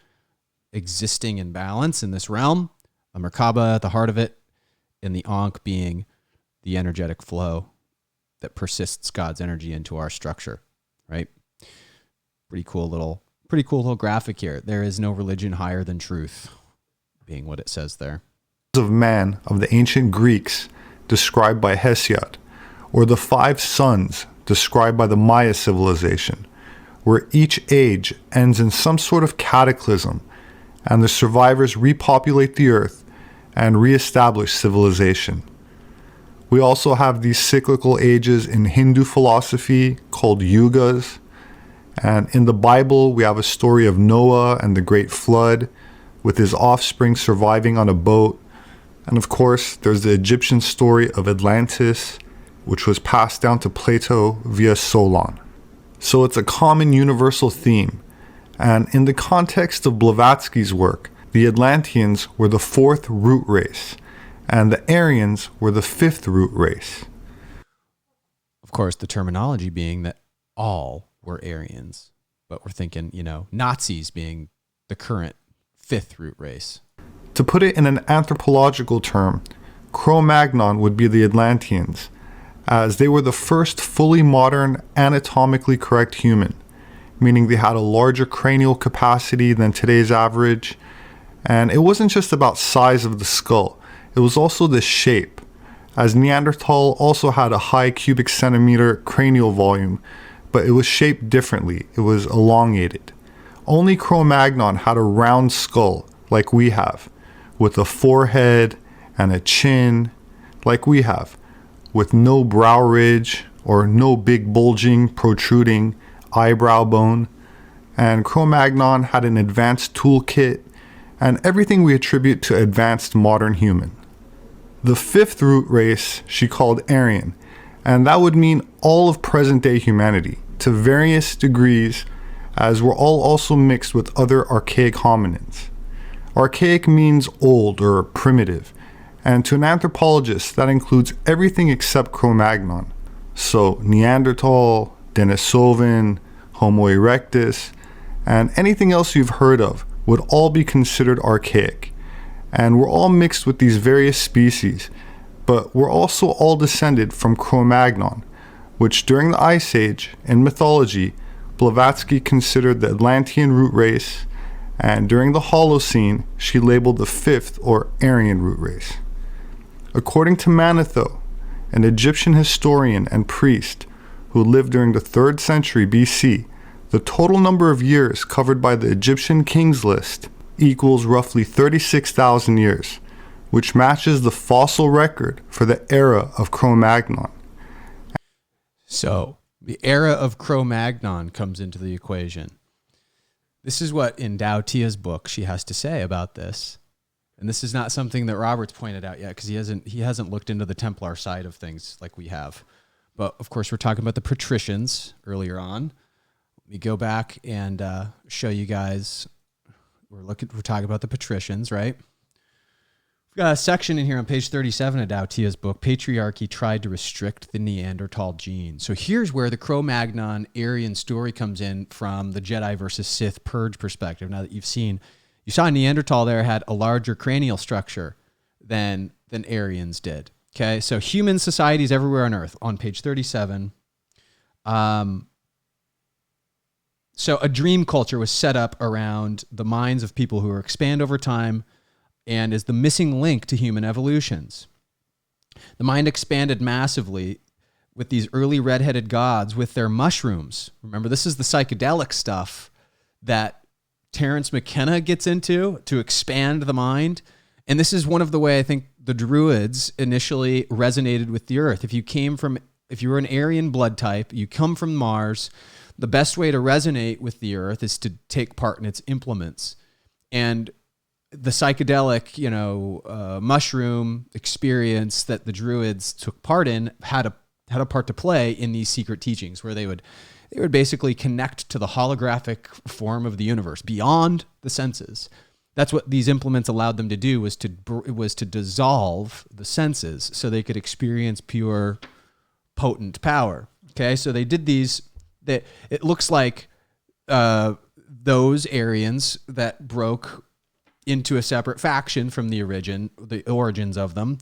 existing in balance in this realm, a Merkaba at the heart of it, and the Ankh being the energetic flow that persists God's energy into our structure, right? Pretty cool little graphic here. There is no religion higher than truth, being what it says there. Of man of the ancient Greeks described by Hesiod, or the 5 suns described by the Maya civilization, where each age ends in some sort of cataclysm and the survivors repopulate the earth and reestablish civilization. We also have these cyclical ages in Hindu philosophy called yugas, and in the Bible we have a story of Noah and the Great Flood, with his offspring surviving on a boat. And of course, there's the Egyptian story of Atlantis, which was passed down to Plato via Solon. So it's a common universal theme. And in the context of Blavatsky's work, the Atlanteans were the 4th root race, and the Aryans were the 5th root race. Of course, the terminology being that all were Aryans, but we're thinking, Nazis being the current 5th root race. To put it in an anthropological term, Cro-Magnon would be the Atlanteans, as they were the first fully modern, anatomically correct human, meaning they had a larger cranial capacity than today's average. And it wasn't just about size of the skull, it was also the shape, as Neanderthal also had a high cubic centimeter cranial volume, but it was shaped differently. It was elongated. Only Cro-Magnon had a round skull, like we have, with a forehead and a chin, like we have, with no brow ridge or no big bulging, protruding eyebrow bone. And Cro-Magnon had an advanced toolkit and everything we attribute to advanced modern human. The 5th root race she called Aryan, and that would mean all of present-day humanity, to various degrees, as we're all also mixed with other archaic hominins. Archaic means old or primitive, and to an anthropologist that includes everything except Cro-Magnon. So Neanderthal, Denisovan, Homo erectus, and anything else you've heard of would all be considered archaic. And we're all mixed with these various species, but we're also all descended from Cro-Magnon, which during the Ice Age, in mythology, Blavatsky considered the Atlantean root race, and during the Holocene, she labeled the fifth or Aryan root race. According to Manetho, an Egyptian historian and priest who lived during the 3rd century BC, the total number of years covered by the Egyptian kings list equals roughly 36,000 years, which matches the fossil record for the era of Cro-Magnon. So, the era of Cro-Magnon comes into the equation. This is what in Dao Tia's book she has to say about this. And this is not something that Robert's pointed out yet because he hasn't looked into the Templar side of things like we have. But of course, we're talking about the patricians earlier on. Let me go back and show you guys. We're talking about the patricians, right? We've got a section in here on page 37 of Dao Tia's book, Patriarchy Tried to Restrict the Neanderthal Gene. So here's where the Cro-Magnon Aryan story comes in from the Jedi versus Sith purge perspective. Now that you saw Neanderthal there had a larger cranial structure than Aryans did. Okay, so human societies everywhere on Earth, on page 37. So a dream culture was set up around the minds of people who expand over time and is the missing link to human evolutions. The mind expanded massively with these early red-headed gods with their mushrooms. Remember, this is the psychedelic stuff that Terence McKenna gets into to expand the mind. And this is one of the way I think the Druids initially resonated with the Earth. If you were an Aryan blood type, you come from Mars, the best way to resonate with the Earth is to take part in its implements. And the psychedelic, mushroom experience that the Druids took part in had a part to play in these secret teachings where they would basically connect to the holographic form of the universe beyond the senses. That's what these implements allowed them to do, was to dissolve the senses so they could experience pure, potent power. Okay, so they did these. It looks like those Aryans that broke into a separate faction from the origins of them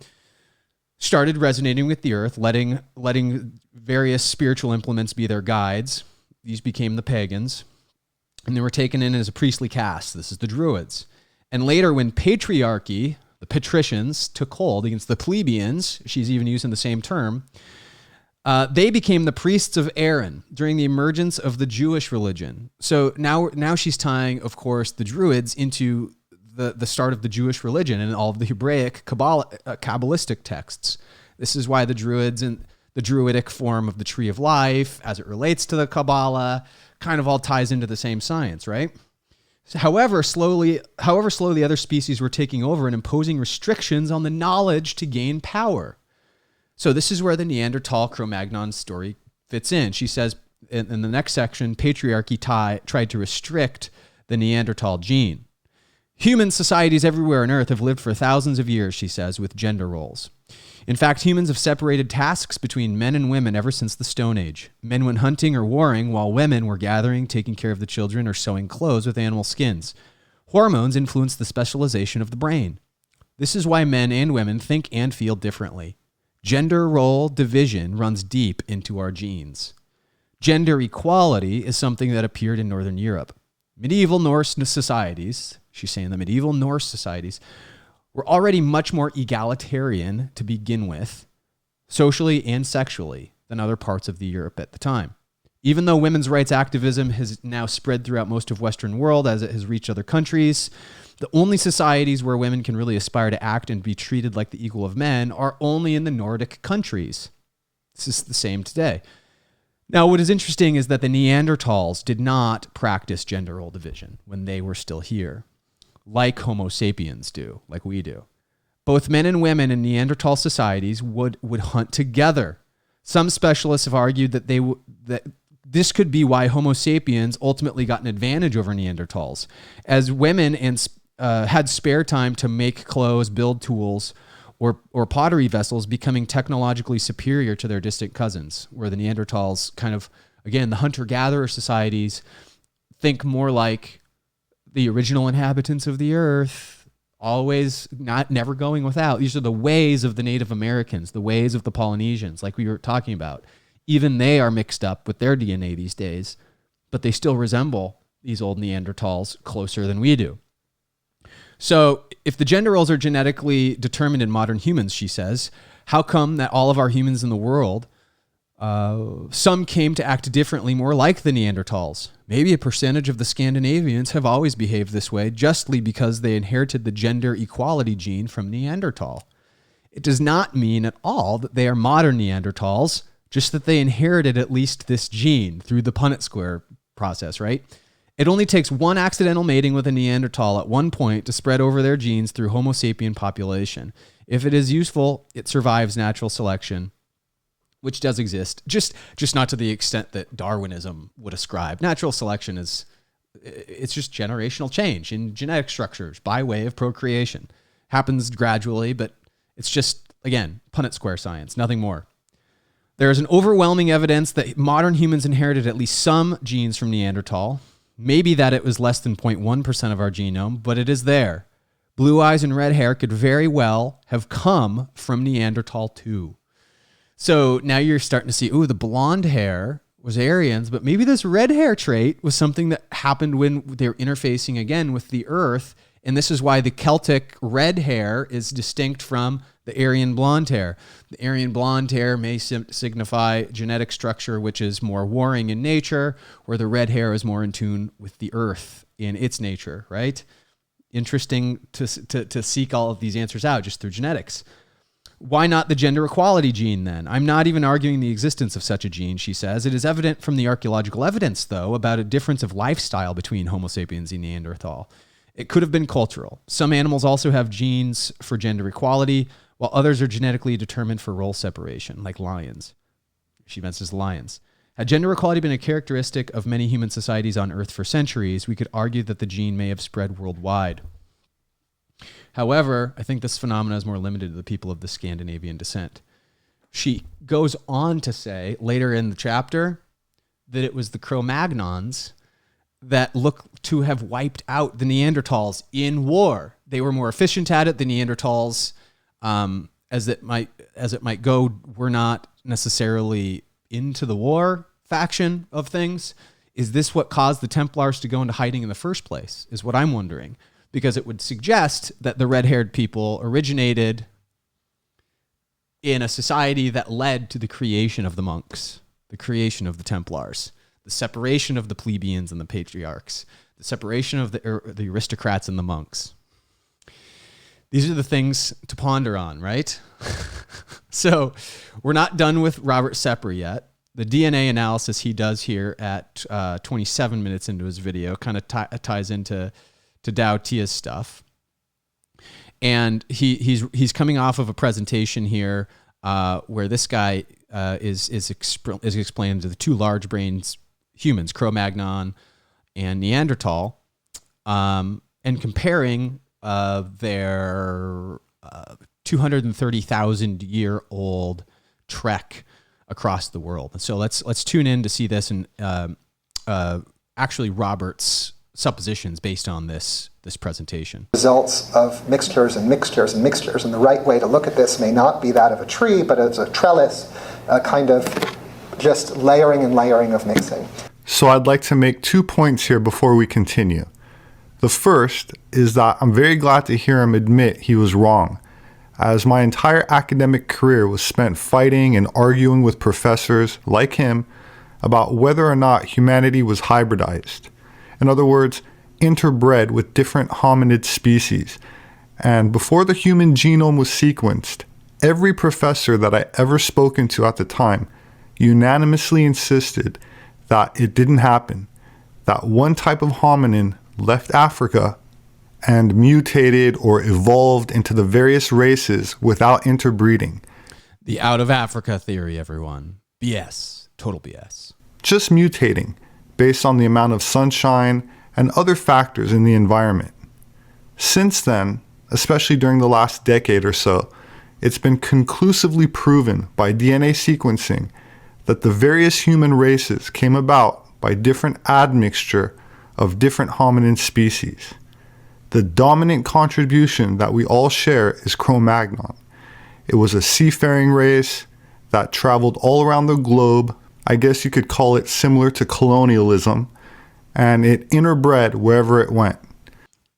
started resonating with the Earth, letting various spiritual implements be their guides. These became the pagans, and they were taken in as a priestly caste. This is the Druids. And later, when patriarchy, the patricians, took hold against the plebeians, she's even using the same term, they became the priests of Aaron during the emergence of the Jewish religion. So now she's tying, of course, the Druids into the start of the Jewish religion and all of the Hebraic Kabbalistic texts. This is why the Druids and the Druidic form of the Tree of Life, as it relates to the Kabbalah, kind of all ties into the same science, right? However slowly other species were taking over and imposing restrictions on the knowledge to gain power. So this is where the Neanderthal Cro-Magnon story fits in. She says in the next section, patriarchy tried to restrict the Neanderthal gene. Human societies everywhere on Earth have lived for thousands of years, she says, with gender roles. In fact, humans have separated tasks between men and women ever since the Stone Age. Men went hunting or warring, while women were gathering, taking care of the children, or sewing clothes with animal skins. Hormones influence the specialization of the brain. This is why men and women think and feel differently. Gender role division runs deep into our genes. Gender equality is something that appeared in Northern Europe. Medieval Norse societies, she's saying the medieval Norse societies, were already much more egalitarian to begin with, socially and sexually, than other parts of the Europe at the time. Even though women's rights activism has now spread throughout most of Western world as it has reached other countries, the only societies where women can really aspire to act and be treated like the equal of men are only in the Nordic countries. This is the same today. Now, what is interesting is that the Neanderthals did not practice gender role division when they were still here, like Homo sapiens do, like we do. Both men and women in Neanderthal societies would hunt together. Some specialists have argued that this could be why Homo sapiens ultimately got an advantage over Neanderthals, as women had spare time to make clothes, build tools, or pottery vessels, becoming technologically superior to their distant cousins, where the Neanderthals kind of, again, the hunter-gatherer societies think more like the original inhabitants of the earth, always never going without. These are the ways of the Native Americans, the ways of the Polynesians, like we were talking about. Even they are mixed up with their DNA these days, but they still resemble these old Neanderthals closer than we do. So if the gender roles are genetically determined in modern humans, she says, how come that all of our humans in the world, some came to act differently, more like the Neanderthals? Maybe a percentage of the Scandinavians have always behaved this way justly because they inherited the gender equality gene from Neanderthal. It does not mean at all that they are modern Neanderthals, just that they inherited at least this gene through the Punnett square process, right? It only takes one accidental mating with a Neanderthal at one point to spread over their genes through Homo sapien population. If it is useful, it survives natural selection, which does exist, just not to the extent that Darwinism would ascribe. Natural selection it's just generational change in genetic structures by way of procreation. Happens gradually, but it's just, again, Punnett square science, nothing more. There is an overwhelming evidence that modern humans inherited at least some genes from Neanderthal. Maybe that it was less than 0.1% of our genome, but it is there. Blue eyes and red hair could very well have come from Neanderthal too. So now you're starting to see, the blonde hair was Aryans, but maybe this red hair trait was something that happened when they're interfacing again with the Earth. And this is why the Celtic red hair is distinct from the Aryan blonde hair. The Aryan blonde hair may signify genetic structure, which is more warring in nature, where the red hair is more in tune with the Earth in its nature, right? Interesting to seek all of these answers out just through genetics. Why not the gender equality gene then? I'm not even arguing the existence of such a gene, she says. It is evident from the archaeological evidence, though, about a difference of lifestyle between Homo sapiens and Neanderthal. It could have been cultural. Some animals also have genes for gender equality, while others are genetically determined for role separation, like lions. She mentions lions. Had gender equality been a characteristic of many human societies on Earth for centuries, we could argue that the gene may have spread worldwide. However, I think this phenomenon is more limited to the people of the Scandinavian descent. She goes on to say later in the chapter that it was the Cro-Magnons that look to have wiped out the Neanderthals in war. They were more efficient at it. The Neanderthals, as it might go, were not necessarily into the war faction of things. Is this what caused the Templars to go into hiding in the first place, is what I'm wondering. Because it would suggest that the red-haired people originated in a society that led to the creation of the monks, the creation of the Templars, the separation of the plebeians and the patriarchs, the separation of the aristocrats and the monks. These are the things to ponder on, right? So we're not done with Robert Sepper yet. The DNA analysis he does here at 27 minutes into his video kind of ties into Dao Tia's stuff. And he's coming off of a presentation here where this guy is explained to the two large brains humans, Cro-Magnon and Neanderthal, and comparing their 230,000-year-old trek across the world. And so let's tune in to see this and actually Robert's suppositions based on this presentation. Results of mixtures and mixtures and mixtures, and the right way to look at this may not be that of a tree, but as a trellis, a kind of just layering and layering of mixing. So I'd like to make 2 points here before we continue. The first is that I'm very glad to hear him admit he was wrong, as my entire academic career was spent fighting and arguing with professors like him about whether or not humanity was hybridized. In other words, interbred with different hominid species. And before the human genome was sequenced, every professor that I ever spoken to at the time unanimously insisted that it didn't happen, that one type of hominin left Africa and mutated or evolved into the various races without interbreeding. The out of Africa theory, everyone. BS. Total BS. Just mutating based on the amount of sunshine and other factors in the environment. Since then, especially during the last decade or so, it's been conclusively proven by DNA sequencing that the various human races came about by different admixture of different hominin species. The dominant contribution that we all share is Cro-Magnon. It was a seafaring race that traveled all around the globe. I guess you could call it similar to colonialism, and it interbred wherever it went.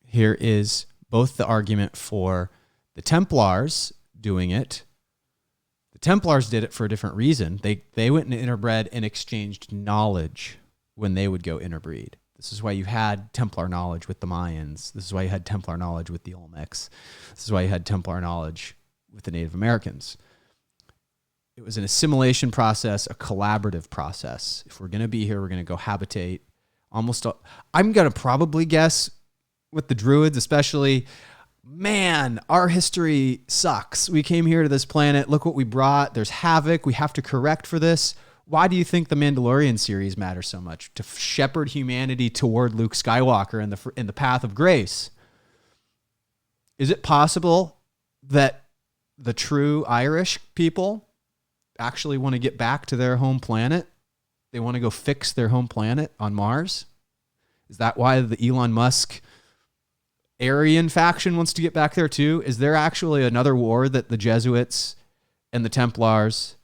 Here is both the argument for the Templars doing it. The Templars did it for a different reason. They went and interbred and exchanged knowledge when they would go interbreed. This is why you had Templar knowledge with the Mayans. This is why you had Templar knowledge with the Olmecs. This is why you had Templar knowledge with the Native Americans. It was an assimilation process, a collaborative process. If we're going to be here, we're going to go habitate. I'm going to probably guess with the Druids especially, man, our history sucks. We came here to this planet. Look what we brought. There's havoc. We have to correct for this. Why do you think the Mandalorian series matters so much? To shepherd humanity toward Luke Skywalker in the path of grace. Is it possible that the true Irish people actually want to get back to their home planet? They want to go fix their home planet on Mars? Is that why the Elon Musk Aryan faction wants to get back there too? Is there actually another war that the Jesuits and the Templars,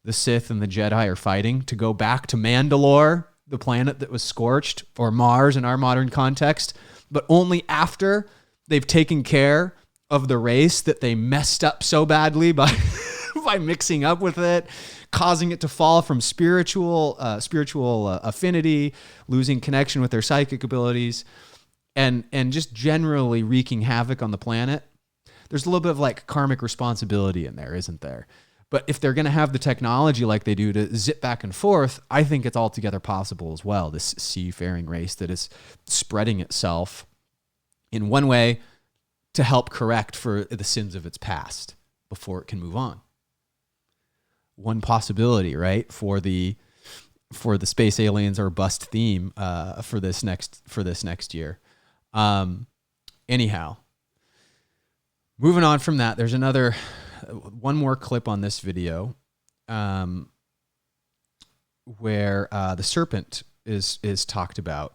the Sith and the Jedi are fighting to go back to Mandalore, the planet that was scorched, or Mars in our modern context, but only after they've taken care of the race that they messed up so badly by by mixing up with it, causing it to fall from spiritual affinity, losing connection with their psychic abilities, and just generally wreaking havoc on the planet. There's a little bit of like karmic responsibility in there, isn't there? But if they're going to have the technology like they do to zip back and forth, I think it's altogether possible as well. This seafaring race that is spreading itself in one way to help correct for the sins of its past before it can move on. One possibility, right, for the space aliens or bust theme for this next year. Anyhow, moving on from that, there's one more clip on this video where the serpent is talked about,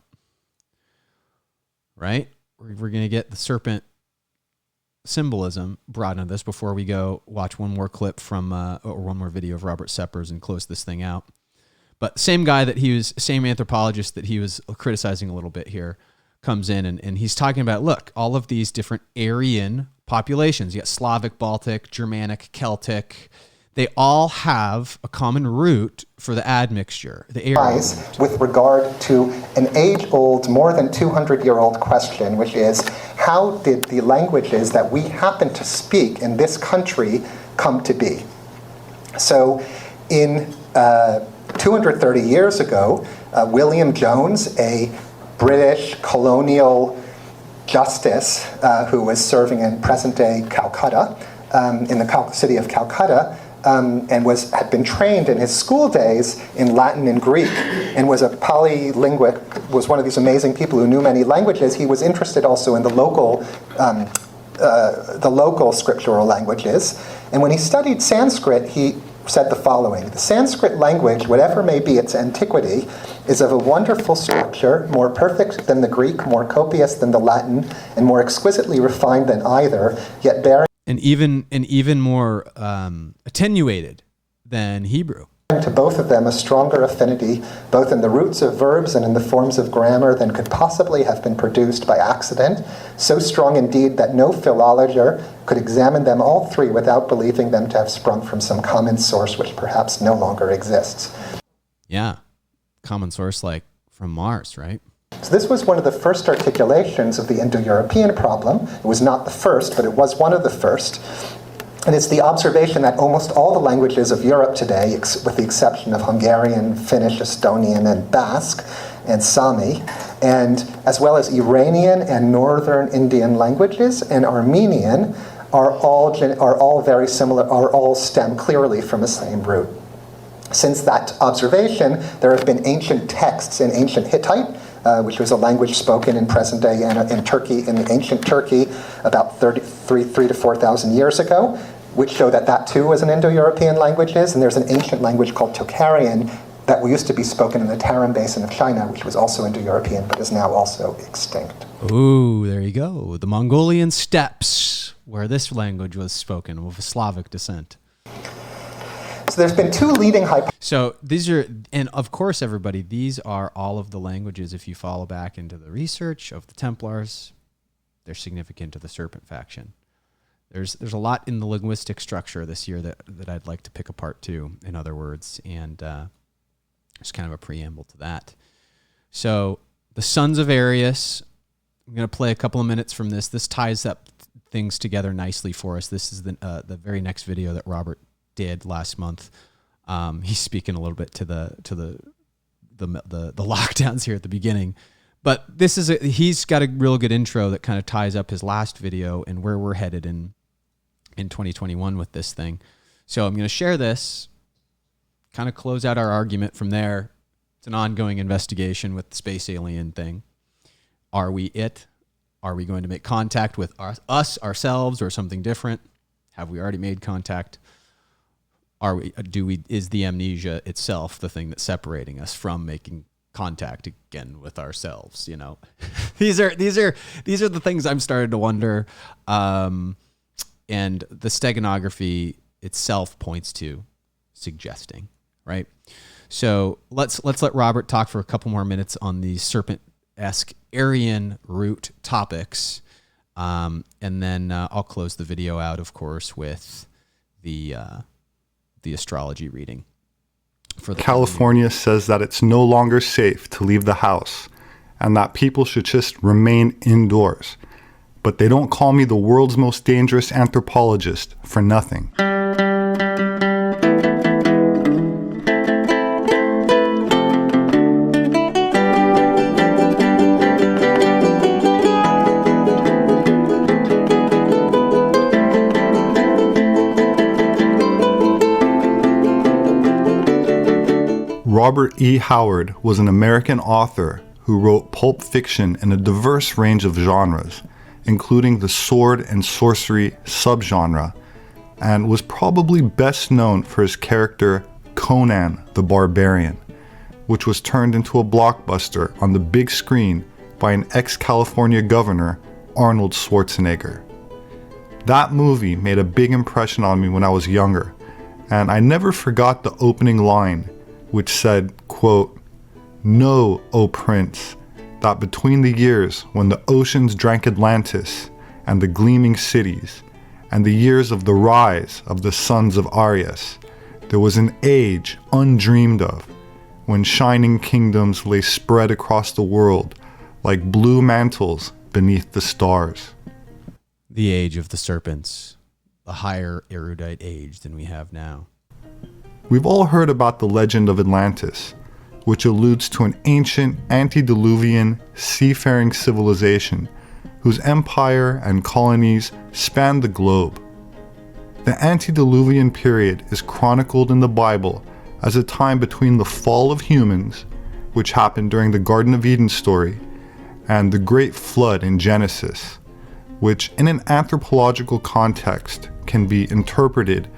right? We're going to get the serpent symbolism brought into this before we go watch one more clip from or one more video of Robert Seppers and close this thing out. But same anthropologist that he was criticizing a little bit here comes in and he's talking about, look, all of these different Aryan populations. You got Slavic, Baltic, Germanic, Celtic. They all have a common root for the admixture. The Aryan. With regard to an age-old, more than 200-year-old question, which is, how did the languages that we happen to speak in this country come to be? So in 230 years ago, William Jones, a British colonial justice who was serving in present-day Calcutta, in the city of Calcutta, and had been trained in his school days in Latin and Greek, and was a polylingual, was one of these amazing people who knew many languages. He was interested also in the local scriptural languages. And when he studied Sanskrit, he said the following: the Sanskrit language, whatever may be its antiquity, is of a wonderful structure, more perfect than the Greek, more copious than the Latin, and more exquisitely refined than either, yet bearing and even more attenuated than Hebrew. To both of them a stronger affinity, both in the roots of verbs and in the forms of grammar, than could possibly have been produced by accident, so strong indeed that no philologer could examine them all three without believing them to have sprung from some common source which perhaps no longer exists. Yeah, common source like from Mars, right? So this was one of the first articulations of the Indo-European problem. It was not the first, but it was one of the first. And it's the observation that almost all the languages of Europe today, with the exception of Hungarian, Finnish, Estonian, and Basque, and Sami, and as well as Iranian and Northern Indian languages and Armenian, are all very similar, are all stem clearly from the same root. Since that observation, there have been ancient texts in ancient Hittite, which was a language spoken in present day in Turkey, in ancient Turkey, about 3 to 4,000 years ago, which show that too was an Indo-European languages. And there's an ancient language called Tocharian that used to be spoken in the Tarim Basin of China, which was also Indo-European, but is now also extinct. Ooh, there you go. The Mongolian steppes, where this language was spoken, of Slavic descent. So So there's been two leading hypotheses. So these are, and of course, everybody, these are all of the languages. If you follow back into the research of the Templars, they're significant to the Serpent faction. There's a lot in the linguistic structure this year that I'd like to pick apart too, in other words, and just kind of a preamble to that. So the Sons of Arius, I'm going to play a couple of minutes from this. This ties up things together nicely for us. This is the very next video that Robert did last month. He's speaking a little bit to the lockdowns here at the beginning. But he's got a real good intro that kind of ties up his last video and where we're headed in 2021 with this thing. So I'm going to share this, kind of close out our argument from there. It's an ongoing investigation with the space alien thing. Are we it? Are we going to make contact with us, ourselves, or something different? Have we already made contact? Is the amnesia itself the thing that's separating us from making contact again with ourselves? You know, these are the things I'm starting to wonder. And the steganography itself points to suggesting, right? So let's let Robert talk for a couple more minutes on these Serpent-esque Aryan root topics. And then I'll close the video out, of course, with the astrology reading. California says that it's no longer safe to leave the house and that people should just remain indoors. But they don't call me the world's most dangerous anthropologist for nothing. Robert E. Howard was an American author who wrote pulp fiction in a diverse range of genres, including the sword and sorcery subgenre, and was probably best known for his character Conan the Barbarian, which was turned into a blockbuster on the big screen by an ex-California governor, Arnold Schwarzenegger. That movie made a big impression on me when I was younger, and I never forgot the opening line, which said, quote, "Know, O Prince, that between the years when the oceans drank Atlantis and the gleaming cities, and the years of the rise of the sons of Arius, there was an age undreamed of, when shining kingdoms lay spread across the world like blue mantles beneath the stars." The age of the serpents, a higher erudite age than we have now. We've all heard about the legend of Atlantis, which alludes to an ancient antediluvian seafaring civilization whose empire and colonies spanned the globe. The antediluvian period is chronicled in the Bible as a time between the fall of humans, which happened during the Garden of Eden story, and the Great Flood in Genesis, which in an anthropological context can be interpreted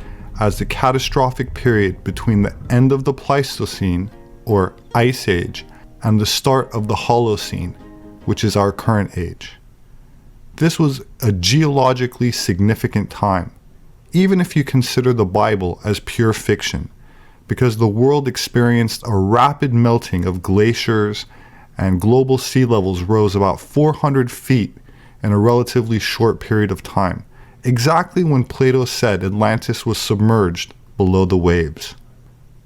as the catastrophic period between the end of the Pleistocene, or Ice Age, and the start of the Holocene, which is our current age. This was a geologically significant time, even if you consider the Bible as pure fiction, because the world experienced a rapid melting of glaciers and global sea levels rose about 400 feet in a relatively short period of time, exactly when Plato said Atlantis was submerged below the waves.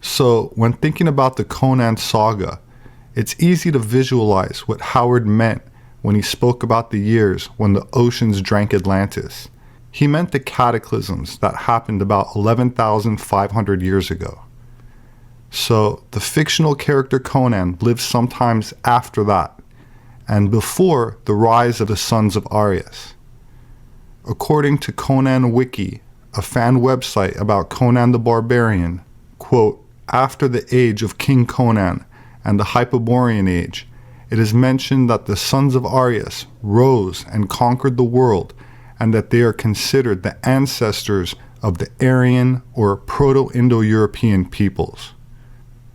So, when thinking about the Conan saga, it's easy to visualize what Howard meant when he spoke about the years when the oceans drank Atlantis. He meant the cataclysms that happened about 11,500 years ago. So, the fictional character Conan lived sometimes after that, and before the rise of the sons of Arius. According to Conan Wiki, a fan website about Conan the Barbarian, quote, "After the age of King Conan and the Hyperborean age, it is mentioned that the sons of Arius rose and conquered the world, and that they are considered the ancestors of the Aryan or Proto-Indo-European peoples."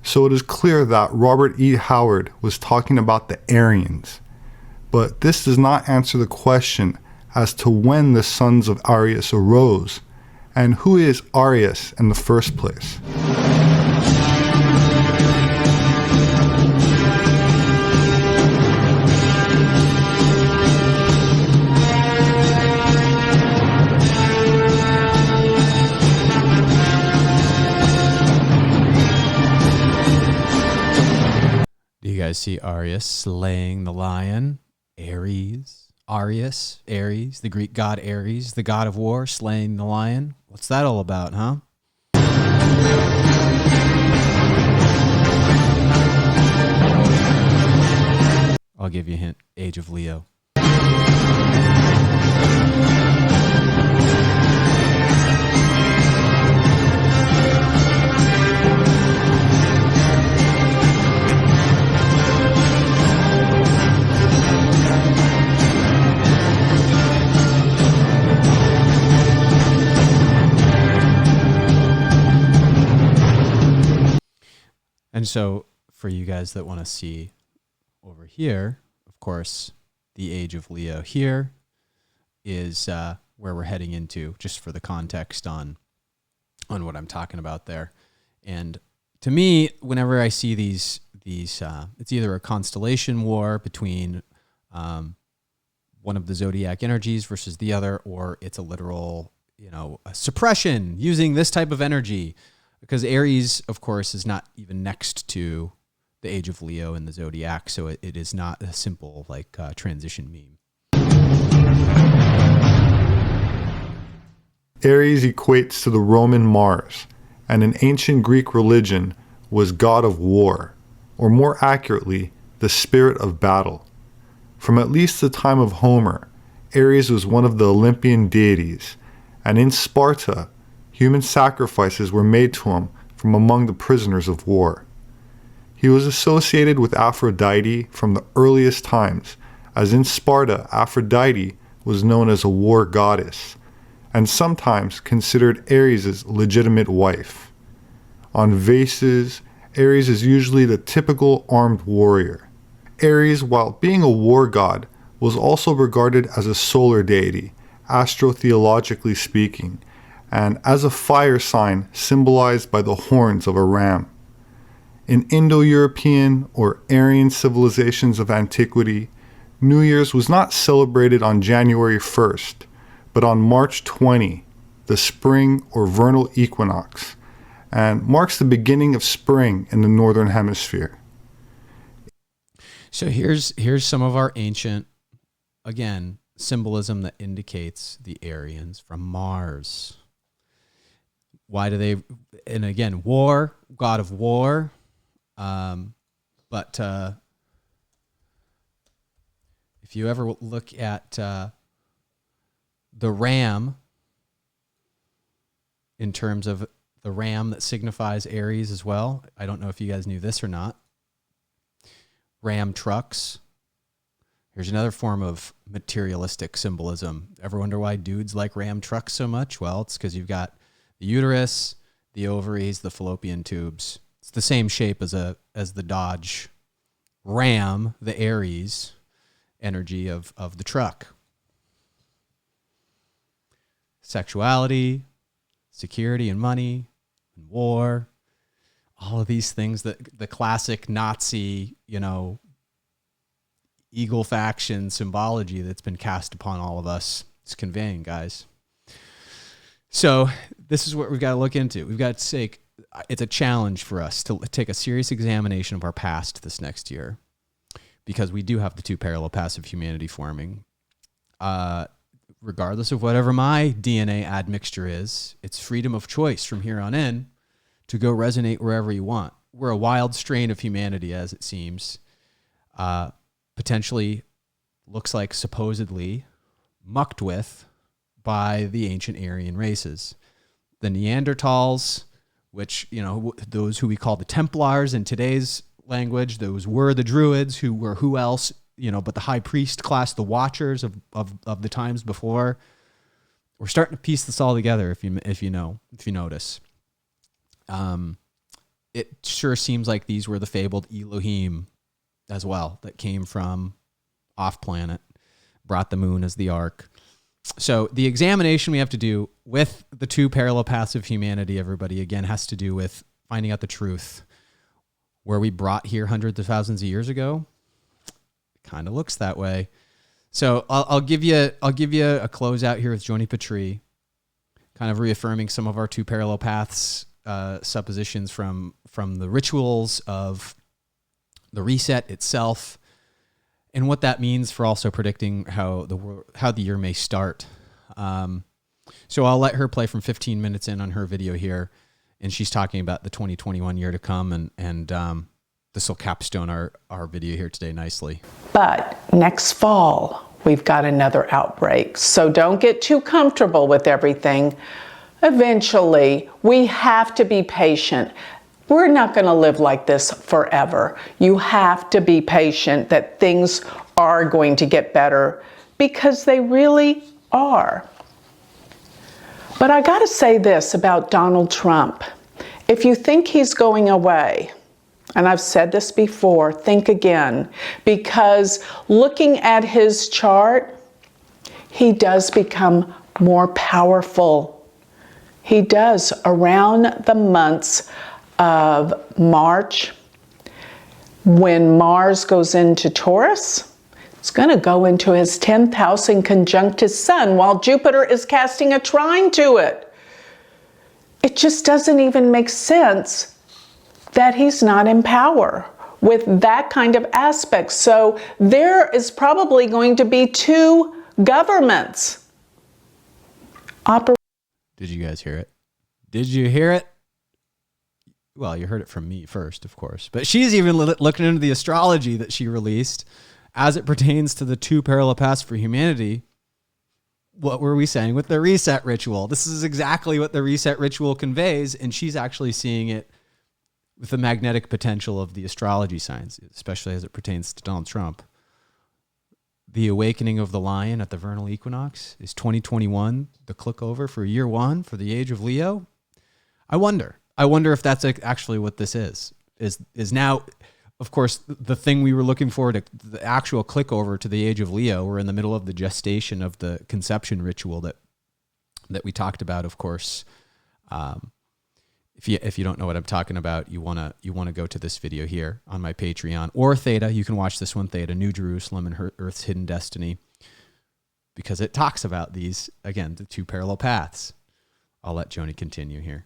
So it is clear that Robert E. Howard was talking about the Aryans, but this does not answer the question as to when the sons of Arius arose And who is Arius in the first place? Do you guys see Arius slaying the lion? Arius, the Greek god Ares, the god of war, slaying the lion. What's that all about, huh? I'll give you a hint. Age of Leo. And so for you guys that want to see over here, of course, the age of Leo here is where we're heading into, just for the context on what I'm talking about there. And to me, whenever I see these it's either a constellation war between one of the zodiac energies versus the other, or it's a literal, a suppression using this type of energy. Because Aries, of course, is not even next to the age of Leo in the zodiac, so it is not a simple transition meme. Aries equates to the Roman Mars, and in ancient Greek religion was god of war, or more accurately, the spirit of battle. From at least the time of Homer, Ares was one of the Olympian deities, and in Sparta, human sacrifices were made to him from among the prisoners of war. He was associated with Aphrodite from the earliest times, as in Sparta, Aphrodite was known as a war goddess, and sometimes considered Ares' legitimate wife. On vases, Ares is usually the typical armed warrior. Ares, while being a war god, was also regarded as a solar deity, astrotheologically speaking, and as a fire sign symbolized by the horns of a ram. In Indo-European or Aryan civilizations of antiquity, New Year's was not celebrated on January 1st, but on March 20, the spring or vernal equinox, and marks the beginning of spring in the Northern Hemisphere. So here's some of our ancient, again, symbolism that indicates the Aryans from Mars. Why do they, and again, war, god of war, but if you ever look at the ram, in terms of the ram that signifies Aries as well, I don't know if you guys knew this or not, ram trucks. Here's another form of materialistic symbolism. Ever wonder why dudes like ram trucks so much? Well, it's because you've got the uterus, the ovaries, the fallopian tubes. It's the same shape as the Dodge Ram, the Aries energy of the truck. Sexuality, security and money, and war, all of these things that the classic Nazi, eagle faction symbology that's been cast upon all of us is conveying, guys. So this is what we've got to look into. We've got to take, it's a challenge for us to take a serious examination of our past this next year, because we do have the two parallel paths of humanity forming. Regardless of whatever my DNA admixture is, it's freedom of choice from here on in to go resonate wherever you want. We're a wild strain of humanity, as it seems. Potentially looks like supposedly mucked with by the ancient Aryan races. The Neanderthals, which, those who we call the Templars in today's language, those were the Druids, who were who else, but the high priest class, the Watchers of the times before. We're starting to piece this all together, if you notice. It sure seems like these were the fabled Elohim as well, that came from off planet, brought the moon as the ark. So the examination we have to do with the two parallel paths of humanity, everybody, again, has to do with finding out the truth. Were we brought here hundreds of thousands of years ago? Kind of looks that way. So I'll give you a closeout here with Joni Patry, kind of reaffirming some of our two parallel paths suppositions from the rituals of the reset itself, and what that means for also predicting how the year may start. So I'll let her play from 15 minutes in on her video here, and she's talking about the 2021 year to come, and this will capstone our video here today nicely. But next fall, we've got another outbreak, so don't get too comfortable with everything. Eventually, we have to be patient. We're not going to live like this forever. You have to be patient that things are going to get better, because they really are. But I got to say this about Donald Trump. If you think he's going away, and I've said this before, think again, because looking at his chart, he does become more powerful. He does around the months of March, when Mars goes into Taurus. It's going to go into his 10th house and conjunct his sun while Jupiter is casting a trine to it. It just doesn't even make sense that he's not in power with that kind of aspect. So there is probably going to be two governments. Did you guys hear it? Did you hear it? Well, you heard it from me first, of course. But she's even looking into the astrology that she released as it pertains to the two parallel paths for humanity. What were we saying with the reset ritual? This is exactly what the reset ritual conveys, and she's actually seeing it with the magnetic potential of the astrology signs, especially as it pertains to Donald Trump. The awakening of the lion at the vernal equinox is 2021, the click over for year one for the age of Leo. I wonder if that's actually what this is now. Of course, the thing we were looking for, to the actual click over to the age of Leo, we're in the middle of the gestation of the conception ritual that we talked about. Of course, if you don't know what I'm talking about, you wanna go to this video here on my Patreon, or Theta. You can watch this one, Theta, New Jerusalem and Earth's Hidden Destiny, because it talks about these, again, the two parallel paths. I'll let Joni continue here.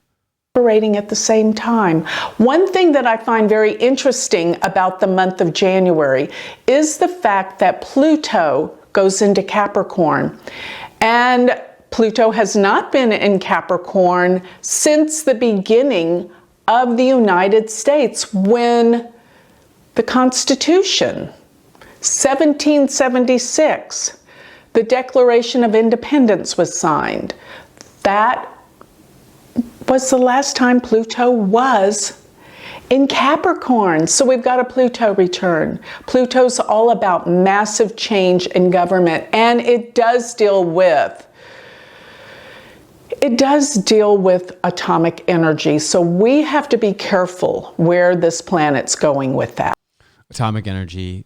Operating at the same time. One thing that I find very interesting about the month of January is the fact that Pluto goes into Capricorn. And Pluto has not been in Capricorn since the beginning of the United States, when the Constitution, 1776, the Declaration of Independence was signed. That was the last time Pluto was in Capricorn. So we've got a Pluto return. Pluto's all about massive change in government, and it does deal with atomic energy. So we have to be careful where this planet's going with that. Atomic energy,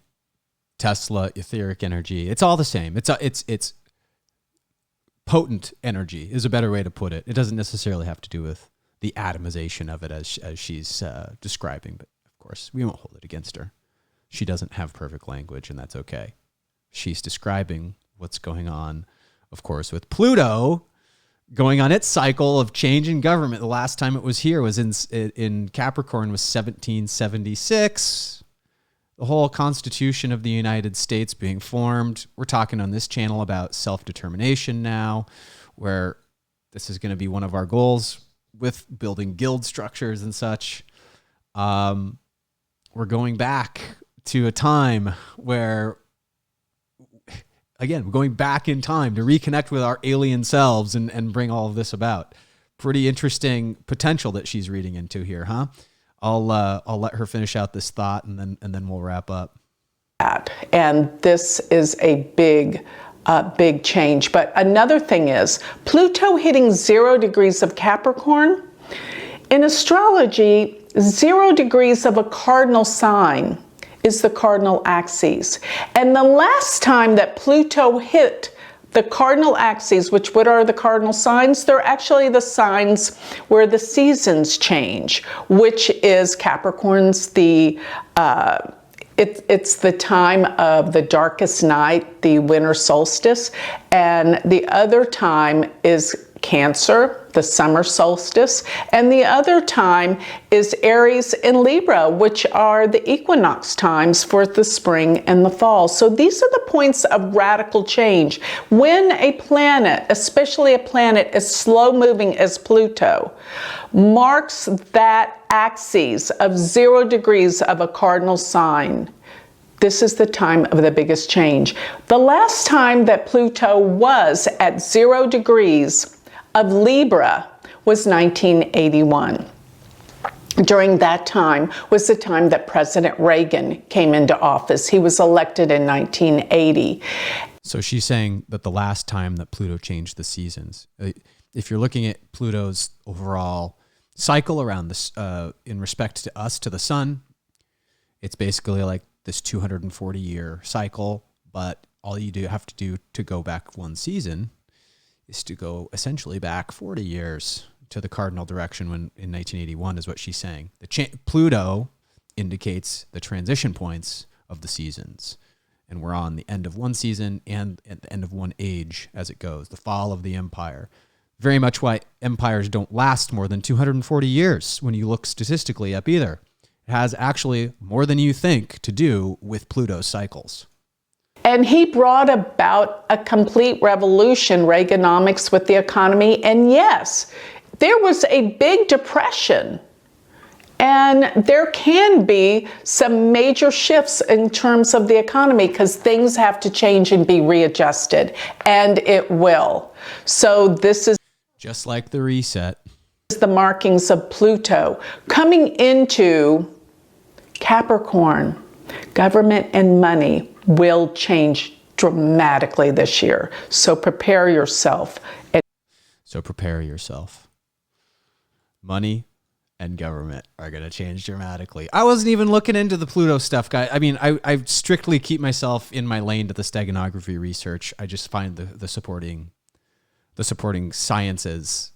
Tesla, etheric energy, it's all the same. It's potent energy is a better way to put it. It doesn't necessarily have to do with the atomization of it as she's describing, but of course we won't hold it against her. She doesn't have perfect language, and that's okay. She's describing what's going on, of course, with Pluto going on its cycle of change in government. The last time it was here was in Capricorn was 1776. The whole Constitution of the United States being formed. We're talking on this channel about self-determination now, where this is going to be one of our goals with building guild structures and such. We're going back to a time where, again, we're going back in time to reconnect with our alien selves and bring all of this about. Pretty interesting potential that she's reading into here, huh? I'll let her finish out this thought, and then we'll wrap up. And this is a big change. But another thing is Pluto hitting 0 degrees of Capricorn. In astrology, 0 degrees of a cardinal sign is the cardinal axis. And the last time that Pluto hit The cardinal axes, what are the cardinal signs? They're actually the signs where the seasons change, which is Capricorn's it's the time of the darkest night, the winter solstice, and the other time is Cancer, the summer solstice, and the other time is Aries and Libra, which are the equinox times for the spring and the fall. So these are the points of radical change. When a planet, especially a planet as slow moving as Pluto, marks that axis of 0 degrees of a cardinal sign, this is the time of the biggest change. The last time that Pluto was at 0 degrees of Libra was 1981. During that time was the time that President Reagan came into office. He was elected in 1980. So she's saying that the last time that Pluto changed the seasons, if you're looking at Pluto's overall cycle around this, in respect to us, to the sun, it's basically like this 240-year cycle, but all you have to do to go back one season is to go essentially back 40 years to the cardinal direction when in 1981 is what she's saying. Pluto indicates the transition points of the seasons, and we're on the end of one season and at the end of one age as it goes, the fall of the empire. Very much why empires don't last more than 240 years when you look statistically up either. It has actually more than you think to do with Pluto's cycles. And he brought about a complete revolution, Reaganomics, with the economy. And yes, there was a big depression. And there can be some major shifts in terms of the economy because things have to change and be readjusted. And it will. So this is just like the reset. The markings of Pluto coming into Capricorn. Government and money will change dramatically this year. So prepare yourself. Money and government are going to change dramatically. I wasn't even looking into the Pluto stuff, guy. I mean, I strictly keep myself in my lane to the steganography research. I just find the supporting sciences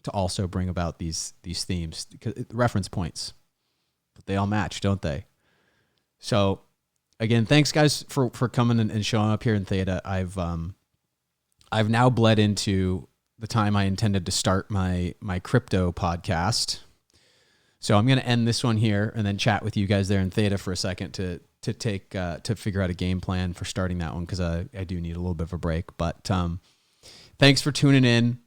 to also bring about these themes, because reference points, but they all match, don't they? So again, thanks guys for coming and showing up here in Theta. I've now bled into the time I intended to start my crypto podcast. So I'm going to end this one here and then chat with you guys there in Theta for a second to figure out a game plan for starting that one, because I do need a little bit of a break. But thanks for tuning in.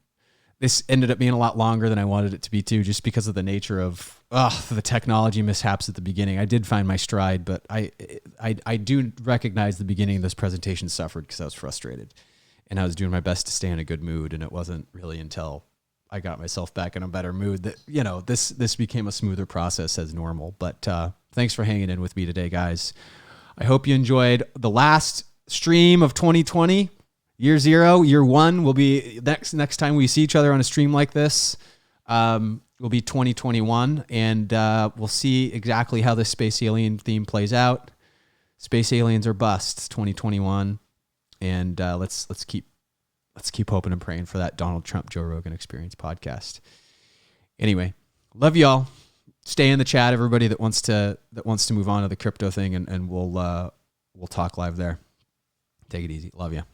This ended up being a lot longer than I wanted it to be too, just because of the nature of the technology mishaps at the beginning. I did find my stride, but I do recognize the beginning of this presentation suffered because I was frustrated and I was doing my best to stay in a good mood. And it wasn't really until I got myself back in a better mood that, this became a smoother process as normal. But thanks for hanging in with me today, guys. I hope you enjoyed the last stream of 2020. Year 0, year 1 will be next time we see each other on a stream like this. Will be 2021, and we'll see exactly how this space alien theme plays out. Space aliens are bust 2021, and let's keep hoping and praying for that Donald Trump Joe Rogan Experience podcast. Anyway, love y'all. Stay in the chat, everybody that wants to move on to the crypto thing, and we'll talk live there. Take it easy. Love you.